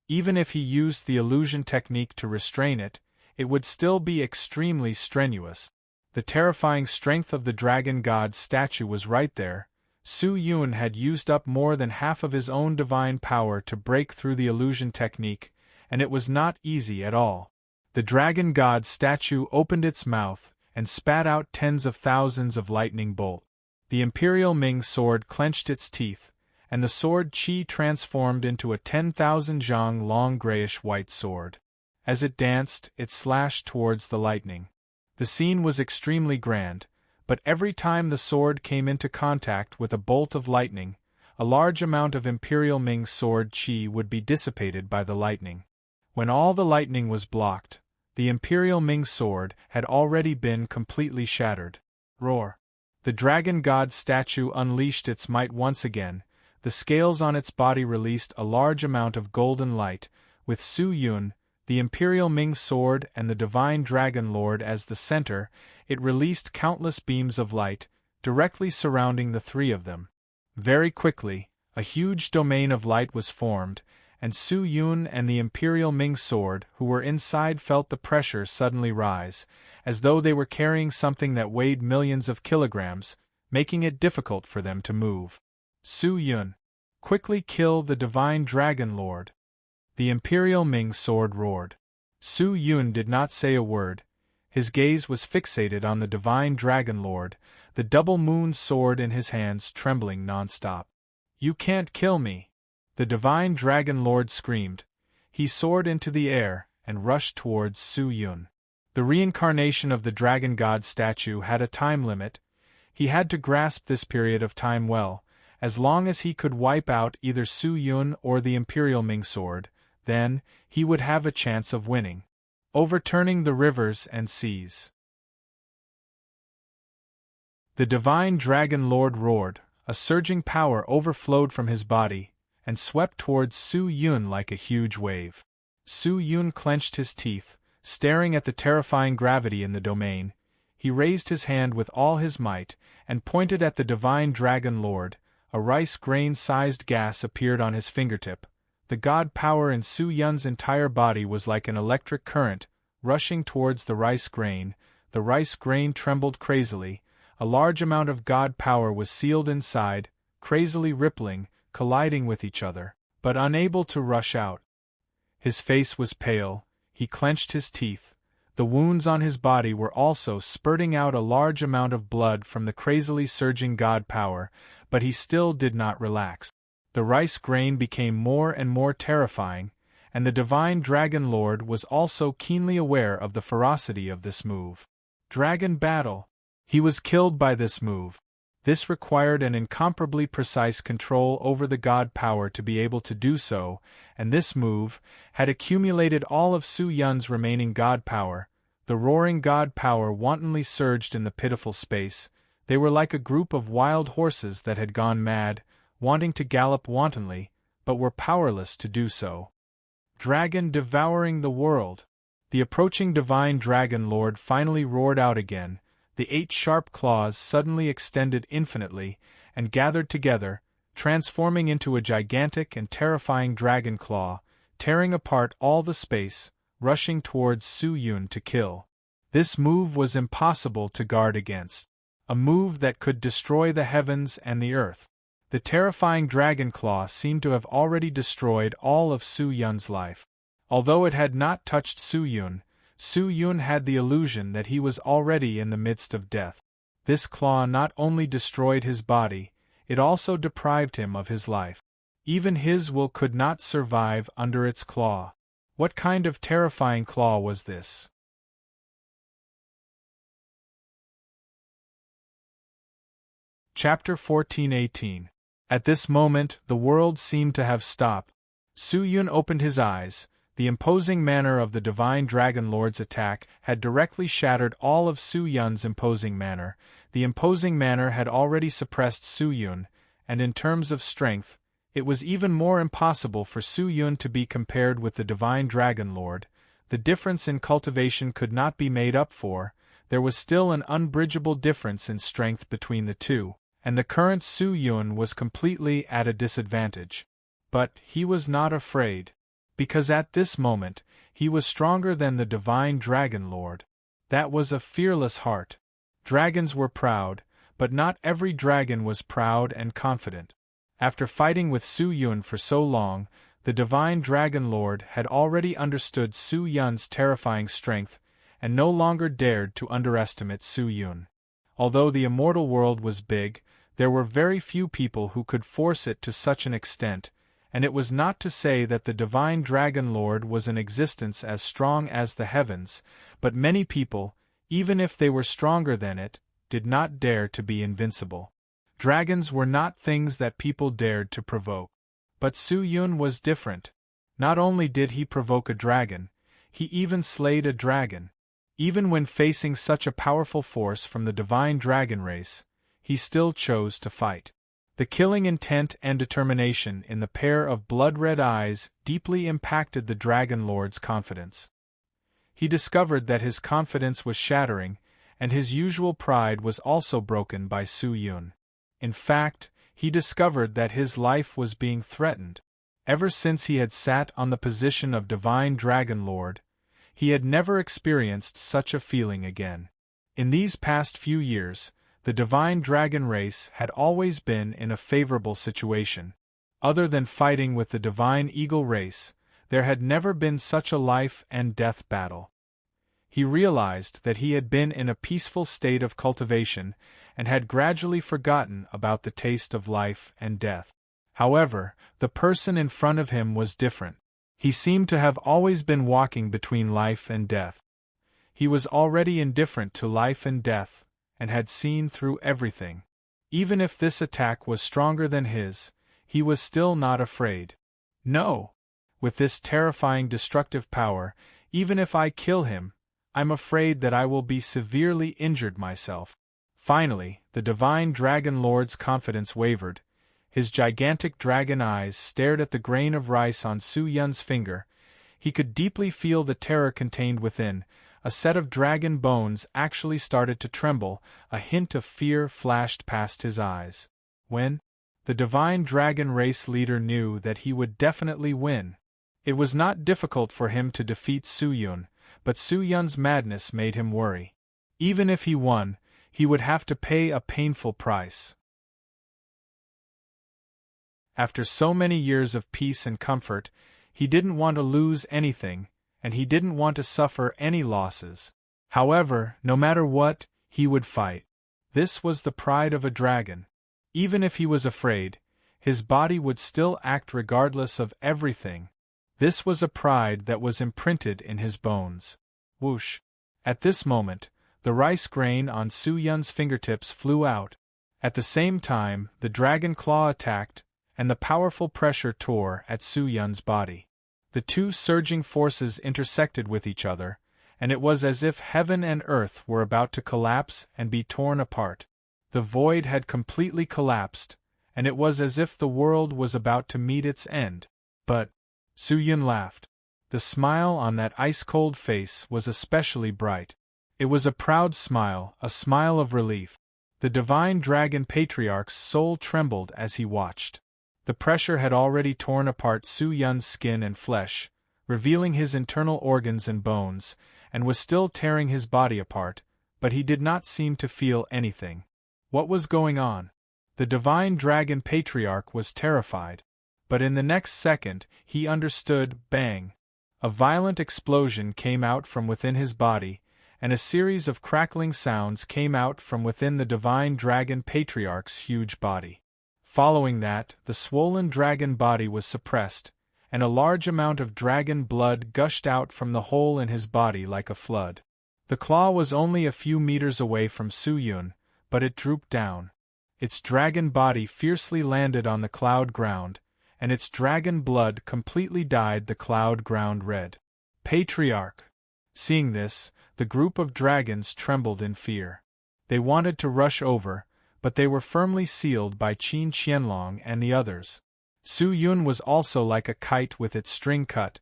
A: Even if he used the illusion technique to restrain it, it would still be extremely strenuous. The terrifying strength of the dragon god statue was right there. Su Yun had used up more than half of his own divine power to break through the illusion technique, and it was not easy at all. The dragon god statue opened its mouth and spat out tens of thousands of lightning bolts. The Imperial Ming sword clenched its teeth, and the sword chi transformed into a 10,000 zhang long grayish-white sword. As it danced, it slashed towards the lightning. The scene was extremely grand, but every time the sword came into contact with a bolt of lightning, a large amount of Imperial Ming sword chi would be dissipated by the lightning. When all the lightning was blocked, the Imperial Ming sword had already been completely shattered. Roar! The dragon god statue unleashed its might once again. The scales on its body released a large amount of golden light, with Su Yun, the Imperial Ming sword and the divine dragon lord as the center. It released countless beams of light, directly surrounding the three of them. Very quickly, a huge domain of light was formed, and Su Yun and the Imperial Ming sword who were inside felt the pressure suddenly rise, as though they were carrying something that weighed millions of kilograms, making it difficult for them to move. Su Yun, quickly kill the divine dragon lord! The Imperial Ming sword roared. Su Yun did not say a word. His gaze was fixated on the divine dragon lord, the double moon sword in his hands trembling non-stop. "You can't kill me!" The divine dragon lord screamed. He soared into the air and rushed towards Su Yun. The reincarnation of the dragon god statue had a time limit. He had to grasp this period of time well. As long as he could wipe out either Su Yun or the Imperial Ming sword, then he would have a chance of winning. Overturning the rivers and seas. The divine dragon lord roared. A surging power overflowed from his body and swept towards Su Yun like a huge wave. Su Yun clenched his teeth, staring at the terrifying gravity in the domain. He raised his hand with all his might and pointed at the divine dragon lord. A rice grain-sized gas appeared on his fingertip. The god power in Su Yun's entire body was like an electric current, rushing towards the rice grain. The rice grain trembled crazily. A large amount of god power was sealed inside, crazily rippling, colliding with each other, but unable to rush out. His face was pale, He clenched his teeth. The wounds on his body were also spurting out a large amount of blood from the crazily surging god power, but he still did not relax. The rice grain became more and more terrifying, and the divine Dragon Lord was also keenly aware of the ferocity of this move. Dragon battle. He was killed by this move. This required an incomparably precise control over the god power to be able to do so, and this move had accumulated all of Su Yun's remaining god power. The roaring god power wantonly surged in the pitiful space. They were like a group of wild horses that had gone mad, wanting to gallop wantonly, but were powerless to do so. Dragon devouring the world. The approaching divine Dragon Lord finally roared out again. The 8 sharp claws suddenly extended infinitely, and gathered together, transforming into a gigantic and terrifying dragon claw, tearing apart all the space, rushing towards Su Yun to kill. This move was impossible to guard against. A move that could destroy the heavens and the earth. The terrifying dragon claw seemed to have already destroyed all of Su Yun's life. Although it had not touched Su Yun had the illusion that he was already in the midst of death. This claw not only destroyed his body, it also deprived him of his life. Even his will could not survive under its claw. What kind of terrifying claw was this? Chapter 14:18. At this moment, the world seemed to have stopped. Su Yun opened his eyes. The imposing manner of the divine Dragon Lord's attack had directly shattered all of Su Yun's imposing manner. The imposing manner had already suppressed Su Yun, and in terms of strength, it was even more impossible for Su Yun to be compared with the divine Dragon Lord. The difference in cultivation could not be made up for. There was still an unbridgeable difference in strength between the two, and the current Su Yun was completely at a disadvantage. But he was not afraid. Because at this moment, he was stronger than the divine Dragon Lord. That was a fearless heart. Dragons were proud, but not every dragon was proud and confident. After fighting with Su Yun for so long, the divine Dragon Lord had already understood Su Yun's terrifying strength, and no longer dared to underestimate Su Yun. Although the immortal world was big, there were very few people who could force it to such an extent, and it was not to say that the divine Dragon Lord was in existence as strong as the heavens, but many people, even if they were stronger than it, did not dare to be invincible. Dragons were not things that people dared to provoke. But Su Yun was different. Not only did he provoke a dragon, he even slayed a dragon. Even when facing such a powerful force from the divine dragon race, he still chose to fight. The killing intent and determination in the pair of blood-red eyes deeply impacted the Dragon Lord's confidence. He discovered that his confidence was shattering, and his usual pride was also broken by Su Yun. In fact, he discovered that his life was being threatened. Ever since he had sat on the position of Divine Dragon Lord, he had never experienced such a feeling again. In these past few years, the divine dragon race had always been in a favorable situation. Other than fighting with the divine eagle race, there had never been such a life and death battle. He realized that he had been in a peaceful state of cultivation and had gradually forgotten about the taste of life and death. However, the person in front of him was different. He seemed to have always been walking between life and death. He was already indifferent to life and death, and had seen through everything. Even if this attack was stronger than his, he was still not afraid. No! With this terrifying destructive power, even if I kill him, I'm afraid that I will be severely injured myself. Finally, the divine Dragon Lord's confidence wavered. His gigantic dragon eyes stared at the grain of rice on Su Yun's finger. He could deeply feel the terror contained within. A set of dragon bones actually started to tremble, a hint of fear flashed past his eyes. When? The divine dragon race leader knew that he would definitely win. It was not difficult for him to defeat Su Yun, but Su Yun's madness made him worry. Even if he won, he would have to pay a painful price. After so many years of peace and comfort, he didn't want to lose anything, and he didn't want to suffer any losses. However, no matter what, he would fight. This was the pride of a dragon. Even if he was afraid, his body would still act regardless of everything. This was a pride that was imprinted in his bones. Whoosh! At this moment, the rice grain on Su Yun's fingertips flew out. At the same time, the dragon claw attacked, and the powerful pressure tore at Su Yun's body. The two surging forces intersected with each other, and it was as if heaven and earth were about to collapse and be torn apart. The void had completely collapsed, and it was as if the world was about to meet its end. But Su Yun laughed. The smile on that ice-cold face was especially bright. It was a proud smile, a smile of relief. The divine dragon patriarch's soul trembled as he watched. The pressure had already torn apart Su Yun's skin and flesh, revealing his internal organs and bones, and was still tearing his body apart, but he did not seem to feel anything. What was going on? The divine dragon patriarch was terrified. But in the next second, he understood. Bang! A violent explosion came out from within his body, and a series of crackling sounds came out from within the divine dragon patriarch's huge body. Following that, the swollen dragon body was suppressed, and a large amount of dragon blood gushed out from the hole in his body like a flood. The claw was only a few meters away from Su Yun, but it drooped down. Its dragon body fiercely landed on the cloud ground, and its dragon blood completely dyed the cloud ground red. Patriarch! Seeing this, the group of dragons trembled in fear. They wanted to rush over, but they were firmly sealed by Qin Qianlong and the others. Su Yun was also like a kite with its string cut.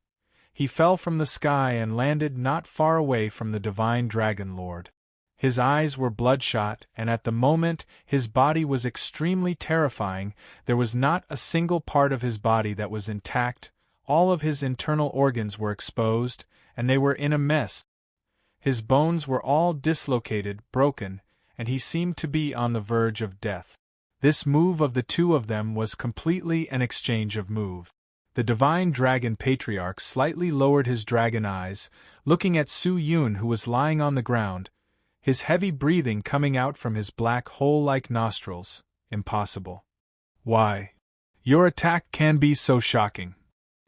A: He fell from the sky and landed not far away from the divine dragon lord. His eyes were bloodshot, and at the moment his body was extremely terrifying. There was not a single part of his body that was intact. All of his internal organs were exposed, and they were in a mess. His bones were all dislocated, broken, and he seemed to be on the verge of death. This move of the two of them was completely an exchange of move. The divine dragon patriarch slightly lowered his dragon eyes, looking at Su Yun, who was lying on the ground, his heavy breathing coming out from his black hole-like nostrils. Impossible. Why? Your attack can be so shocking.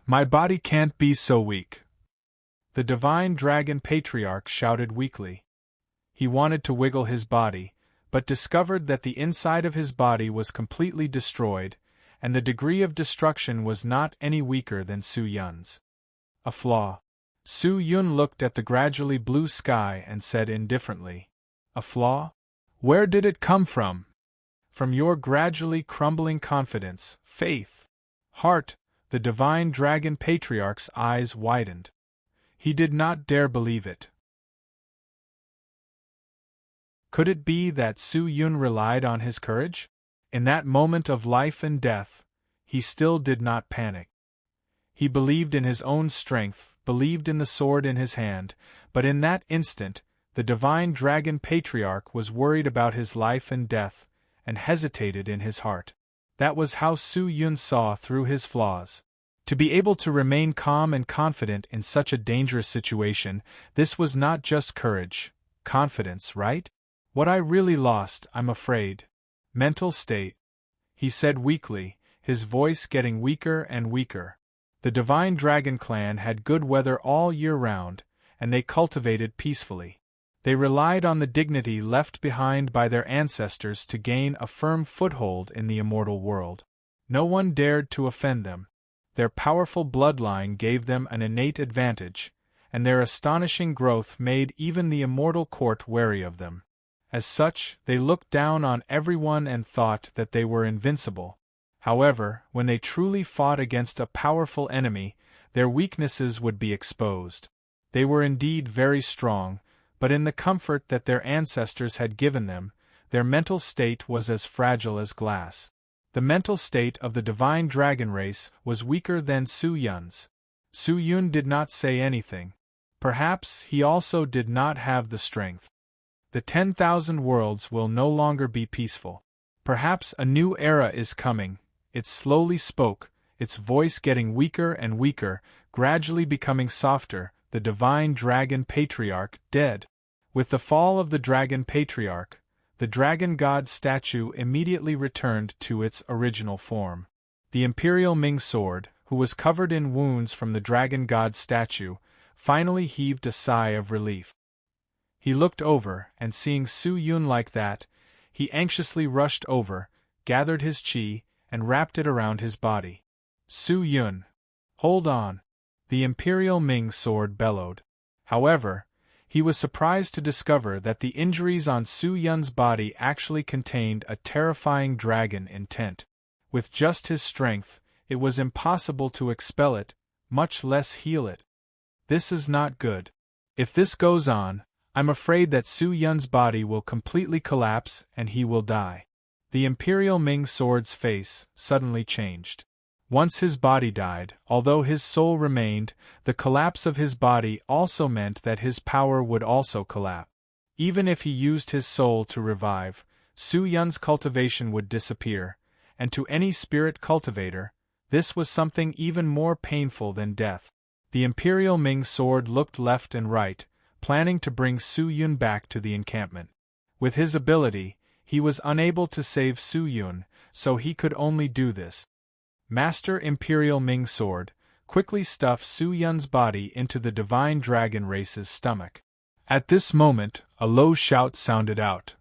A: My body can't be so weak. The divine dragon patriarch shouted weakly. He wanted to wiggle his body, but discovered that the inside of his body was completely destroyed, and the degree of destruction was not any weaker than Su Yun's. A flaw. Su Yun looked at the gradually blue sky and said indifferently, "A flaw? Where did it come from?" "From your gradually crumbling confidence, faith, heart." The divine dragon patriarch's eyes widened. He did not dare believe it. Could it be that Su Yun relied on his courage? In that moment of life and death, he still did not panic. He believed in his own strength, believed in the sword in his hand, but in that instant, the divine dragon patriarch was worried about his life and death, and hesitated in his heart. That was how Su Yun saw through his flaws. To be able to remain calm and confident in such a dangerous situation, this was not just courage, confidence, right? What I really lost, I'm afraid. Mental state, he said weakly, his voice getting weaker and weaker. The Divine Dragon Clan had good weather all year round, and they cultivated peacefully. They relied on the dignity left behind by their ancestors to gain a firm foothold in the immortal world. No one dared to offend them. Their powerful bloodline gave them an innate advantage, and their astonishing growth made even the immortal court wary of them. As such, they looked down on everyone and thought that they were invincible. However, when they truly fought against a powerful enemy, their weaknesses would be exposed. They were indeed very strong, but in the comfort that their ancestors had given them, their mental state was as fragile as glass. The mental state of the divine dragon race was weaker than Su Yun's. Su Yun did not say anything. Perhaps he also did not have the strength. The 10,000 worlds will no longer be peaceful. Perhaps a new era is coming. It slowly spoke, its voice getting weaker and weaker, gradually becoming softer, the divine dragon patriarch, dead. With the fall of the dragon patriarch, the dragon god statue immediately returned to its original form. The imperial Ming sword, who was covered in wounds from the dragon god statue, finally heaved a sigh of relief. He looked over, and seeing Su Yun like that, he anxiously rushed over, gathered his qi, and wrapped it around his body. Su Yun! Hold on! The imperial Ming sword bellowed. However, he was surprised to discover that the injuries on Su Yun's body actually contained a terrifying dragon intent. With just his strength, it was impossible to expel it, much less heal it. This is not good. If this goes on, I'm afraid that Su Yun's body will completely collapse and he will die. The imperial Ming sword's face suddenly changed. Once his body died, although his soul remained, the collapse of his body also meant that his power would also collapse. Even if he used his soul to revive, Su Yun's cultivation would disappear, and to any spirit cultivator, this was something even more painful than death. The imperial Ming sword looked left and right, planning to bring Su Yun back to the encampment. With his ability, he was unable to save Su Yun, so he could only do this. Master Imperial Ming Sword quickly stuffed Su Yun's body into the divine dragon race's stomach. At this moment, a low shout sounded out.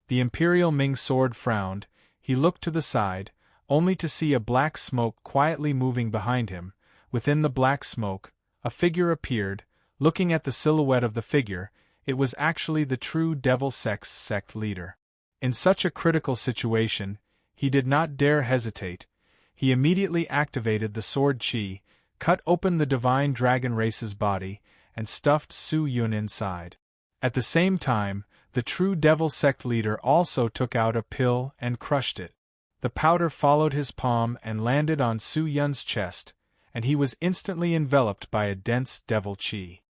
A: The Imperial Ming Sword frowned. He looked to the side, only to see a black smoke quietly moving behind him. Within the black smoke, a figure appeared. Looking at the silhouette of the figure, it was actually the true Devil sect leader. In such a critical situation, he did not dare hesitate. He immediately activated the sword qi, cut open the divine dragon race's body, and stuffed Su Yun inside. At the same time, the true Devil sect leader also took out a pill and crushed it. The powder followed his palm and landed on Su Yun's chest, and he was instantly enveloped by a dense devil qi.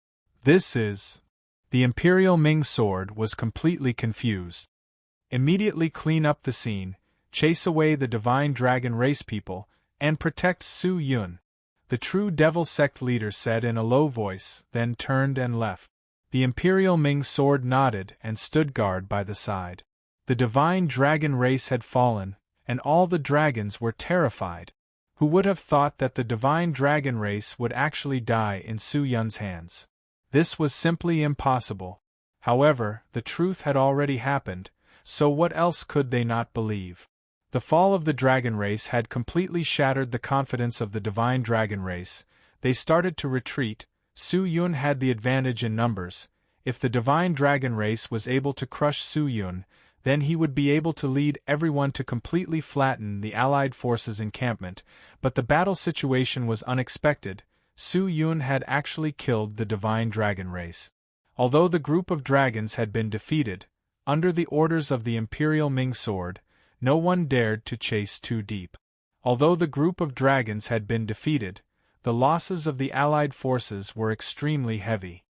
A: This is... The Imperial Ming sword was completely confused. Immediately clean up the scene, chase away the divine dragon race people, and protect Su Yun, the true Devil sect leader said in a low voice, then turned and left. The Imperial Ming sword nodded and stood guard by the side. The divine dragon race had fallen, and all the dragons were terrified. Who would have thought that the divine dragon race would actually die in Su Yun's hands? This was simply impossible. However, the truth had already happened, so what else could they not believe? The fall of the dragon race had completely shattered the confidence of the divine dragon race. They started to retreat. Su Yun had the advantage in numbers. If the divine dragon race was able to crush Su Yun, then he would be able to lead everyone to completely flatten the Allied forces' encampment, but the battle situation was unexpected. Su Yun had actually killed the divine dragon race. Although the group of dragons had been defeated, under the orders of the Imperial Ming sword, no one dared to chase too deep. Although the group of dragons had been defeated, the losses of the Allied forces were extremely heavy.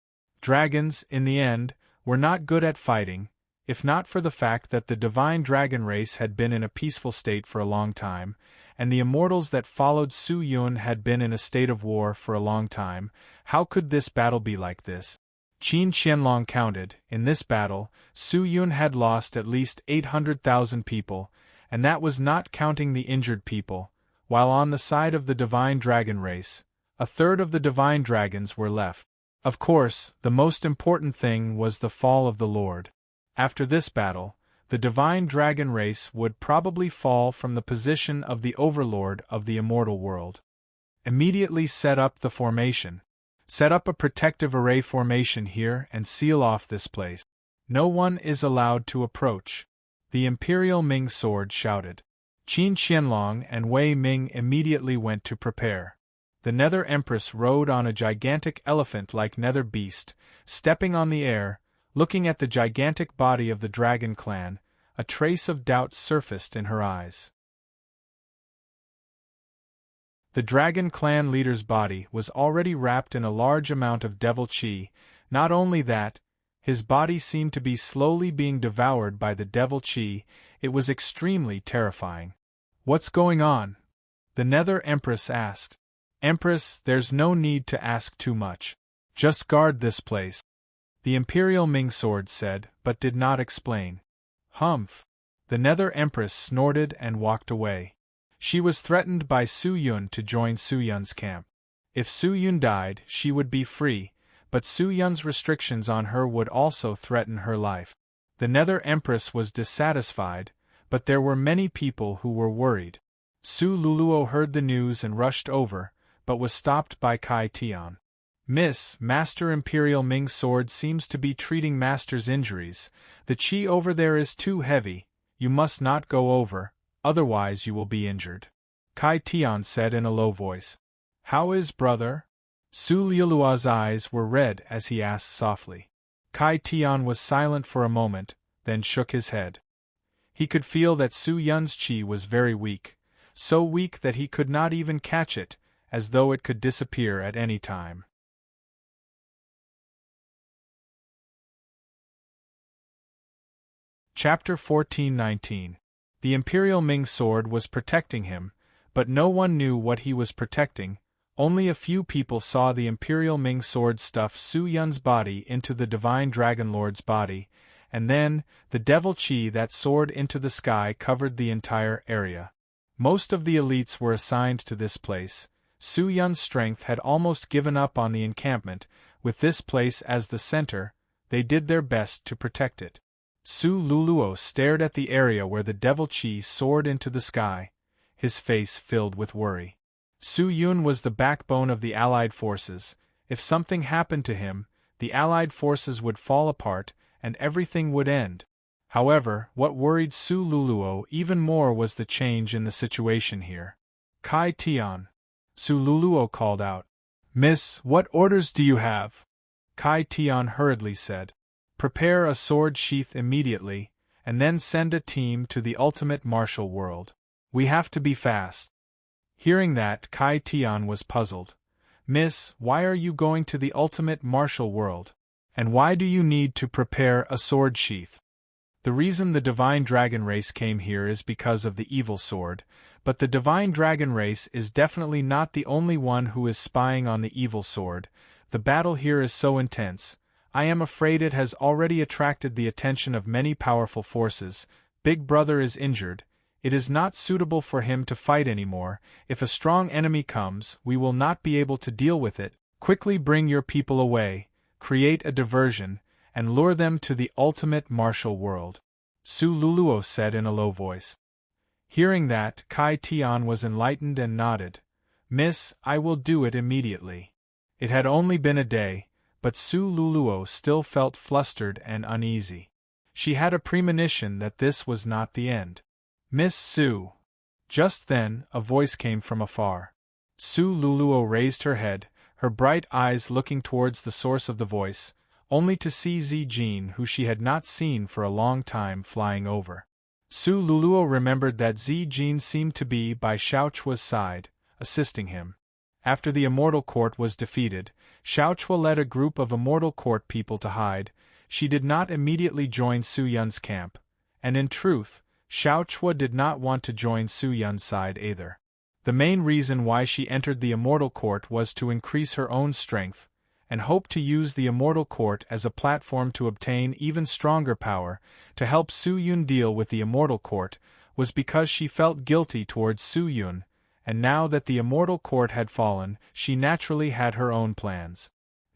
A: Dragons, in the end, were not good at fighting, if not for the fact that the divine dragon race had been in a peaceful state for a long time, and the immortals that followed Su Yun had been in a state of war for a long time. How could this battle be like this? Qin Qianlong counted. In this battle, Su Yun had lost at least 800,000 people, and that was not counting the injured people, while on the side of the divine dragon race, a third of the divine dragons were left. Of course, the most important thing was the fall of the Lord. After this battle, the divine dragon race would probably fall from the position of the overlord of the immortal world. Immediately set up the formation. Set up a protective array formation here and seal off this place. No one is allowed to approach. The Imperial Ming sword shouted. Qin Qianlong and Wei Ming immediately went to prepare. The Nether Empress rode on a gigantic elephant-like nether beast, stepping on the air, looking at the gigantic body of the dragon clan. A trace of doubt surfaced in her eyes. The dragon clan leader's body was already wrapped in a large amount of devil qi. Not only that, his body seemed to be slowly being devoured by the devil qi. It was extremely terrifying. What's going on? The Nether Empress asked. Empress, there's no need to ask too much. Just guard this place. The Imperial Ming Sword said, but did not explain. Humph. The Nether Empress snorted and walked away. She was threatened by Su Yun to join Su Yun's camp. If Su Yun died, she would be free, but Su Yun's restrictions on her would also threaten her life. The Nether Empress was dissatisfied, but there were many people who were worried. Su Luluo heard the news and rushed over, but was stopped by Kai Tian. Miss, Master Imperial Ming Sword seems to be treating Master's injuries. The chi over there is too heavy. You must not go over, otherwise you will be injured. Kai Tian said in a low voice. How is brother? Su Luluo's eyes were red as he asked softly. Kai Tian was silent for a moment, then shook his head. He could feel that Su Yun's chi was very weak, so weak that he could not even catch it, as though it could disappear at any time. Chapter 14:19. The Imperial Ming Sword was protecting him, but no one knew what he was protecting. Only a few people saw the Imperial Ming Sword stuff Su Yun's body into the Divine Dragon Lord's body, and then, the devil chi that soared into the sky covered the entire area. Most of the elites were assigned to this place. Su Yun's strength had almost given up on the encampment. With this place as the center, they did their best to protect it. Su Luluo stared at the area where the devil chi soared into the sky, his face filled with worry. Su Yun was the backbone of the Allied forces. If something happened to him, the Allied forces would fall apart, and everything would end. However, what worried Su Luluo even more was the change in the situation here. Kai Tian. Su Luluo called out. Miss, what orders do you have? Kai Tian hurriedly said. Prepare a sword sheath immediately, and then send a team to the ultimate martial world. We have to be fast. Hearing that, Kai Tian was puzzled. Miss, why are you going to the ultimate martial world? And why do you need to prepare a sword sheath? The reason the Divine Dragon race came here is because of the evil sword, but the Divine Dragon race is definitely not the only one who is spying on the evil sword. The battle here is so intense. I am afraid it has already attracted the attention of many powerful forces. Big Brother is injured. It is not suitable for him to fight anymore. If a strong enemy comes, we will not be able to deal with it. Quickly bring your people away, create a diversion, and lure them to the ultimate martial world. Su Luluo said in a low voice. Hearing that, Kai Tian was enlightened and nodded. Miss, I will do it immediately. It had only been a day, but Su Luluo still felt flustered and uneasy. She had a premonition that this was not the end. Miss Su. Just then, a voice came from afar. Su Luluo raised her head, her bright eyes looking towards the source of the voice, only to see Zi Jin, who she had not seen for a long time, flying over. Su Luluo remembered that Zi Jin seemed to be by Xiao Chua's side, assisting him. After the Immortal Court was defeated, Xiao Chua led a group of Immortal Court people to hide. She did not immediately join Su Yun's camp, and in truth, Xiao Chua did not want to join Su Yun's side either. The main reason why she entered the Immortal Court was to increase her own strength, and hoped to use the Immortal Court as a platform to obtain even stronger power. To help Su Yun deal with the Immortal Court was because she felt guilty towards Su Yun, and now that the Immortal Court had fallen, she naturally had her own plans.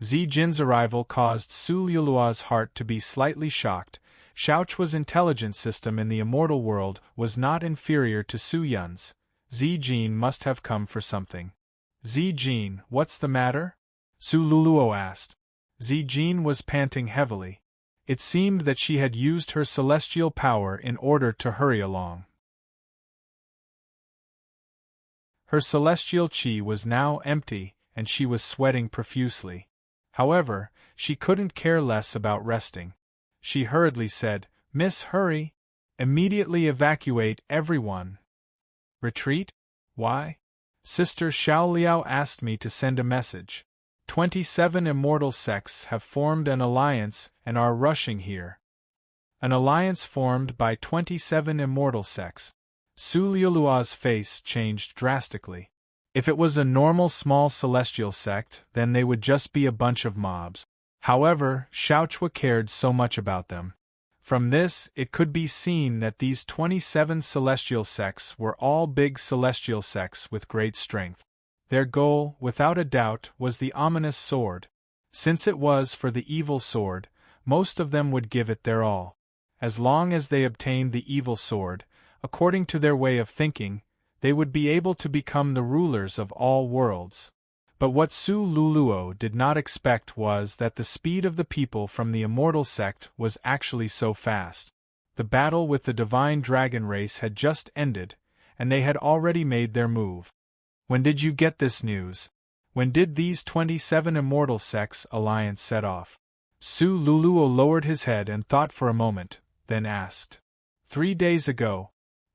A: Zi Jin's arrival caused Su Luluo's heart to be slightly shocked. Xiao Chua's intelligence system in the immortal world was not inferior to Su Yun's. Zi Jin must have come for something. Zi Jin, what's the matter? Su Luluo asked. Zi Jin was panting heavily. It seemed that she had used her celestial power in order to hurry along. Her celestial chi was now empty, and she was sweating profusely. However, she couldn't care less about resting. She hurriedly said, Miss, hurry! Immediately evacuate everyone. Retreat? Why? Sister Xiao Liao asked me to send a message. 27 immortal sects have formed an alliance and are rushing here. An alliance formed by 27 immortal sects. Su Luluo's face changed drastically. If it was a normal small celestial sect, then they would just be a bunch of mobs. However, Xiaochua cared so much about them. From this, it could be seen that these 27 celestial sects were all big celestial sects with great strength. Their goal, without a doubt, was the ominous sword. Since it was for the evil sword, most of them would give it their all. As long as they obtained the evil sword, according to their way of thinking, they would be able to become the rulers of all worlds. But what Su Luluo did not expect was that the speed of the people from the immortal sect was actually so fast. The battle with the divine dragon race had just ended, and they had already made their move. When did you get this news? When did these 27 immortal sects alliance set off? Su Luluo lowered his head and thought for a moment, then asked. 3 days ago,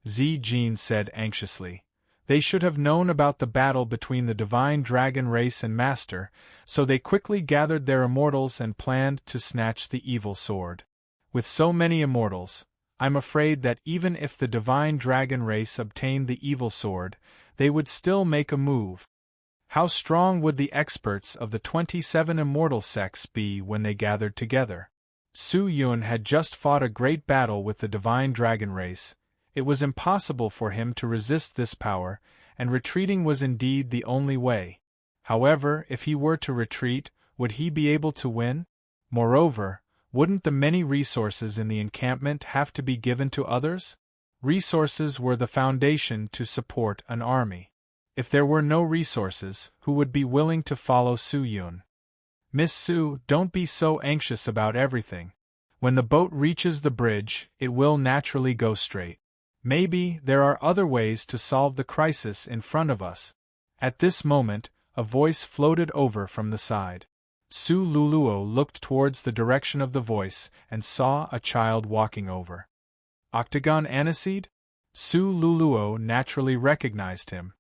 A: Zi Jin said anxiously. They should have known about the battle between the divine dragon race and master, so they quickly gathered their immortals and planned to snatch the evil sword. With so many immortals, I'm afraid that even if the divine dragon race obtained the evil sword, they would still make a move. How strong would the experts of the 27 immortal sects be when they gathered together? Su Yun had just fought a great battle with the divine dragon race. It was impossible for him to resist this power, and retreating was indeed the only way. However, if he were to retreat, would he be able to win? Moreover, wouldn't the many resources in the encampment have to be given to others? Resources were the foundation to support an army. If there were no resources, who would be willing to follow Su Yun? Miss Su, don't be so anxious about everything. When the boat reaches the bridge, it will naturally go straight. Maybe there are other ways to solve the crisis in front of us. At this moment, a voice floated over from the side. Su Luluo looked towards the direction of the voice and saw a child walking over. Octagon Aniseed? Su Luluo naturally recognized him.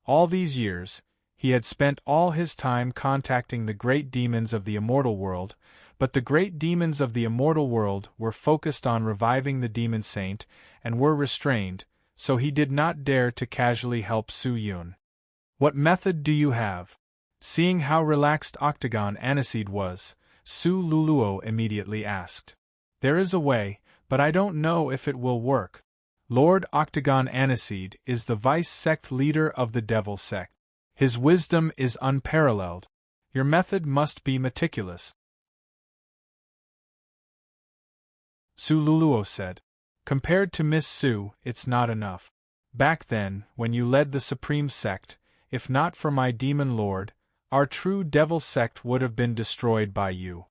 A: All these years, he had spent all his time contacting the great demons of the immortal world, but the great demons of the immortal world were focused on reviving the demon saint and were restrained, so he did not dare to casually help Su Yun. What method do you have? Seeing how relaxed Octagon Aniseed was, Su Luluo immediately asked. There is a way, but I don't know if it will work. Lord Octagon Aniseed is the vice-sect leader of the Devil sect. His wisdom is unparalleled. Your method must be meticulous. Su Luluo said. Compared to Miss Su, it's not enough. Back then, when you led the Supreme Sect, if not for my demon lord, our true devil sect would have been destroyed by you.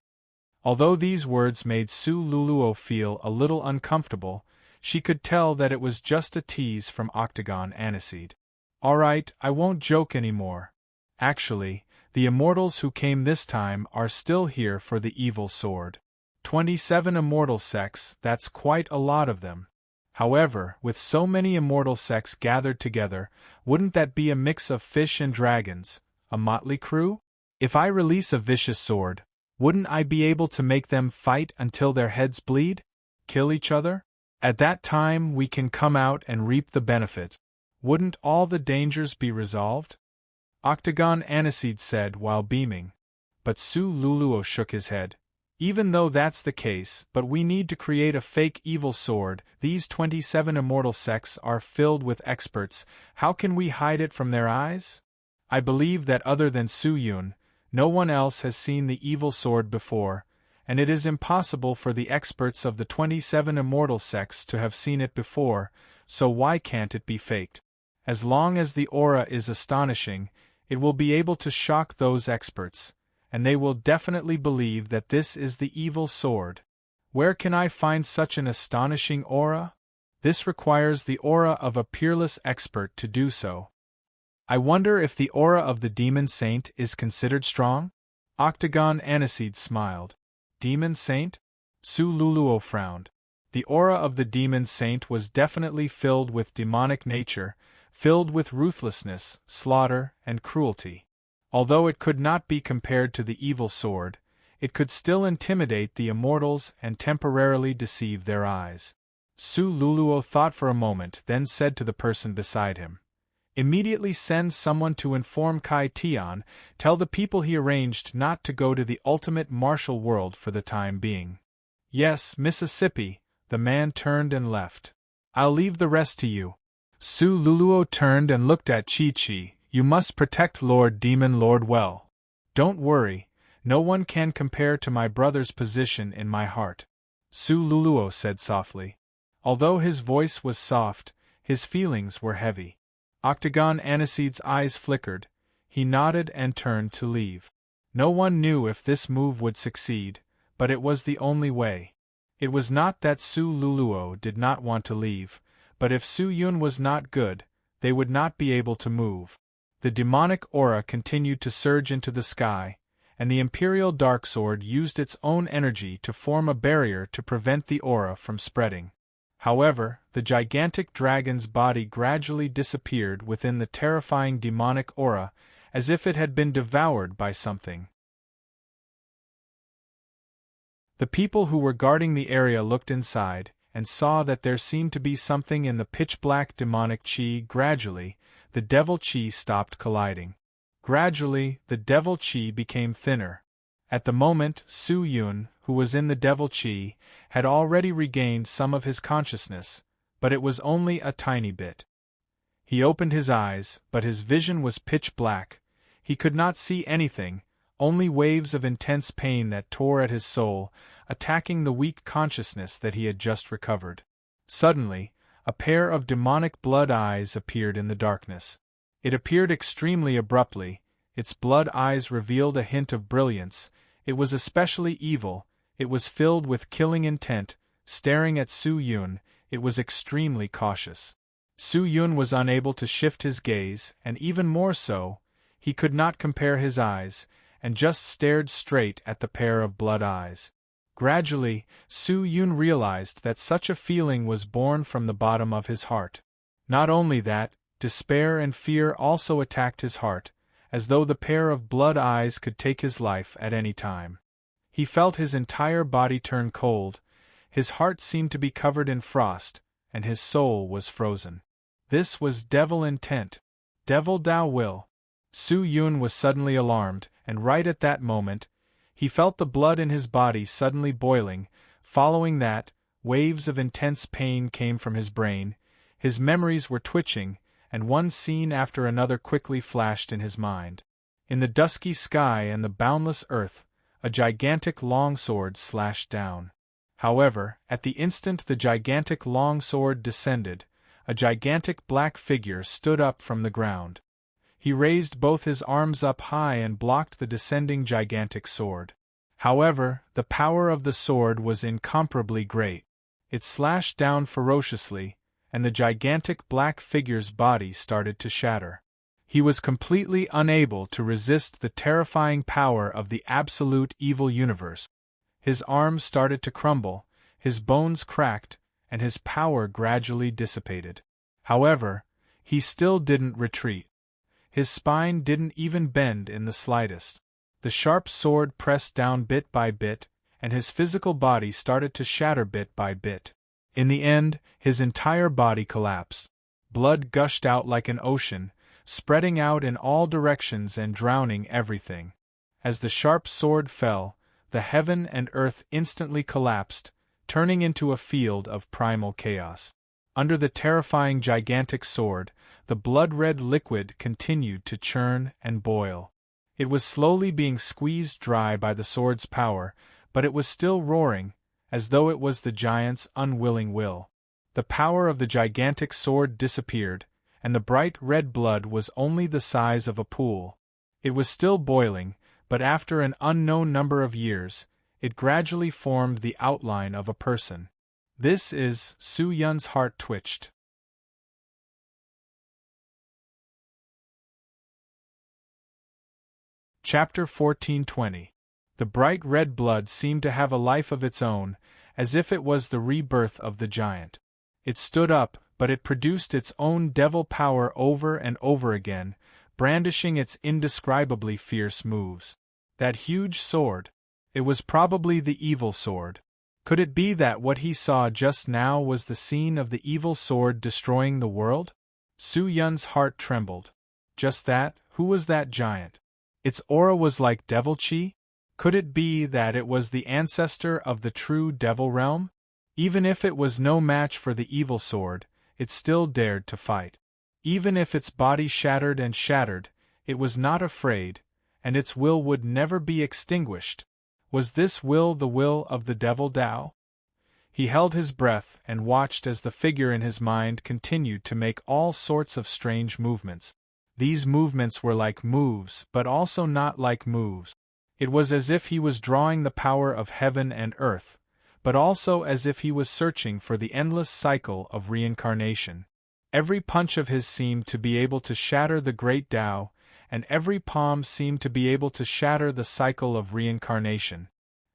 A: Although these words made Su Luluo feel a little uncomfortable, she could tell that it was just a tease from Octagon Aniseed. Alright, I won't joke anymore. Actually, the immortals who came this time are still here for the evil sword. 27 immortal sects, that's quite a lot of them. However, with so many immortal sects gathered together, wouldn't that be a mix of fish and dragons, a motley crew? If I release a vicious sword, wouldn't I be able to make them fight until their heads bleed? Kill each other? At that time we can come out and reap the benefit. Wouldn't all the dangers be resolved? Octagon Aniseed said while beaming. But Su Luluo shook his head. Even though that's the case, but we need to create a fake evil sword. These 27 immortal sects are filled with experts. How can we hide it from their eyes? I believe that other than Su Yun, no one else has seen the evil sword before, and it is impossible for the experts of the 27 immortal sects to have seen it before, so why can't it be faked? As long as the aura is astonishing, it will be able to shock those experts, and they will definitely believe that this is the evil sword. Where can I find such an astonishing aura? This requires the aura of a peerless expert to do so. I wonder if the aura of the demon saint is considered strong? Octagon Aniseed smiled. Demon saint? Su Luluo frowned. The aura of the demon saint was definitely filled with demonic nature, filled with ruthlessness, slaughter, and cruelty. Although it could not be compared to the evil sword, it could still intimidate the immortals and temporarily deceive their eyes. Su Luluo thought for a moment, then said to the person beside him, Immediately send someone to inform Kai Tian, tell the people he arranged not to go to the ultimate martial world for the time being. Yes, Mississippi, the man turned and left. I'll leave the rest to you. Su Luluo turned and looked at Chi-Chi. You must protect Lord Demon Lord well. Don't worry, no one can compare to my brother's position in my heart. Su Luluo said softly. Although his voice was soft, his feelings were heavy. Octagon Aniseed's eyes flickered. He nodded and turned to leave. No one knew if this move would succeed, but it was the only way. It was not that Su Luluo did not want to leave, but if Su Yun was not good, they would not be able to move. The demonic aura continued to surge into the sky, and the Imperial Darksword used its own energy to form a barrier to prevent the aura from spreading. However, the gigantic dragon's body gradually disappeared within the terrifying demonic aura, as if it had been devoured by something. The people who were guarding the area looked inside, and saw that there seemed to be something in the pitch-black demonic chi. Gradually, the devil chi stopped colliding. Gradually, the devil chi became thinner. At the moment, Su Yun, who was in the devil chi, had already regained some of his consciousness, but it was only a tiny bit. He opened his eyes, but his vision was pitch black. He could not see anything, only waves of intense pain that tore at his soul, attacking the weak consciousness that he had just recovered. Suddenly, a pair of demonic blood eyes appeared in the darkness. It appeared extremely abruptly. Its blood eyes revealed a hint of brilliance. It was especially evil. It was filled with killing intent. Staring at Su Yun, it was extremely cautious. Su Yun was unable to shift his gaze, and even more so, he could not compare his eyes, and just stared straight at the pair of blood eyes. Gradually, Su Yun realized that such a feeling was born from the bottom of his heart. Not only that, despair and fear also attacked his heart, as though the pair of blood eyes could take his life at any time. He felt his entire body turn cold, his heart seemed to be covered in frost, and his soul was frozen. This was devil intent. Devil Dao will. Su Yun was suddenly alarmed, and right at that moment, he felt the blood in his body suddenly boiling. Following that, waves of intense pain came from his brain, his memories were twitching, and one scene after another quickly flashed in his mind. In the dusky sky and the boundless earth, a gigantic longsword slashed down. However, at the instant the gigantic longsword descended, a gigantic black figure stood up from the ground. He raised both his arms up high and blocked the descending gigantic sword. However, the power of the sword was incomparably great. It slashed down ferociously, and the gigantic black figure's body started to shatter. He was completely unable to resist the terrifying power of the absolute evil universe. His arms started to crumble, his bones cracked, and his power gradually dissipated. However, he still didn't retreat. His spine didn't even bend in the slightest. The sharp sword pressed down bit by bit, and his physical body started to shatter bit by bit. In the end, his entire body collapsed. Blood gushed out like an ocean, spreading out in all directions and drowning everything. As the sharp sword fell, the heaven and earth instantly collapsed, turning into a field of primal chaos. Under the terrifying gigantic sword, the blood-red liquid continued to churn and boil. It was slowly being squeezed dry by the sword's power, but it was still roaring, as though it was the giant's unwilling will. The power of the gigantic sword disappeared, and the bright red blood was only the size of a pool. It was still boiling, but after an unknown number of years, it gradually formed the outline of a person. This is, Su Yun's heart twitched. Chapter 1420. The bright red blood seemed to have a life of its own, as if it was the rebirth of the giant. It stood up, but it produced its own devil power over and over again, brandishing its indescribably fierce moves. That huge sword. It was probably the evil sword. Could it be that what he saw just now was the scene of the evil sword destroying the world? Su Yun's heart trembled. Just that, who was that giant? Its aura was like devil chi? Could it be that it was the ancestor of the true devil realm? Even if it was no match for the evil sword, it still dared to fight. Even if its body shattered and shattered, it was not afraid, and its will would never be extinguished. Was this will the will of the devil Tao? He held his breath and watched as the figure in his mind continued to make all sorts of strange movements. These movements were like moves, but also not like moves. It was as if he was drawing the power of heaven and earth, but also as if he was searching for the endless cycle of reincarnation. Every punch of his seemed to be able to shatter the great Tao, and every palm seemed to be able to shatter the cycle of reincarnation.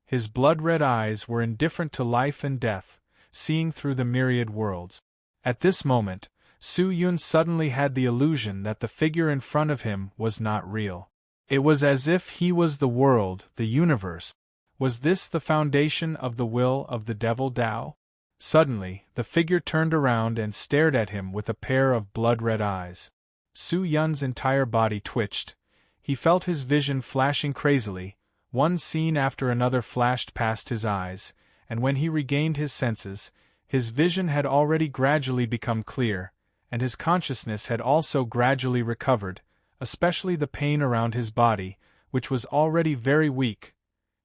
A: His blood-red eyes were indifferent to life and death, seeing through the myriad worlds. At this moment, Su Yun suddenly had the illusion that the figure in front of him was not real. It was as if he was the world, the universe. Was this the foundation of the will of the devil Tao? Suddenly, the figure turned around and stared at him with a pair of blood-red eyes. Su Yun's entire body twitched. He felt his vision flashing crazily. One scene after another flashed past his eyes, and when he regained his senses, his vision had already gradually become clear, and his consciousness had also gradually recovered, especially the pain around his body, which was already very weak.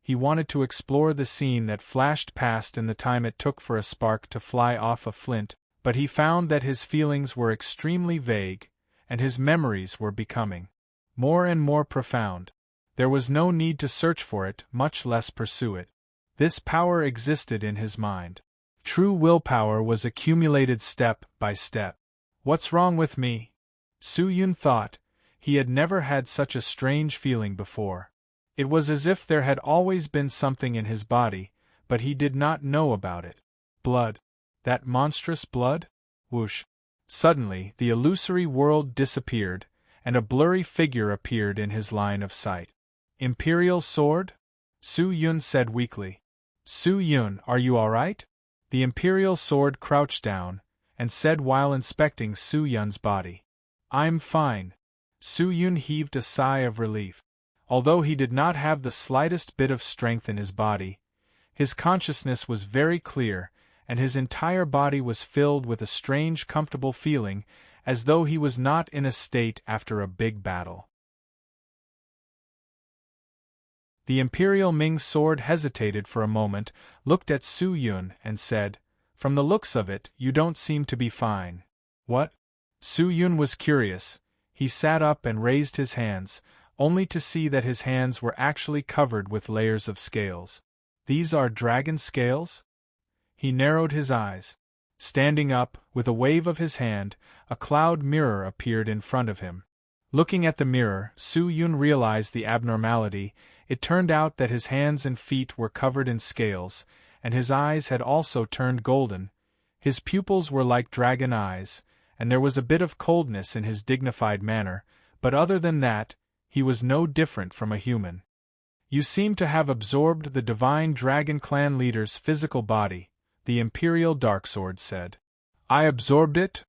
A: He wanted to explore the scene that flashed past in the time it took for a spark to fly off a flint, but he found that his feelings were extremely vague, and his memories were becoming more and more profound. There was no need to search for it, much less pursue it. This power existed in his mind. True willpower was accumulated step by step. What's wrong with me? Su Yun thought. He had never had such a strange feeling before. It was as if there had always been something in his body, but he did not know about it. Blood. That monstrous blood? Whoosh. Suddenly, the illusory world disappeared, and a blurry figure appeared in his line of sight. Imperial sword? Su Yun said weakly. Su Yun, are you all right? The Imperial sword crouched down, and said while inspecting Su Yun's body. I'm fine. Su Yun heaved a sigh of relief. Although he did not have the slightest bit of strength in his body, his consciousness was very clear, and his entire body was filled with a strange comfortable feeling, as though he was not in a state after a big battle. The Imperial Ming sword hesitated for a moment, looked at Su Yun and said, "From the looks of it, you don't seem to be fine." "What?" Su Yun was curious. He sat up and raised his hands, only to see that his hands were actually covered with layers of scales. "These are dragon scales?" He narrowed his eyes. Standing up, with a wave of his hand, a cloud mirror appeared in front of him. Looking at the mirror, Su Yun realized the abnormality. It turned out that his hands and feet were covered in scales, and his eyes had also turned golden. His pupils were like dragon eyes, and there was a bit of coldness in his dignified manner, but other than that, he was no different from a human. "You seem to have absorbed the divine dragon clan leader's physical body," the Imperial Darksword said. "I absorbed it?"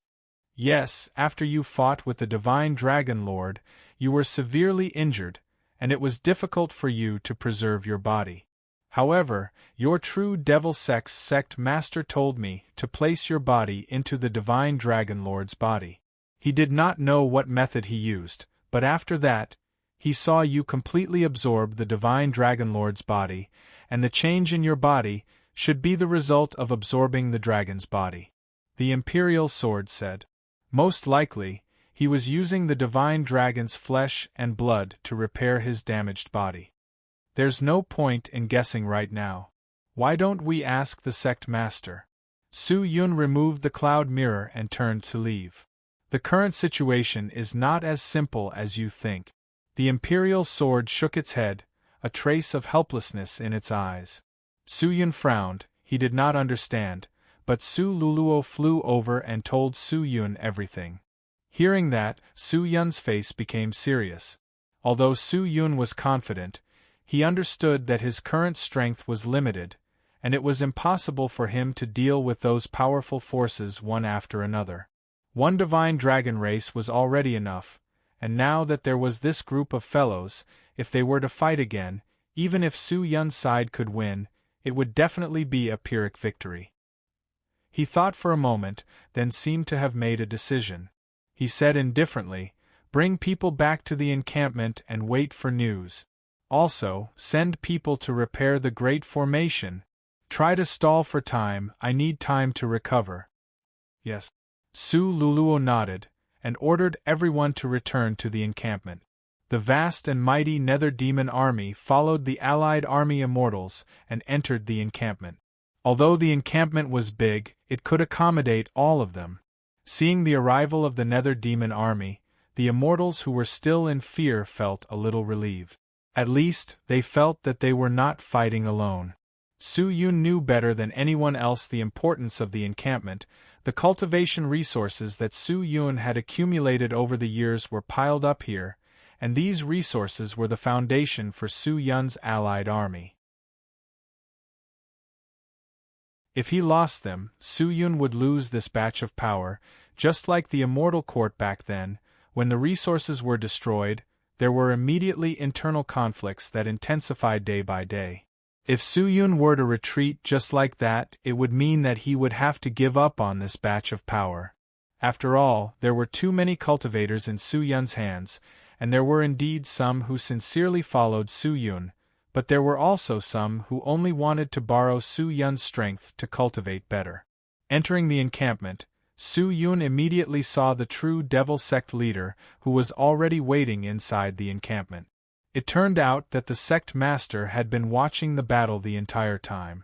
A: "Yes, after you fought with the divine dragon lord, you were severely injured, and it was difficult for you to preserve your body. However, your true devil sect master told me to place your body into the divine dragon lord's body. He did not know what method he used, but after that, he saw you completely absorb the divine dragon lord's body, and the change in your body should be the result of absorbing the dragon's body," the Imperial sword said. "Most likely, he was using the divine dragon's flesh and blood to repair his damaged body. There's no point in guessing right now. Why don't we ask the sect master?" Su Yun removed the cloud mirror and turned to leave. "The current situation is not as simple as you think." The Imperial sword shook its head, a trace of helplessness in its eyes. Su Yun frowned. He did not understand, but Su Luluo flew over and told Su Yun everything. Hearing that, Su Yun's face became serious. Although Su Yun was confident, he understood that his current strength was limited, and it was impossible for him to deal with those powerful forces one after another. One divine dragon race was already enough, and now that there was this group of fellows, if they were to fight again, even if Su Yun's side could win, it would definitely be a Pyrrhic victory. He thought for a moment, then seemed to have made a decision. He said indifferently, "Bring people back to the encampment and wait for news. Also, send people to repair the great formation. Try to stall for time, I need time to recover." "Yes." Su Luluo nodded, and ordered everyone to return to the encampment. The vast and mighty Nether Demon army followed the allied army Immortals and entered the encampment. Although the encampment was big, it could accommodate all of them. Seeing the arrival of the Nether Demon army, the Immortals who were still in fear felt a little relieved. At least, they felt that they were not fighting alone. Su Yun knew better than anyone else the importance of the encampment. The cultivation resources that Su Yun had accumulated over the years were piled up here, and these resources were the foundation for Su Yun's allied army. If he lost them, Su Yun would lose this batch of power, just like the Immortal Court back then. When the resources were destroyed, there were immediately internal conflicts that intensified day by day. If Su Yun were to retreat just like that, it would mean that he would have to give up on this batch of power. After all, there were too many cultivators in Su Yun's hands, and there were indeed some who sincerely followed Su Yun, but there were also some who only wanted to borrow Su Yun's strength to cultivate better. Entering the encampment, Su Yun immediately saw the true Devil Sect leader, who was already waiting inside the encampment. It turned out that the sect master had been watching the battle the entire time.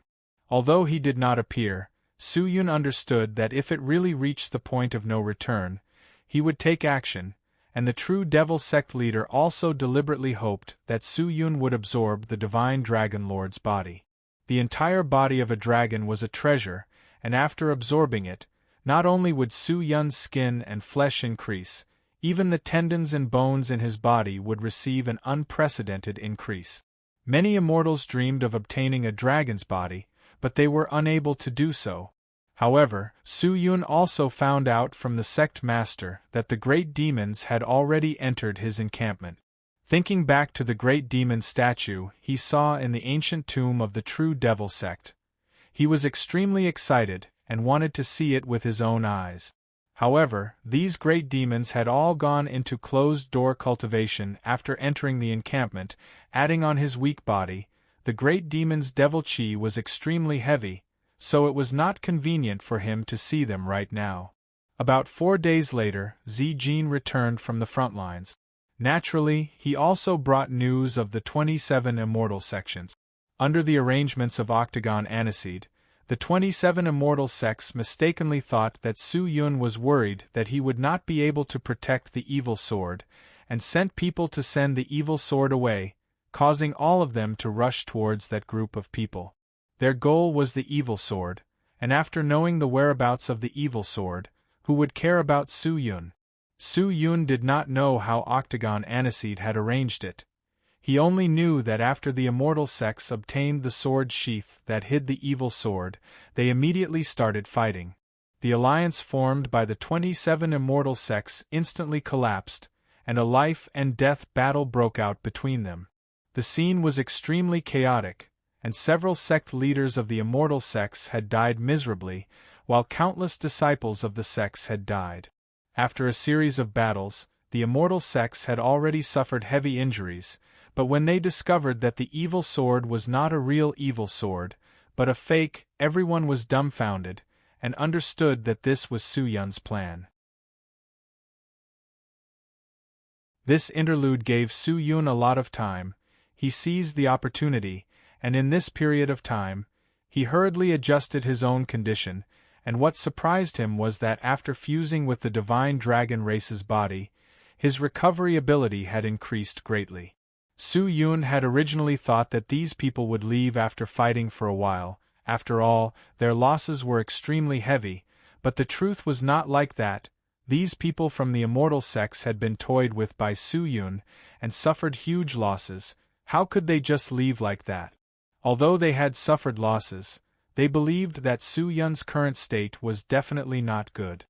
A: Although he did not appear, Su Yun understood that if it really reached the point of no return, he would take action, and the true Devil Sect leader also deliberately hoped that Su Yun would absorb the Divine Dragon Lord's body. The entire body of a dragon was a treasure, and after absorbing it, not only would Su Yun's skin and flesh increase, even the tendons and bones in his body would receive an unprecedented increase. Many immortals dreamed of obtaining a dragon's body, but they were unable to do so. However, Su Yun also found out from the sect master that the great demons had already entered his encampment. Thinking back to the great demon statue he saw in the ancient tomb of the true Devil Sect, he was extremely excited and wanted to see it with his own eyes. However, these great demons had all gone into closed-door cultivation after entering the encampment. Adding on his weak body, the great demon's devil chi was extremely heavy, so it was not convenient for him to see them right now. About 4 days later, Zijin returned from the front lines. Naturally, he also brought news of the 27 immortal sections. Under the arrangements of Octagon Aniseed, the 27 immortal sects mistakenly thought that Su Yun was worried that he would not be able to protect the evil sword, and sent people to send the evil sword away, causing all of them to rush towards that group of people. Their goal was the evil sword, and after knowing the whereabouts of the evil sword, who would care about Su Yun? Su Yun did not know how Octagon Aniseed had arranged it. He only knew that after the immortal sects obtained the sword sheath that hid the evil sword, they immediately started fighting. The alliance formed by the 27 immortal sects instantly collapsed, and a life-and-death battle broke out between them. The scene was extremely chaotic, and several sect leaders of the immortal sects had died miserably, while countless disciples of the sects had died. After a series of battles, the immortal sects had already suffered heavy injuries, but when they discovered that the evil sword was not a real evil sword, but a fake, everyone was dumbfounded, and understood that this was Su Yun's plan. This interlude gave Su Yun a lot of time. He seized the opportunity, and in this period of time, he hurriedly adjusted his own condition, and what surprised him was that after fusing with the divine dragon race's body, his recovery ability had increased greatly. Su Yun had originally thought that these people would leave after fighting for a while. After all, their losses were extremely heavy, but the truth was not like that. These people from the immortal sects had been toyed with by Su Yun, and suffered huge losses. How could they just leave like that? Although they had suffered losses, they believed that Su Yun's current state was definitely not good.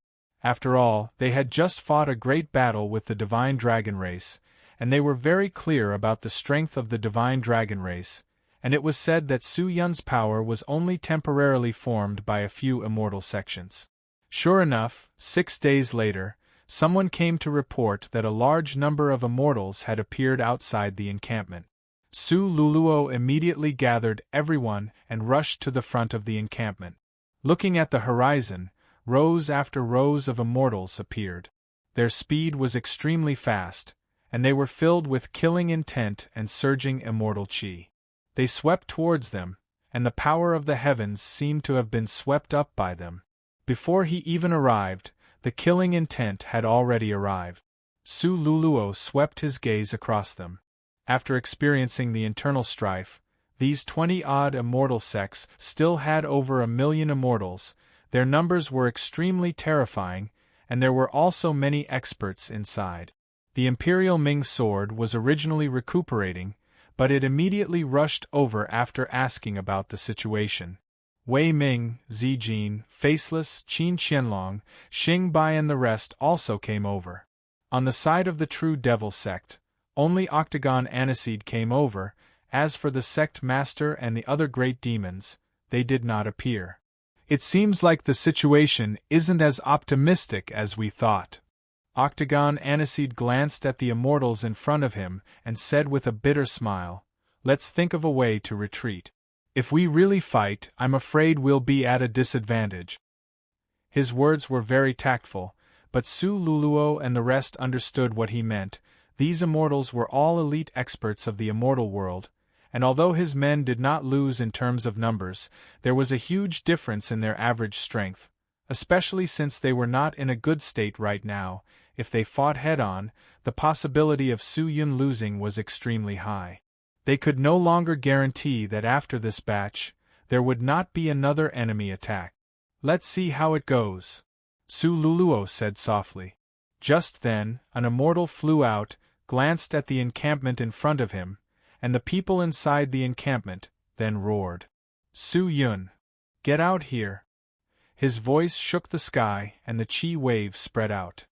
A: After all, they had just fought a great battle with the divine dragon race, and they were very clear about the strength of the divine dragon race, and it was said that Su Yun's power was only temporarily formed by a few immortal sections. Sure enough, 6 days later, someone came to report that a large number of immortals had appeared outside the encampment. Su Luluo immediately gathered everyone and rushed to the front of the encampment. Looking at the horizon, rows after rows of immortals appeared. Their speed was extremely fast, and they were filled with killing intent and surging immortal chi. They swept towards them, and the power of the heavens seemed to have been swept up by them. Before he even arrived, the killing intent had already arrived. Su Luluo swept his gaze across them. After experiencing the internal strife, these 20-odd immortal sects still had over 1 million immortals. Their numbers were extremely terrifying, and there were also many experts inside. The Imperial Ming sword was originally recuperating, but it immediately rushed over after asking about the situation. Wei Ming, Zijin, Faceless, Qin Qianlong, Xing Bai and the rest also came over. On the side of the True Devil sect, only Octagon Aniseed came over. As for the sect master and the other great demons, they did not appear. It seems like the situation isn't as optimistic as we thought. Octagon Aniseed glanced at the immortals in front of him and said with a bitter smile, "Let's think of a way to retreat. If we really fight, I'm afraid we'll be at a disadvantage." His words were very tactful, but Su Luluo and the rest understood what he meant. These immortals were all elite experts of the immortal world, and although his men did not lose in terms of numbers, there was a huge difference in their average strength, especially since they were not in a good state right now. If they fought head-on, the possibility of Su Yun losing was extremely high. They could no longer guarantee that after this batch, there would not be another enemy attack. "Let's see how it goes," Su Luluo said softly. Just then, an immortal flew out, glanced at the encampment in front of him, and the people inside the encampment, then roared, "Su Yun! Get out here!" His voice shook the sky and the chi wave spread out.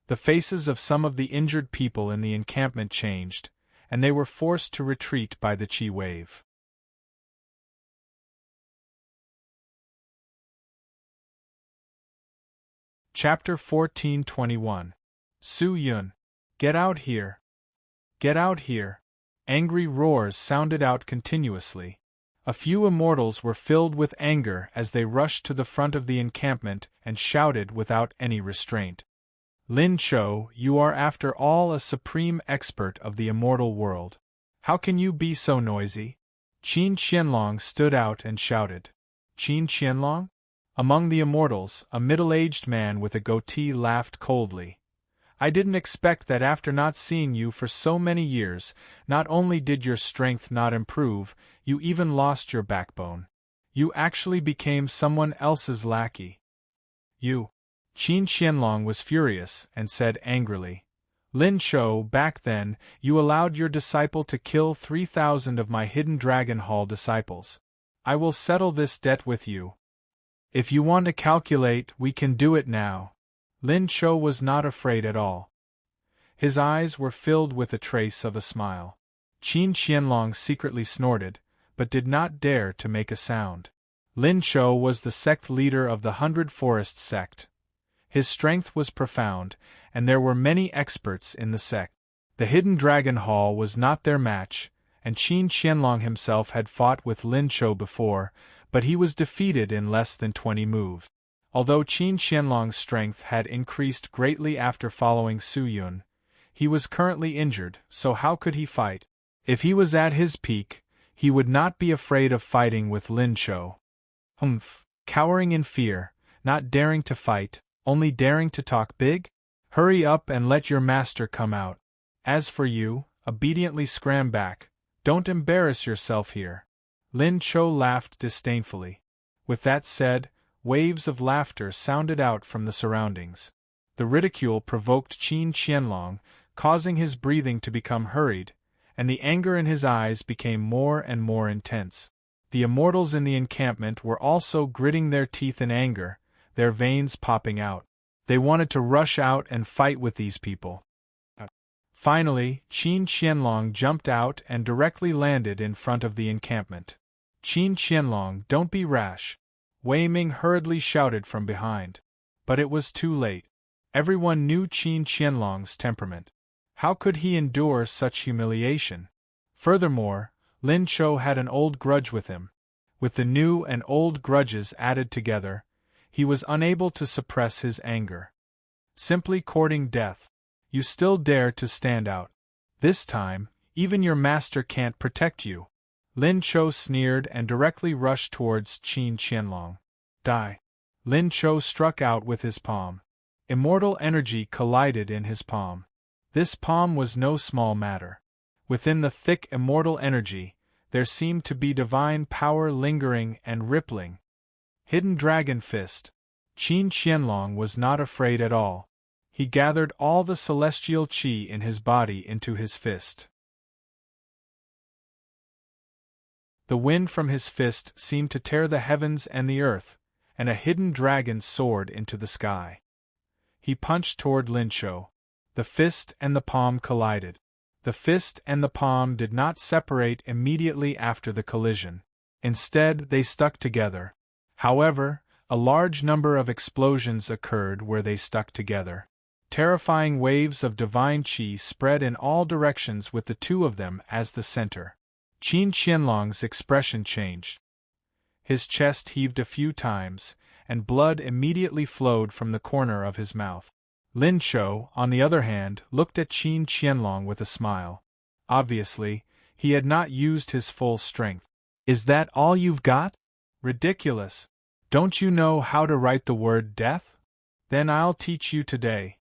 A: The faces of some of the injured people in the encampment changed, and they were forced to retreat by the chi wave. Chapter 14:21. Su Yun! Get out here! Get out here! Angry roars sounded out continuously. A few immortals were filled with anger as they rushed to the front of the encampment and shouted without any restraint. "Lin Cho, you are after all a supreme expert of the immortal world. How can you be so noisy?" Qin Qianlong stood out and shouted. "Qin Qianlong?" Among the immortals, a middle-aged man with a goatee laughed coldly. "I didn't expect that after not seeing you for so many years, not only did your strength not improve, you even lost your backbone. You actually became someone else's lackey. You." Qin Qianlong was furious and said angrily, "Lin Cho, back then, you allowed your disciple to kill 3,000 of my Hidden Dragon Hall disciples. I will settle this debt with you. If you want to calculate, we can do it now." Lin Cho was not afraid at all. His eyes were filled with a trace of a smile. Qin Qianlong secretly snorted, but did not dare to make a sound. Lin Cho was the sect leader of the 100 Forest sect. His strength was profound, and there were many experts in the sect. The Hidden Dragon Hall was not their match, and Qin Qianlong himself had fought with Lin Cho before, but he was defeated in less than 20 moves. Although Qin Qianlong's strength had increased greatly after following Su Yun, he was currently injured, so how could he fight? If he was at his peak, he would not be afraid of fighting with Lin Cho. Cowering in fear, not daring to fight, only daring to talk big? Hurry up and let your master come out. As for you, obediently scram back. Don't embarrass yourself here. Lin Cho laughed disdainfully. With that said, waves of laughter sounded out from the surroundings. The ridicule provoked Qin Qianlong, causing his breathing to become hurried, and the anger in his eyes became more and more intense. The immortals in the encampment were also gritting their teeth in anger, their veins popping out. They wanted to rush out and fight with these people. Finally, Qin Qianlong jumped out and directly landed in front of the encampment. "Qin Qianlong, don't be rash," Wei Ming hurriedly shouted from behind. But it was too late. Everyone knew Qin Qianlong's temperament. How could he endure such humiliation? Furthermore, Lin Chou had an old grudge with him. With the new and old grudges added together, he was unable to suppress his anger. Simply courting death. You still dare to stand out. This time, even your master can't protect you. Lin Chou sneered and directly rushed towards Qin Qianlong. Die. Lin Chou struck out with his palm. Immortal energy collided in his palm. This palm was no small matter. Within the thick immortal energy, there seemed to be divine power lingering and rippling. Hidden Dragon Fist. Qin Qianlong was not afraid at all. He gathered all the celestial qi in his body into his fist. The wind from his fist seemed to tear the heavens and the earth, and a hidden dragon soared into the sky. He punched toward Lin Chou. The fist and the palm collided. The fist and the palm did not separate immediately after the collision. Instead, they stuck together. However, a large number of explosions occurred where they stuck together. Terrifying waves of divine qi spread in all directions with the two of them as the center. Qin Qianlong's expression changed. His chest heaved a few times, and blood immediately flowed from the corner of his mouth. Lin Chou, on the other hand, looked at Qin Qianlong with a smile. Obviously, he had not used his full strength. "Is that all you've got? Ridiculous. Don't you know how to write the word death? Then I'll teach you today."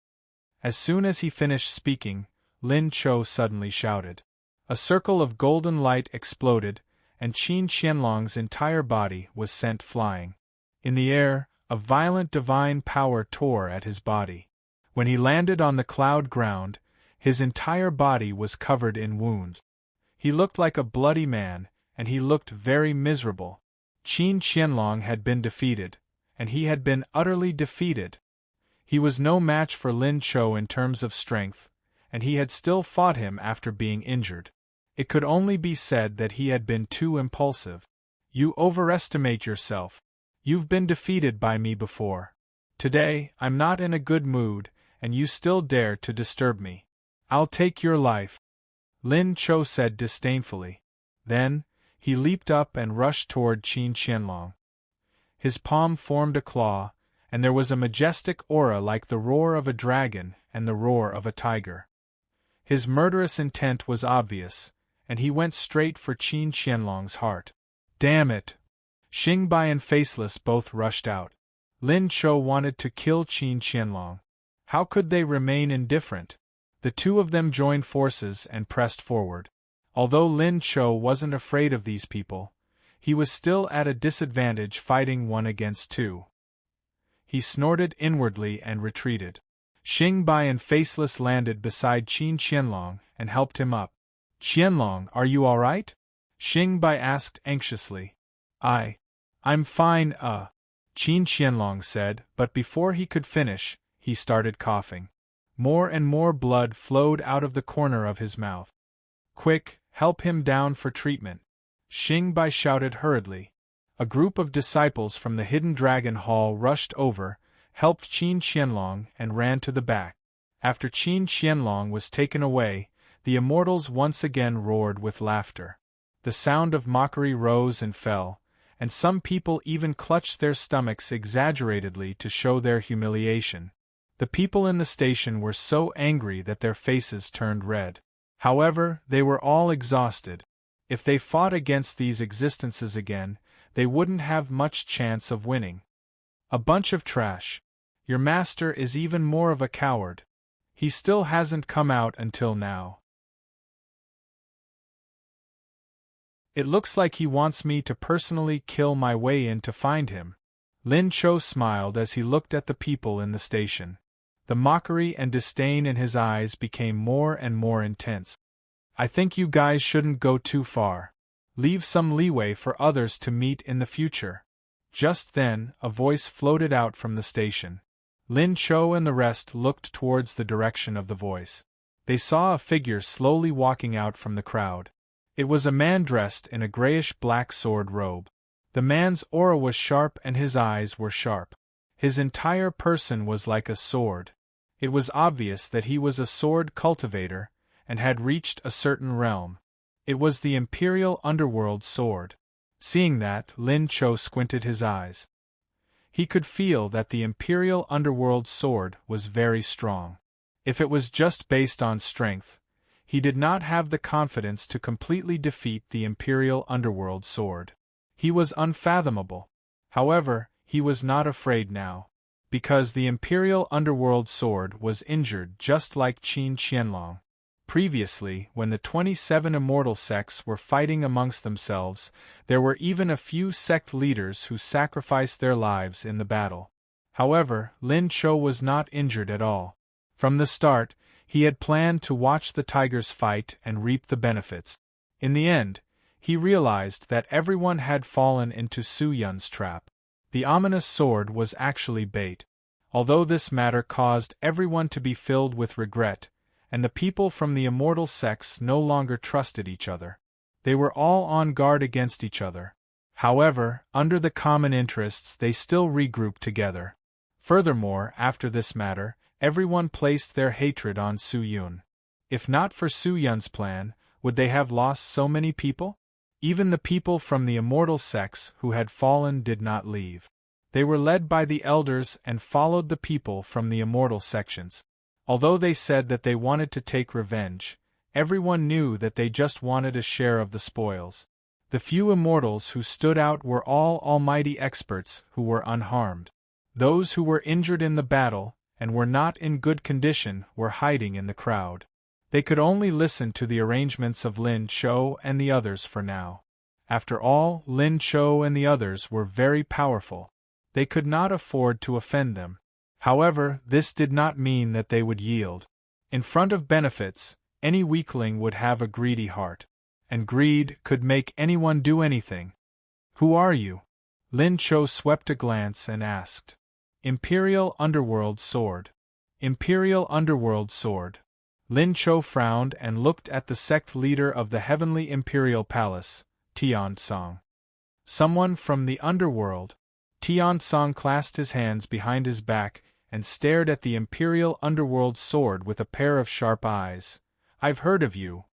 A: As soon as he finished speaking, Lin Chou suddenly shouted. A circle of golden light exploded, and Qin Qianlong's entire body was sent flying. In the air, a violent divine power tore at his body. When he landed on the cloud ground, his entire body was covered in wounds. He looked like a bloody man, and he looked very miserable. Qin Qianlong had been defeated, and he had been utterly defeated. He was no match for Lin Chou in terms of strength, and he had still fought him after being injured. It could only be said that he had been too impulsive. "You overestimate yourself. You've been defeated by me before. Today, I'm not in a good mood, and you still dare to disturb me. I'll take your life," Lin Chou said disdainfully. Then, he leaped up and rushed toward Qin Qianlong. His palm formed a claw, and there was a majestic aura like the roar of a dragon and the roar of a tiger. His murderous intent was obvious, and he went straight for Qin Qianlong's heart. "Damn it!" Xingbai and Faceless both rushed out. Lin Chou wanted to kill Qin Qianlong. How could they remain indifferent? The two of them joined forces and pressed forward. Although Lin Chou wasn't afraid of these people, he was still at a disadvantage fighting one against two. He snorted inwardly and retreated. Xingbai and Faceless landed beside Qin Qianlong and helped him up. "Qianlong, are you all right?" Xingbai asked anxiously. I'm fine, Qin Qianlong said, but before he could finish, he started coughing. More and more blood flowed out of the corner of his mouth. "Quick, help him down for treatment," Xingbai shouted hurriedly. A group of disciples from the Hidden Dragon Hall rushed over, helped Qin Qianlong, and ran to the back. After Qin Qianlong was taken away, the immortals once again roared with laughter. The sound of mockery rose and fell, and some people even clutched their stomachs exaggeratedly to show their humiliation. The people in the station were so angry that their faces turned red. However, they were all exhausted. If they fought against these existences again, they wouldn't have much chance of winning. "A bunch of trash. Your master is even more of a coward. He still hasn't come out until now. It looks like he wants me to personally kill my way in to find him." Lin Chou smiled as he looked at the people in the station. The mockery and disdain in his eyes became more and more intense. "I think you guys shouldn't go too far." Leave some leeway for others to meet in the future. Just then, a voice floated out from the station. Lin Cho and the rest looked towards the direction of the voice. They saw a figure slowly walking out from the crowd. It was a man dressed in a grayish-black sword robe. The man's aura was sharp and his eyes were sharp. His entire person was like a sword. It was obvious that he was a sword cultivator and had reached a certain realm. It was the Imperial Underworld sword. Seeing that, Lin Cho squinted his eyes. He could feel that the Imperial Underworld sword was very strong. If it was just based on strength, he did not have the confidence to completely defeat the Imperial Underworld sword. He was unfathomable. However, he was not afraid now, because the Imperial Underworld sword was injured just like Qin Qianlong. Previously, when the 27 immortal sects were fighting amongst themselves, there were even a few sect leaders who sacrificed their lives in the battle. However, Lin Cho was not injured at all. From the start, he had planned to watch the tigers fight and reap the benefits. In the end, he realized that everyone had fallen into Su Yun's trap. The ominous sword was actually bait. Although this matter caused everyone to be filled with regret, and the people from the immortal sects no longer trusted each other. They were all on guard against each other. However, under the common interests they still regrouped together. Furthermore, after this matter, everyone placed their hatred on Su Yun. If not for Su Yun's plan, would they have lost so many people? Even the people from the immortal sects who had fallen did not leave. They were led by the elders and followed the people from the immortal sections. Although they said that they wanted to take revenge, everyone knew that they just wanted a share of the spoils. The few immortals who stood out were all almighty experts who were unharmed. Those who were injured in the battle and were not in good condition were hiding in the crowd. They could only listen to the arrangements of Lin Cho and the others for now. After all, Lin Cho and the others were very powerful. They could not afford to offend them. However, this did not mean that they would yield. In front of benefits, any weakling would have a greedy heart. And greed could make anyone do anything. Who are you? Lin Cho swept a glance and asked. Imperial Underworld Sword. Imperial Underworld Sword. Lin Cho frowned and looked at the sect leader of the Heavenly Imperial Palace, Tian Song. Someone from the underworld. Tian Song clasped his hands behind his back and stared at the Imperial Underworld sword with a pair of sharp eyes. I've heard of you.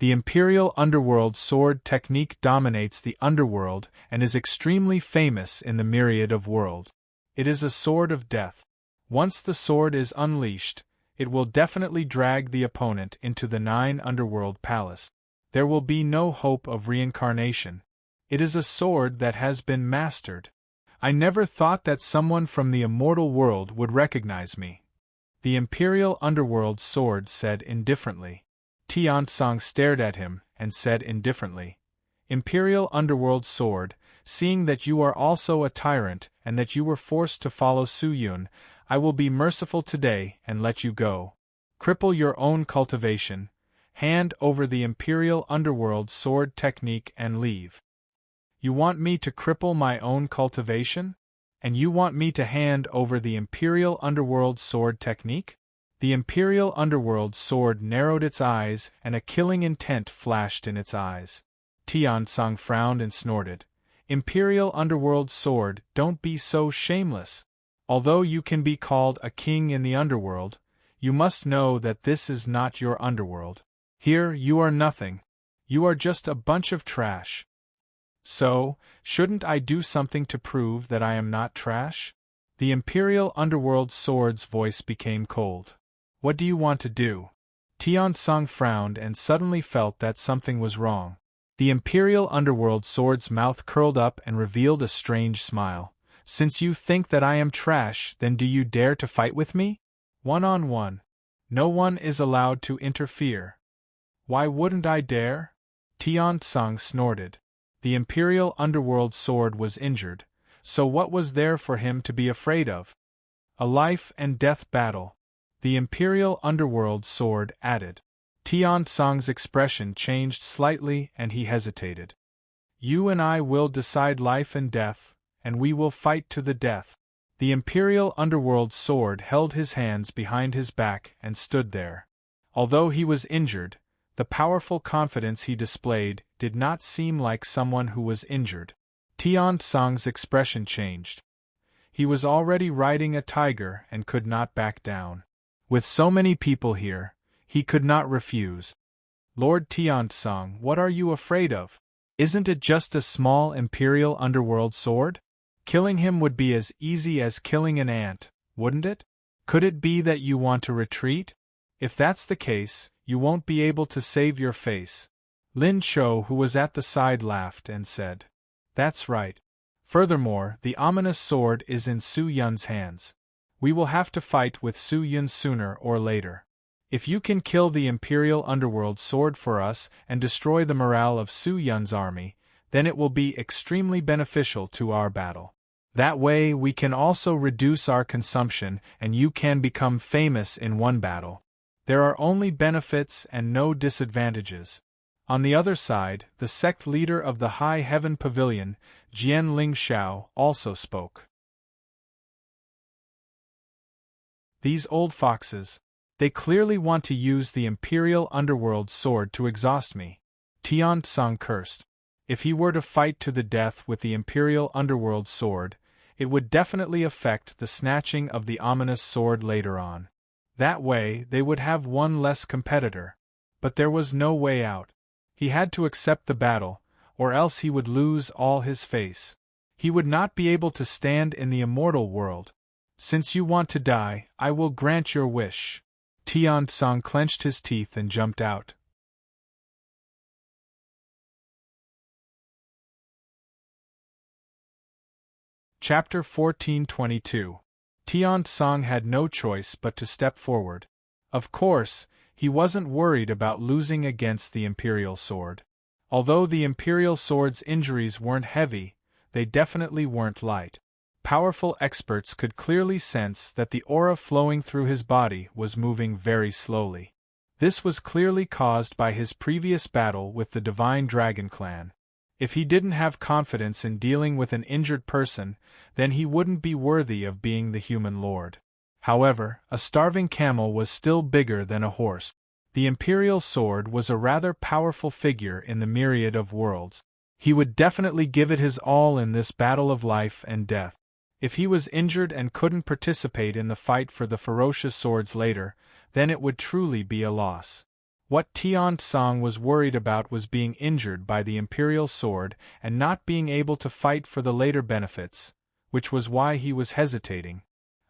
A: The Imperial Underworld sword technique dominates the underworld and is extremely famous in the myriad of world. It is a sword of death. Once the sword is unleashed, it will definitely drag the opponent into the 9 underworld palace. There will be no hope of reincarnation. It is a sword that has been mastered. I never thought that someone from the immortal world would recognize me. The Imperial Underworld sword said indifferently. Tian Song stared at him and said indifferently, Imperial Underworld sword, seeing that you are also a tyrant and that you were forced to follow Su Yun, I will be merciful today and let you go. Cripple your own cultivation, hand over the Imperial Underworld sword technique and leave. You want me to cripple my own cultivation? And you want me to hand over the Imperial Underworld sword technique? The Imperial Underworld sword narrowed its eyes and a killing intent flashed in its eyes. Tian Song frowned and snorted. Imperial Underworld sword, don't be so shameless. Although you can be called a king in the underworld, you must know that this is not your underworld. Here you are nothing. You are just a bunch of trash. So, shouldn't I do something to prove that I am not trash? The Imperial Underworld sword's voice became cold. What do you want to do? Tian Song frowned and suddenly felt that something was wrong. The Imperial Underworld sword's mouth curled up and revealed a strange smile. Since you think that I am trash, then do you dare to fight with me? One-on-one. No one is allowed to interfere. Why wouldn't I dare? Tian Song snorted. The Imperial Underworld sword was injured, so what was there for him to be afraid of? A life and death battle. The Imperial Underworld sword added. Tian Song's expression changed slightly and he hesitated. You and I will decide life and death, and we will fight to the death. The Imperial Underworld sword held his hands behind his back and stood there. Although he was injured, the powerful confidence he displayed did not seem like someone who was injured. Tian Song's expression changed. He was already riding a tiger and could not back down. With so many people here, he could not refuse. Lord Tian Song, what are you afraid of? Isn't it just a small Imperial Underworld sword? Killing him would be as easy as killing an ant, wouldn't it? Could it be that you want to retreat? If that's the case, you won't be able to save your face. Lin Cho, who was at the side, laughed and said, That's right. Furthermore, the ominous sword is in Su Yun's hands. We will have to fight with Su Yun sooner or later. If you can kill the Imperial Underworld sword for us and destroy the morale of Su Yun's army, then it will be extremely beneficial to our battle. That way we can also reduce our consumption and you can become famous in one battle. There are only benefits and no disadvantages. On the other side, the sect leader of the High Heaven Pavilion, Jian Ling Xiao, also spoke. These old foxes. They clearly want to use the Imperial Underworld sword to exhaust me. Tian Song cursed. If he were to fight to the death with the Imperial Underworld sword, it would definitely affect the snatching of the ominous sword later on. That way, they would have one less competitor. But there was no way out. He had to accept the battle, or else he would lose all his face. He would not be able to stand in the immortal world. Since you want to die, I will grant your wish. Tian Song clenched his teeth and jumped out. Chapter 1422. Tian Song had no choice but to step forward. Of course, he wasn't worried about losing against the Imperial sword. Although the Imperial sword's injuries weren't heavy, they definitely weren't light. Powerful experts could clearly sense that the aura flowing through his body was moving very slowly. This was clearly caused by his previous battle with the Divine Dragon Clan. If he didn't have confidence in dealing with an injured person, then he wouldn't be worthy of being the human lord. However, a starving camel was still bigger than a horse. The Imperial sword was a rather powerful figure in the myriad of worlds. He would definitely give it his all in this battle of life and death. If he was injured and couldn't participate in the fight for the ferocious swords later, then it would truly be a loss. What Tian Song was worried about was being injured by the Imperial sword and not being able to fight for the later benefits, which was why he was hesitating.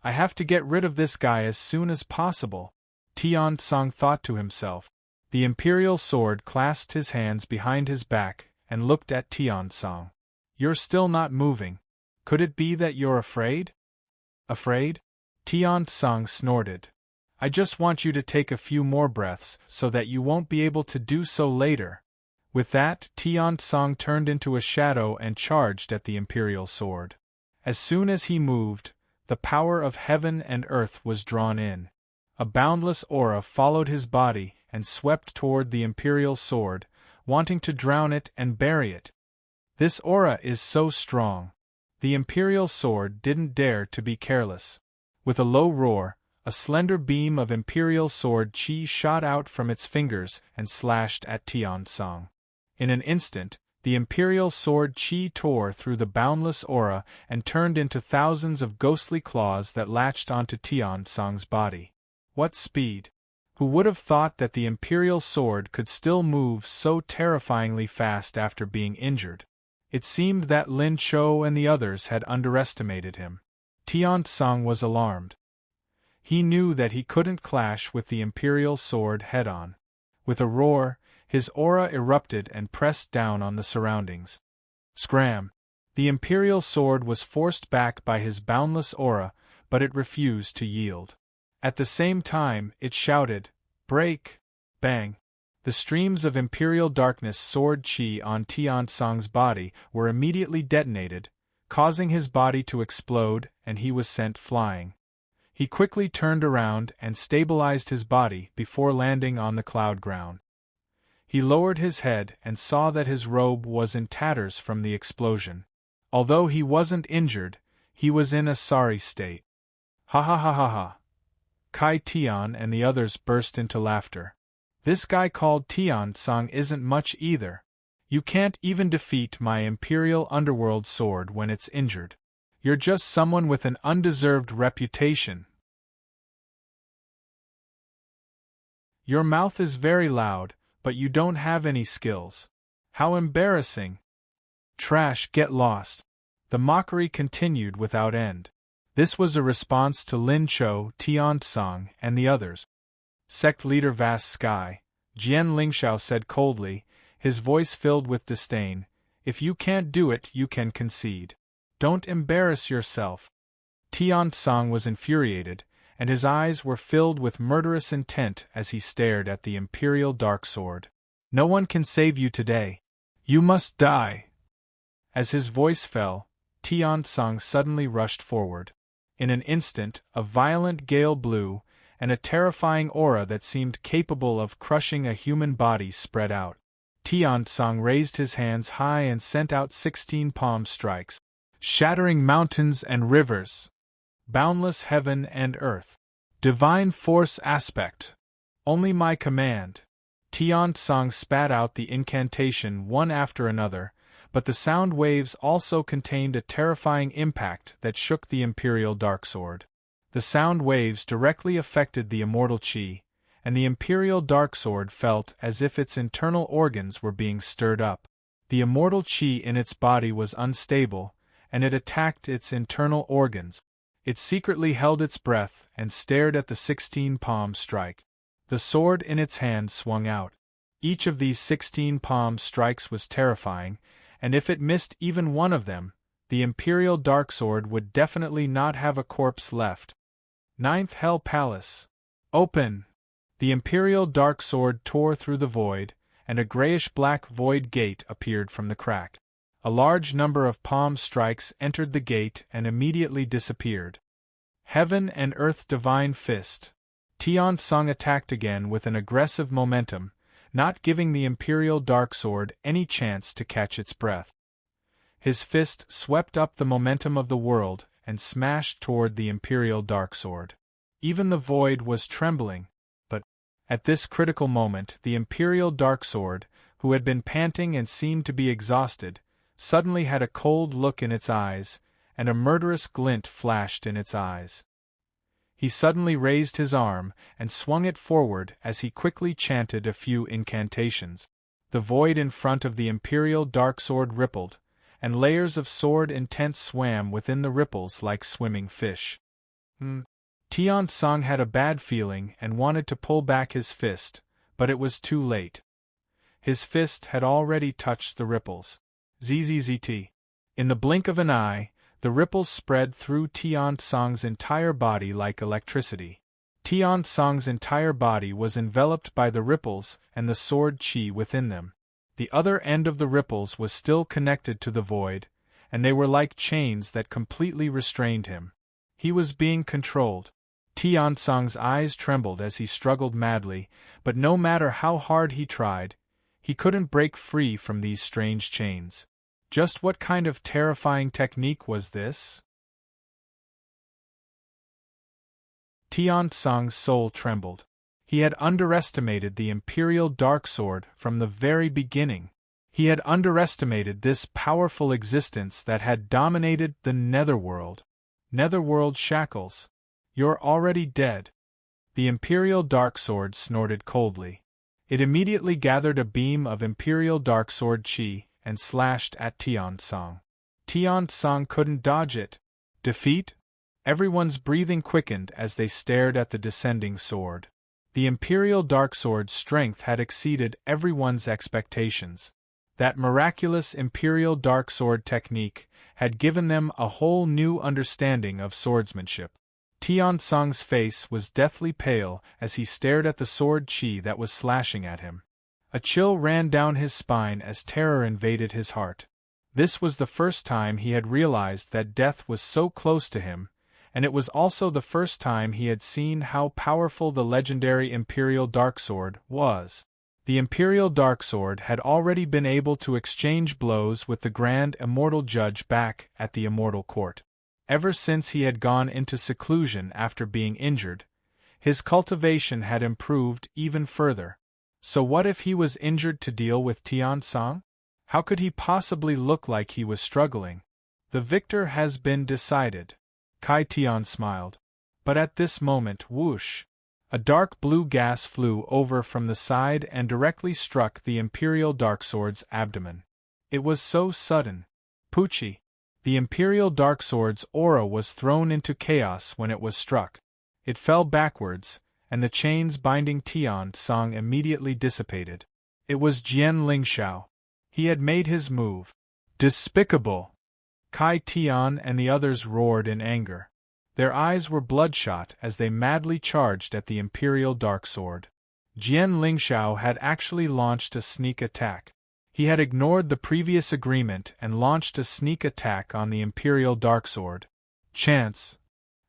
A: I have to get rid of this guy as soon as possible, Tian Song thought to himself. The Imperial sword clasped his hands behind his back and looked at Tian Song. You're still not moving. Could it be that you're afraid? Afraid? Tian Song snorted. I just want you to take a few more breaths so that you won't be able to do so later. With that, Tian Song turned into a shadow and charged at the Imperial sword. As soon as he moved, the power of heaven and earth was drawn in. A boundless aura followed his body and swept toward the Imperial sword, wanting to drown it and bury it. This aura is so strong. The Imperial sword didn't dare to be careless. With a low roar, a slender beam of Imperial sword chi shot out from its fingers and slashed at Tian Song. In an instant, the Imperial sword chi tore through the boundless aura and turned into thousands of ghostly claws that latched onto Tian Song's body. What speed! Who would have thought that the Imperial sword could still move so terrifyingly fast after being injured? It seemed that Lin Cho and the others had underestimated him. Tian Song was alarmed. He knew that he couldn't clash with the Imperial sword head-on. With a roar, his aura erupted and pressed down on the surroundings. Scram! The Imperial sword was forced back by his boundless aura, but it refused to yield. At the same time, it shouted, "Break!" Bang! The streams of Imperial darkness sword chi on Tian Song's body were immediately detonated, causing his body to explode, and he was sent flying. He quickly turned around and stabilized his body before landing on the cloud ground. He lowered his head and saw that his robe was in tatters from the explosion. Although he wasn't injured, he was in a sorry state. Ha ha ha ha ha. Kai Tian and the others burst into laughter. This guy called Tian Song isn't much either. You can't even defeat my Imperial Underworld sword when it's injured. You're just someone with an undeserved reputation. Your mouth is very loud, but you don't have any skills. How embarrassing. Trash, get lost. The mockery continued without end. This was a response to Lin Cho, Tian Song, and the others. Sect leader Vast Sky, Jian Lingxiao said coldly, his voice filled with disdain, if you can't do it, you can concede. Don't embarrass yourself. Tian Song was infuriated, and his eyes were filled with murderous intent as he stared at the Imperial Dark Sword. No one can save you today. You must die. As his voice fell, Tian Song suddenly rushed forward. In an instant, a violent gale blew, and a terrifying aura that seemed capable of crushing a human body spread out. Tian Song raised his hands high and sent out 16 palm strikes, shattering mountains and rivers. Boundless heaven and earth. Divine force aspect. Only my command. Tian Song spat out the incantation one after another, but the sound waves also contained a terrifying impact that shook the Imperial Darksword. The sound waves directly affected the immortal Qi, and the Imperial Darksword felt as if its internal organs were being stirred up. The immortal Qi in its body was unstable, and it attacked its internal organs. It secretly held its breath and stared at the 16 palm strike. The sword in its hand swung out. Each of these 16 palm strikes was terrifying, and if it missed even one of them, the Imperial Darksword would definitely not have a corpse left. Ninth Hell Palace. Open! The Imperial Darksword tore through the void, and a grayish-black void gate appeared from the crack. A large number of palm strikes entered the gate and immediately disappeared. Heaven and Earth Divine Fist. Tian Song attacked again with an aggressive momentum, not giving the Imperial Darksword any chance to catch its breath. His fist swept up the momentum of the world and smashed toward the Imperial Darksword. Even the void was trembling, but at this critical moment the Imperial Darksword, who had been panting and seemed to be exhausted, suddenly had a cold look in its eyes, and a murderous glint flashed in its eyes. He suddenly raised his arm and swung it forward as he quickly chanted a few incantations. The void in front of the Imperial Darksword rippled, and layers of sword intent swam within the ripples like swimming fish. Tian Song had a bad feeling and wanted to pull back his fist, but it was too late. His fist had already touched the ripples. Zzzt. In the blink of an eye, the ripples spread through Tian Song's entire body like electricity. Tian Song's entire body was enveloped by the ripples and the sword Qi within them. The other end of the ripples was still connected to the void, and they were like chains that completely restrained him. He was being controlled. Tian Song's eyes trembled as he struggled madly, but no matter how hard he tried, he couldn't break free from these strange chains. Just what kind of terrifying technique was this? Tian Song's soul trembled. He had underestimated the Imperial Darksword from the very beginning. He had underestimated this powerful existence that had dominated the Netherworld. Netherworld shackles. You're already dead. The Imperial Darksword snorted coldly. It immediately gathered a beam of Imperial Darksword Qi and slashed at Tian Song. Tian Song couldn't dodge it. Defeat? Everyone's breathing quickened as they stared at the descending sword. The Imperial Darksword's strength had exceeded everyone's expectations. That miraculous Imperial Darksword technique had given them a whole new understanding of swordsmanship. Tian Song's face was deathly pale as he stared at the sword Qi that was slashing at him. A chill ran down his spine as terror invaded his heart. This was the first time he had realized that death was so close to him, and it was also the first time he had seen how powerful the legendary Imperial Darksword was. The Imperial Darksword had already been able to exchange blows with the Grand Immortal Judge back at the Immortal Court. Ever since he had gone into seclusion after being injured, his cultivation had improved even further. So what if he was injured to deal with Tian Song? How could he possibly look like he was struggling? The victor has been decided. Kai Tian smiled. But at this moment, whoosh! A dark blue gas flew over from the side and directly struck the Imperial Darksword's abdomen. It was so sudden. Poochie! The Imperial Darksword's aura was thrown into chaos when it was struck. It fell backwards, and the chains binding Tian Song immediately dissipated. It was Jian Lingxiao. He had made his move. Despicable! Kai Tian and the others roared in anger. Their eyes were bloodshot as they madly charged at the Imperial Darksword. Jian Lingxiao had actually launched a sneak attack. He had ignored the previous agreement and launched a sneak attack on the Imperial Darksword. Chance!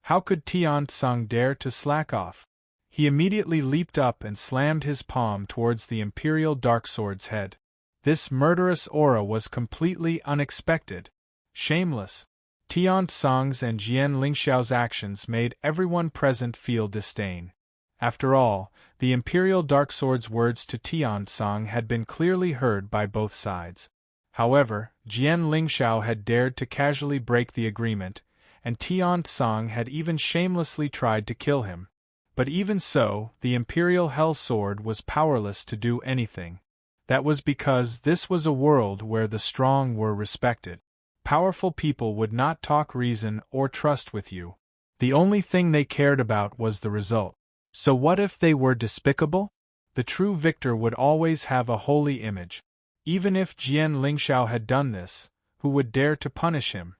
A: How could Tian Song dare to slack off? He immediately leaped up and slammed his palm towards the Imperial Darksword's head. This murderous aura was completely unexpected. Shameless. Tian Song's and Jian Lingxiao's actions made everyone present feel disdain. After all, the Imperial Darksword's words to Tian Song had been clearly heard by both sides. However, Jian Lingxiao had dared to casually break the agreement, and Tian Song had even shamelessly tried to kill him. But even so, the Imperial Hell Sword was powerless to do anything. That was because this was a world where the strong were respected. Powerful people would not talk reason or trust with you. The only thing they cared about was the result. So what if they were despicable? The true victor would always have a holy image. Even if Jian Lingxiao had done this, who would dare to punish him?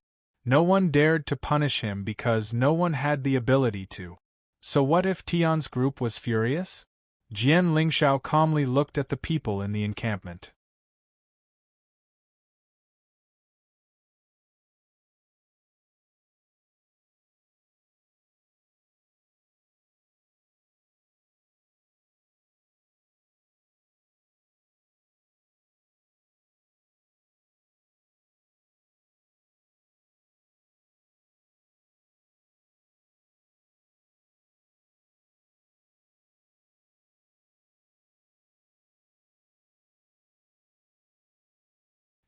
A: No one dared to punish him because no one had the ability to. So what if Tian's group was furious? Jian Lingxiao calmly looked at the people in the encampment.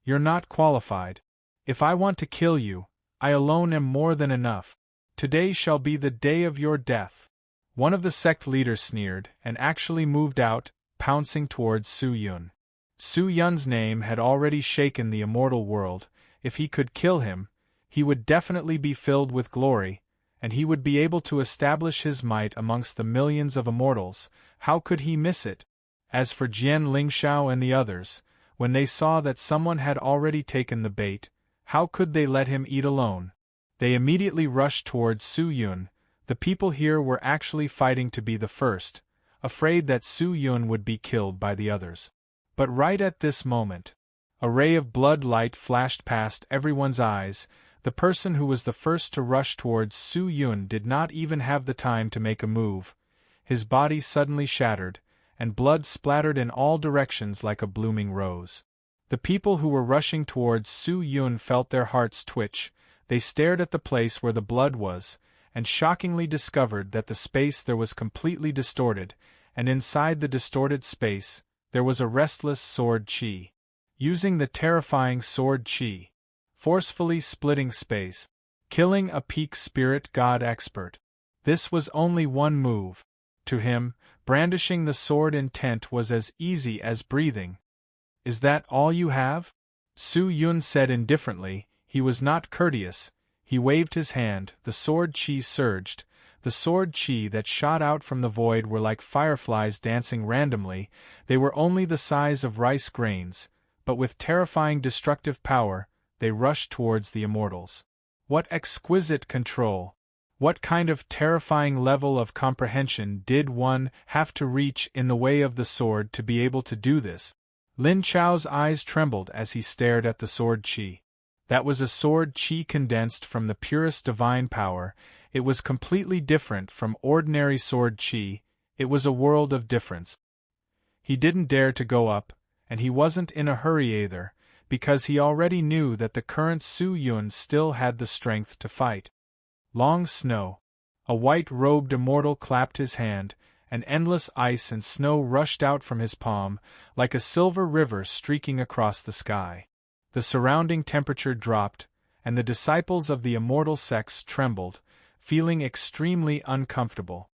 A: You're not qualified. If I want to kill you, I alone am more than enough. Today shall be the day of your death. One of the sect leaders sneered and actually moved out, pouncing towards Su Yun. Su Yun's name had already shaken the immortal world. If he could kill him, he would definitely be filled with glory, and he would be able to establish his might amongst the millions of immortals. How could he miss it? As for Jian Lingxiao and the others, when they saw that someone had already taken the bait, how could they let him eat alone? They immediately rushed towards Su Yun. The people here were actually fighting to be the first, afraid that Su Yun would be killed by the others. But right at this moment, a ray of blood light flashed past everyone's eyes. The person who was the first to rush towards Su Yun did not even have the time to make a move. His body suddenly shattered, and blood splattered in all directions like a blooming rose. The people who were rushing towards Su Yun felt their hearts twitch. They stared at the place where the blood was, and shockingly discovered that the space there was completely distorted, and inside the distorted space, there was a restless sword chi. Using the terrifying sword chi, forcefully splitting space, killing a peak spirit god expert. This was only one move. To him, brandishing the sword intent was as easy as breathing. Is that all you have? Su Yun said indifferently. He was not courteous. He waved his hand, the sword chi surged. The sword chi that shot out from the void were like fireflies dancing randomly. They were only the size of rice grains, but with terrifying destructive power, they rushed towards the immortals. What exquisite control! What kind of terrifying level of comprehension did one have to reach in the way of the sword to be able to do this? Lin Chao's eyes trembled as he stared at the sword chi. That was a sword chi condensed from the purest divine power. It was completely different from ordinary sword chi. It was a world of difference. He didn't dare to go up, and he wasn't in a hurry either, because he already knew that the current Su Yun still had the strength to fight. Long snow. A white-robed immortal clapped his hand, and endless ice and snow rushed out from his palm, like a silver river streaking across the sky. The surrounding temperature dropped, and the disciples of the immortal sects trembled, feeling extremely uncomfortable.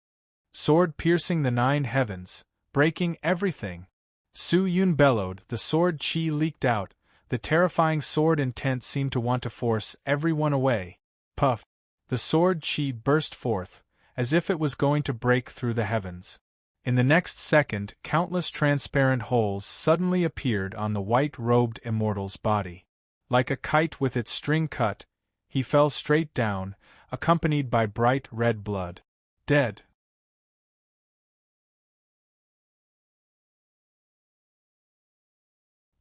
A: Sword piercing the 9 heavens, breaking everything. Su Yun bellowed, the sword chi leaked out, the terrifying sword intent seemed to want to force everyone away. Puff! The sword chi burst forth, as if it was going to break through the heavens. In the next second, countless transparent holes suddenly appeared on the white-robed immortal's body. Like a kite with its string cut, he fell straight down, accompanied by bright red blood. Dead.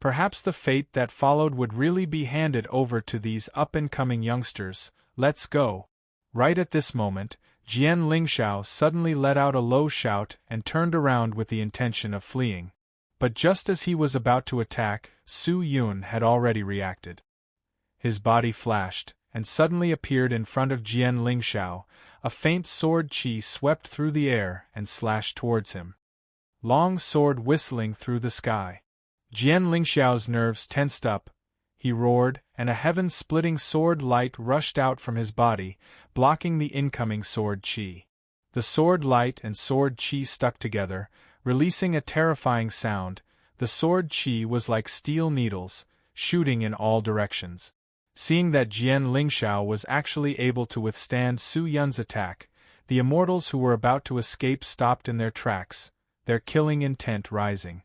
A: Perhaps the fate that followed would really be handed over to these up-and-coming youngsters. Let's go. Right at this moment, Jian Lingxiao suddenly let out a low shout and turned around with the intention of fleeing. But just as he was about to attack, Su Yun had already reacted. His body flashed, and suddenly appeared in front of Jian Lingxiao. A faint sword chi swept through the air and slashed towards him. Long sword whistling through the sky. Jian Lingxiao's nerves tensed up. He roared, and a heaven-splitting sword light rushed out from his body, blocking the incoming sword chi. The sword light and sword chi stuck together, releasing a terrifying sound. The sword chi was like steel needles, shooting in all directions. Seeing that Jian Lingxiao was actually able to withstand Su Yun's attack, the immortals who were about to escape stopped in their tracks, their killing intent rising.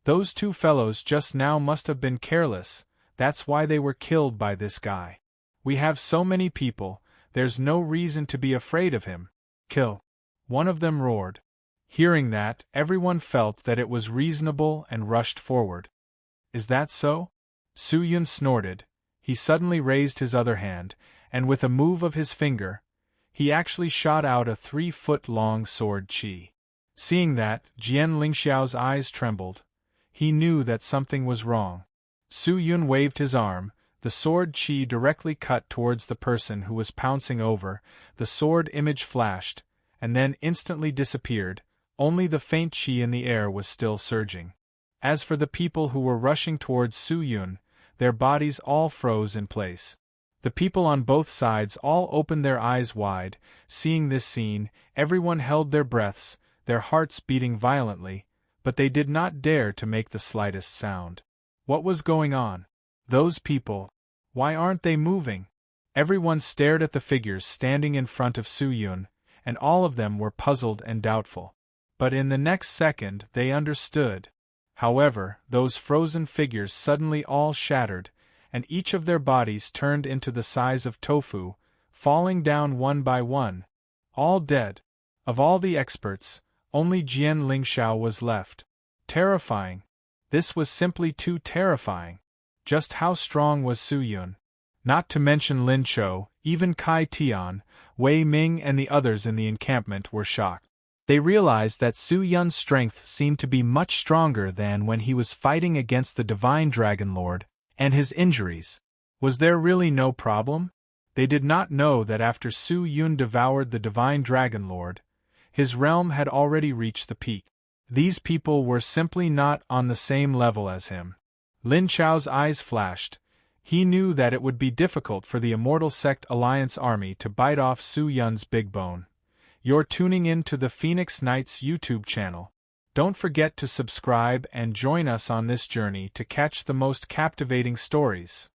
A: Those 2 fellows just now must have been careless. That's why they were killed by this guy. We have so many people, there's no reason to be afraid of him. Kill. One of them roared. Hearing that, everyone felt that it was reasonable and rushed forward. Is that so? Su Yun snorted. He suddenly raised his other hand, and with a move of his finger, he actually shot out a 3-foot-long sword chi. Seeing that, Jian Lingxiao's eyes trembled. He knew that something was wrong. Su Yun waved his arm, the sword chi directly cut towards the person who was pouncing over, the sword image flashed, and then instantly disappeared, only the faint chi in the air was still surging. As for the people who were rushing towards Su Yun, their bodies all froze in place. The people on both sides all opened their eyes wide. Seeing this scene, everyone held their breaths, their hearts beating violently, but they did not dare to make the slightest sound. What was going on? Those people. Why aren't they moving? Everyone stared at the figures standing in front of Su Yun, and all of them were puzzled and doubtful. But in the next second they understood. However, those frozen figures suddenly all shattered, and each of their bodies turned into the size of tofu, falling down one by one. All dead. Of all the experts, only Jian Lingxiao was left. Terrifying. This was simply too terrifying. Just how strong was Su Yun? Not to mention Lin Chou, even Kai Tian, Wei Ming and the others in the encampment were shocked. They realized that Su Yun's strength seemed to be much stronger than when he was fighting against the Divine Dragon Lord, and his injuries. Was there really no problem? They did not know that after Su Yun devoured the Divine Dragon Lord, his realm had already reached the peak. These people were simply not on the same level as him. Lin Chou's eyes flashed. He knew that it would be difficult for the Immortal Sect Alliance army to bite off Su Yun's big bone. You're tuning in to the Phoenix Knights YouTube channel. Don't forget to subscribe and join us on this journey to catch the most captivating stories.